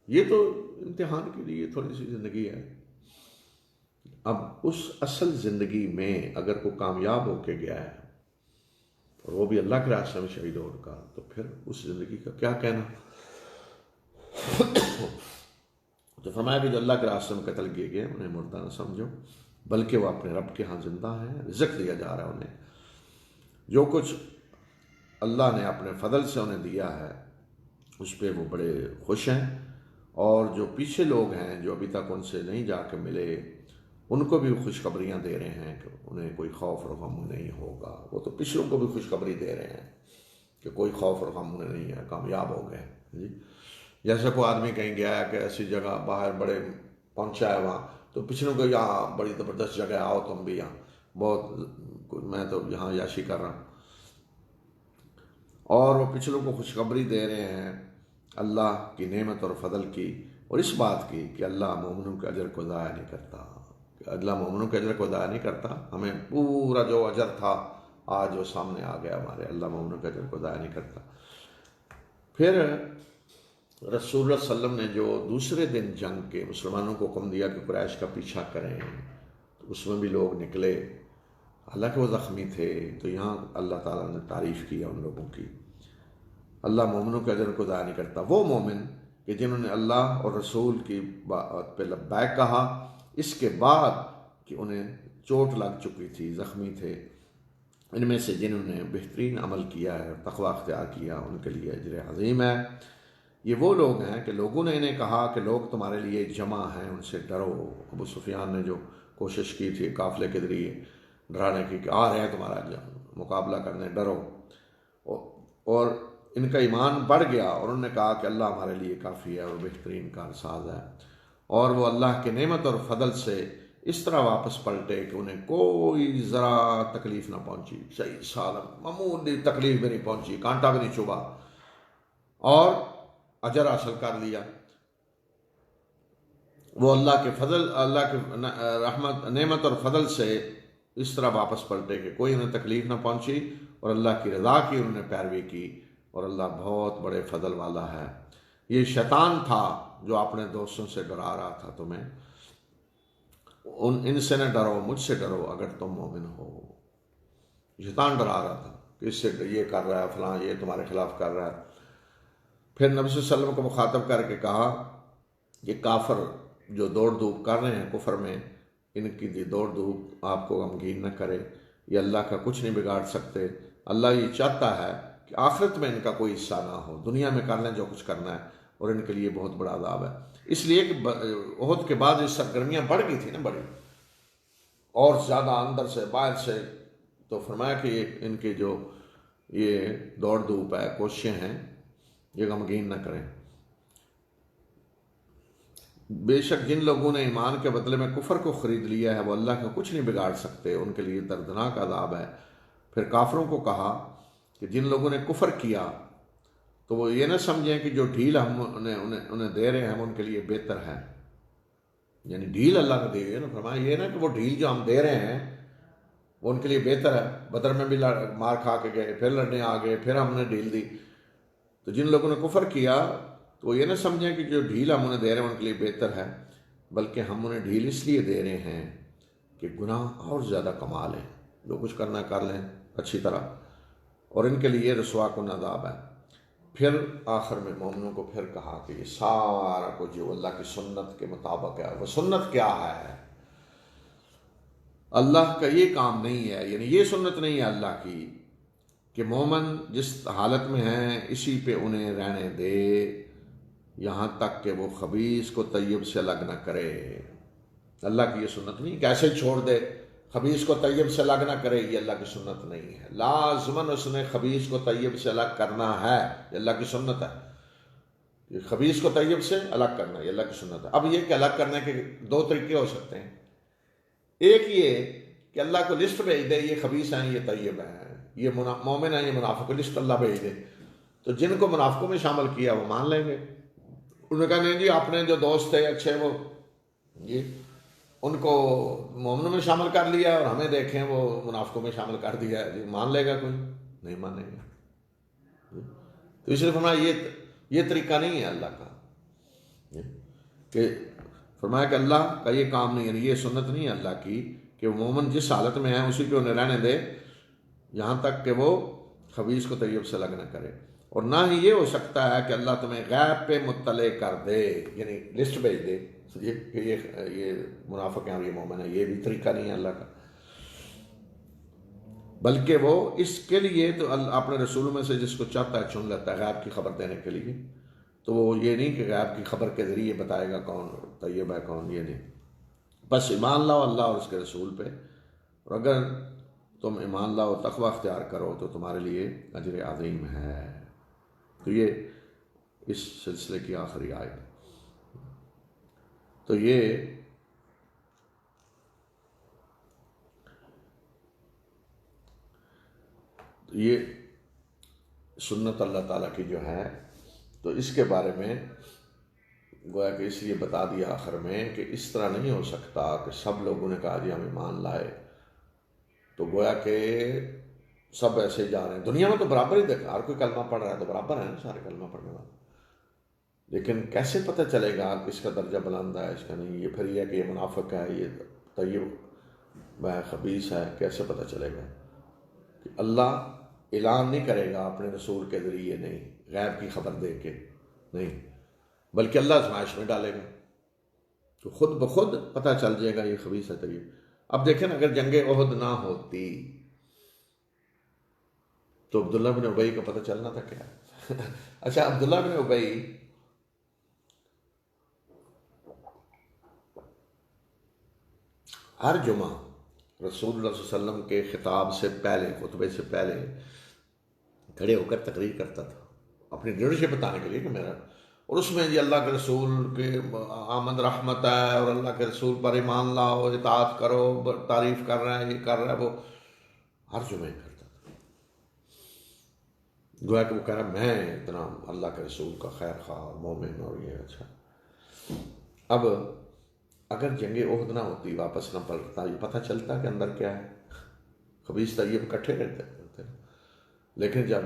یہ تو امتحان کے لیے تھوڑی سی زندگی ہے۔ اب اس اصل زندگی میں اگر کوئی کامیاب ہو کے گیا ہے اور وہ بھی اللہ کے راستے میں شہید ہو کا، تو پھر اس زندگی کا کیا کہنا۔ تو فرمایا کہ جو اللہ کے راستے میں قتل کیے گئے انہیں مردہ نہ سمجھو، بلکہ وہ اپنے رب کے ہاں زندہ ہیں، رزق دیا جا رہا ہے انہیں، جو کچھ اللہ نے اپنے فضل سے انہیں دیا ہے اس پہ وہ بڑے خوش ہیں، اور جو پیچھے لوگ ہیں جو ابھی تک ان سے نہیں جا کے ملے ان کو بھی خوشخبریاں دے رہے ہیں کہ انہیں کوئی خوف اور غم نہیں ہوگا۔ وہ تو پچھلوں کو بھی خوشخبری دے رہے ہیں کہ کوئی خوف اور غم انہیں نہیں ہے، کامیاب ہو گئے جی۔ جیسے کوئی آدمی کہیں گیا ہے کہ ایسی جگہ باہر بڑے پہنچا ہے وہاں، تو پچھلوں کو یہاں بڑی زبردست جگہ، آؤ تم بھی یہاں، بہت میں تو یہاں یاشی کر رہا ہوں، اور وہ پچھلوں کو خوشخبری دے رہے ہیں اللہ کی نعمت اور فضل کی، اور اس بات کی کہ اللہ مومنوں کے اجر کو ضائع نہیں کرتا، کہ اللہ مومنوں کے اجر کو ضائع نہیں کرتا۔ ہمیں پورا جو اجر تھا آج وہ سامنے آ گیا ہمارے، اللہ مومنوں کے اجر کو ضائع نہیں کرتا۔ پھر رسول اللہ صلی اللہ علیہ وسلم نے جو دوسرے دن جنگ کے مسلمانوں کو حکم دیا کہ قریش کا پیچھا کریں، تو اس میں بھی لوگ نکلے، حالانکہ وہ زخمی تھے، تو یہاں اللہ تعالیٰ نے تعریف کیا ان لوگوں کی۔ اللہ مومنوں کے اجر کو ضائع نہیں کرتا۔ وہ مومن کہ جنہوں نے اللہ اور رسول کی بات پہ لبیک کہا، اس کے بعد کہ انہیں چوٹ لگ چکی تھی، زخمی تھے، ان میں سے جنہوں نے بہترین عمل کیا ہے اور تقوی اختیار کیا، ان کے لیے اجر عظیم ہے۔ یہ وہ لوگ ہیں کہ لوگوں نے انہیں کہا کہ لوگ تمہارے لیے جمع ہیں، ان سے ڈرو۔ ابو سفیان نے جو کوشش کی تھی قافلے کے ذریعے ڈرانے کی کہ آ رہے ہیں تمہارا مقابلہ کرنے، ڈرو، اور ان کا ایمان بڑھ گیا اور انہوں نے کہا کہ اللہ ہمارے لیے کافی ہے اور بہترین کارساز ہے، اور وہ اللہ کے نعمت اور فضل سے اس طرح واپس پلٹے کہ انہیں کوئی ذرا تکلیف نہ پہنچی، صحیح سالم، معمولی تکلیف بھی نہیں پہنچی، کانٹا بھی نہیں چبھا، اور اجر حاصل کر لیا۔ وہ اللہ کے فضل، اللہ کے رحمت، نعمت اور فضل سے اس طرح واپس پلٹے کہ کوئی انہیں تکلیف نہ پہنچی، اور اللہ کی رضا کی انہوں نے پیروی کی، اور اللہ بہت بڑے فضل والا ہے۔ یہ شیطان تھا جو اپنے دوستوں سے ڈرا رہا تھا تمہیں، ان سے نہ ڈرو، مجھ سے ڈرو اگر تم مومن ہو۔ شیطان ڈرا رہا تھا کہ اس سے یہ کر رہا ہے فلاں، یہ تمہارے خلاف کر رہا ہے۔ پھر نبی صلی اللہ علیہ وسلم کو مخاطب کر کے کہا یہ کافر جو دوڑ دھوپ کر رہے ہیں کفر میں، ان کی دوڑ دھوپ آپ کو غمگین نہ کرے، یہ اللہ کا کچھ نہیں بگاڑ سکتے۔ اللہ یہ چاہتا ہے کہ آخرت میں ان کا کوئی حصہ نہ ہو، دنیا میں کر لیں جو کچھ کرنا ہے، اور ان کے لیے بہت بڑا عذاب ہے. اس لیے کہ احد کے بعد یہ سرگرمیاں بڑھ گئی تھی نا، بڑی اور زیادہ اندر سے باہر سے. تو فرمایا کہ ان کے جو یہ دوڑ دھوپ ہے، کوششیں ہیں، یہ غمگین نہ کریں. بے شک جن لوگوں نے ایمان کے بدلے میں کفر کو خرید لیا ہے وہ اللہ کا کچھ نہیں بگاڑ سکتے، ان کے لیے دردناک عذاب ہے. پھر کافروں کو کہا کہ جن لوگوں نے کفر کیا تو وہ یہ نہ سمجھیں کہ جو ڈھیل ہم انہیں دے رہے ہیں ہم ان کے لیے بہتر ہے. یعنی ڈھیل اللہ نے دی ہے نا، فرمایا یہ نا کہ وہ ڈھیل جو ہم دے رہے ہیں وہ ان کے لیے بہتر ہے. بدر میں بھی مار کھا کے گئے، پھر لڑنے آ گئے، پھر ہم نے ڈھیل دی. تو جن لوگوں نے کفر کیا تو وہ یہ نہ سمجھیں کہ جو ڈھیل ہم انہیں دے رہے ہیں ان کے لیے بہتر ہے، بلکہ ہم انہیں ڈھیل اس لیے دے رہے ہیں کہ گناہ اور زیادہ کما لیں، جو کچھ کرنا کر لیں اچھی طرح، اور ان کے لیے رسوا کن عذاب ہے. پھر آخر میں مومنوں کو پھر کہا کہ یہ سارا کچھ جو اللہ کی سنت کے مطابق ہے، وہ سنت کیا ہے؟ اللہ کا یہ کام نہیں ہے، یعنی یہ سنت نہیں ہے اللہ کی کہ مومن جس حالت میں ہیں اسی پہ انہیں رہنے دے یہاں تک کہ وہ خبیث کو طیب سے الگ نہ کرے. اللہ کی یہ سنت نہیں، کیسے چھوڑ دے، خبیث کو طیب سے الگ نہ کرے، یہ اللہ کی سنت نہیں ہے. لازماً اس نے خبیث کو طیب سے الگ کرنا ہے، یہ اللہ کی سنت ہے. یہ خبیث کو طیب سے الگ کرنا یہ اللہ کی سنت ہے. اب یہ کہ الگ کرنے کے دو طریقے ہو سکتے ہیں. ایک یہ کہ اللہ کو لسٹ بھیج دے، یہ خبیث ہیں، یہ طیب ہیں، یہ مومن ہیں، یہ منافق، لسٹ اللہ بھیج دے. تو جن کو منافقوں میں شامل کیا وہ مان لیں گے. انہوں نے کہا نہیں جی اپنے جو دوست تھے اچھے وہ جی ان کو مومنوں میں شامل کر لیا اور ہمیں دیکھیں وہ منافقوں میں شامل کر دیا ہے، جی مان لے گا کوئی؟ نہیں مانے گا. تو اس لیے فرمایا یہ طریقہ نہیں ہے اللہ کا، کہ فرمایا کہ اللہ کا یہ کام نہیں ہے، یہ سنت نہیں ہے اللہ کی کہ وہ مومن جس حالت میں ہے اسی پہ انہیں رہنے دے یہاں تک کہ وہ خبیث کو طیب سے الگ نہ کرے. اور نہ ہی یہ ہو سکتا ہے کہ اللہ تمہیں غیب پہ مطلع کر دے، یعنی لسٹ بھیج دے کہ یہ منافق ہیں اور یہ مومن ہے. یہ بھی طریقہ نہیں ہے اللہ کا، بلکہ وہ اس کے لیے تو اپنے رسولوں میں سے جس کو چاہتا ہے چن لیتا ہے غیب کی خبر دینے کے لیے. تو وہ یہ نہیں کہ غیب کی خبر کے ذریعے بتائے گا کون طیب ہے کون، یہ نہیں. بس ایمان لاؤ اللہ اور اس کے رسول پہ، اور اگر تم ایمان لاؤ تقوی اختیار کرو تو تمہارے لیے اجر عظیم ہے. تو یہ اس سلسلے کی آخری آیت. تو یہ سنت اللہ تعالیٰ کی جو ہے، تو اس کے بارے میں گویا کہ اس لیے بتا دیا آخر میں کہ اس طرح نہیں ہو سکتا کہ سب لوگوں نے کہا جی ہم ایمان لائے تو گویا کہ سب ایسے جا رہے ہیں. دنیا میں تو برابر ہی دیکھا، ہر کوئی کلمہ پڑھ رہا ہے تو برابر ہیں نا سارے کلمہ پڑھنے والے. لیکن کیسے پتہ چلے گا کہ اس کا درجہ بلند ہے، اس کا نہیں؟ یہ پھر یہ کہ یہ منافق ہے، یہ طیب ہے، خبیث ہے، کیسے پتہ چلے گا؟ کہ اللہ اعلان نہیں کرے گا اپنے رسول کے ذریعے، نہیں غیب کی خبر دے کے نہیں، بلکہ اللہ آزمائش میں ڈالے گا تو خود بخود پتہ چل جائے گا یہ خبیث ہے طیب. اب دیکھیں اگر جنگ احد نہ ہوتی تو عبداللہ بن ابی کا پتہ چلنا تھا کیا؟ اچھا عبداللہ بن ابی ہر جمعہ رسول اللہ صلی اللہ علیہ وسلم کے خطاب سے پہلے، خطبے سے پہلے کھڑے ہو کر تقریر کرتا تھا اپنی لیڈرشپ بتانے کے لیے کہ میرا، اور اس میں جی اللہ کے رسول کے آمد رحمت ہے اور اللہ کے رسول پر ایمان لاؤ، اطاعت کرو، تعریف کر رہا ہے، یہ کر رہا ہے، وہ ہر جمعہ کرتا تھا. گویا کہ وہ کہہ رہا میں اتنا اللہ کے رسول کا خیر خواہ اور مومن اور یہ. اچھا اب اگر جنگ احد نہ ہوتی، واپس نہ پلٹتا، یہ پتہ چلتا کہ اندر کیا ہے. خبیث طیب اکٹھے رہتے تھے. لیکن جب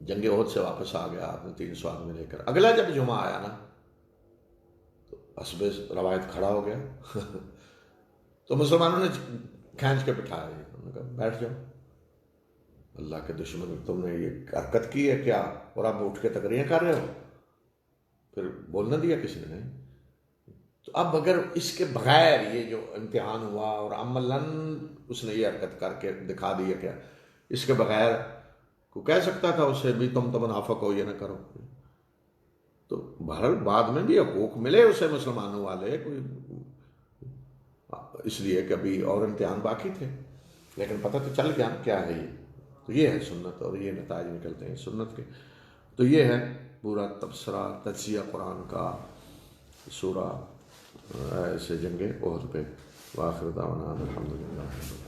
جنگ احد سے واپس آ گیا آپ نے 300 آدمی لے کر، اگلا جب جمعہ آیا نا تو حسب روایت کھڑا ہو گیا تو مسلمانوں نے کھینچ کے بٹھایا، انہوں نے کہا بیٹھ جاؤ، اللہ کے دشمن تم نے یہ حرکت کی ہے کیا، اور آپ اٹھ کے تقریریں کر رہے ہو؟ پھر بولنا دیا کسی نے نہیں. تو اب اگر اس کے بغیر یہ جو امتحان ہوا اور عملاً اس نے یہ حرکت کر کے دکھا دیا کیا، اس کے بغیر کو کہہ سکتا تھا اسے بھی تم تو منافق ہو، یہ نہ کرو. تو بہرحال بعد میں بھی حقوق ملے اسے مسلمانوں والے، کوئی اس لیے کہ ابھی اور امتحان باقی تھے، لیکن پتہ تو چل گیا کیا ہے یہ. تو یہ ہے سنت، اور یہ نتائج نکلتے ہیں سنت کے. تو یہ ہے پورا تبصرہ تجزیہ قرآن کا سورہ ایسے جنگ احد پہ. وآخر دعوانا الحمدللہ.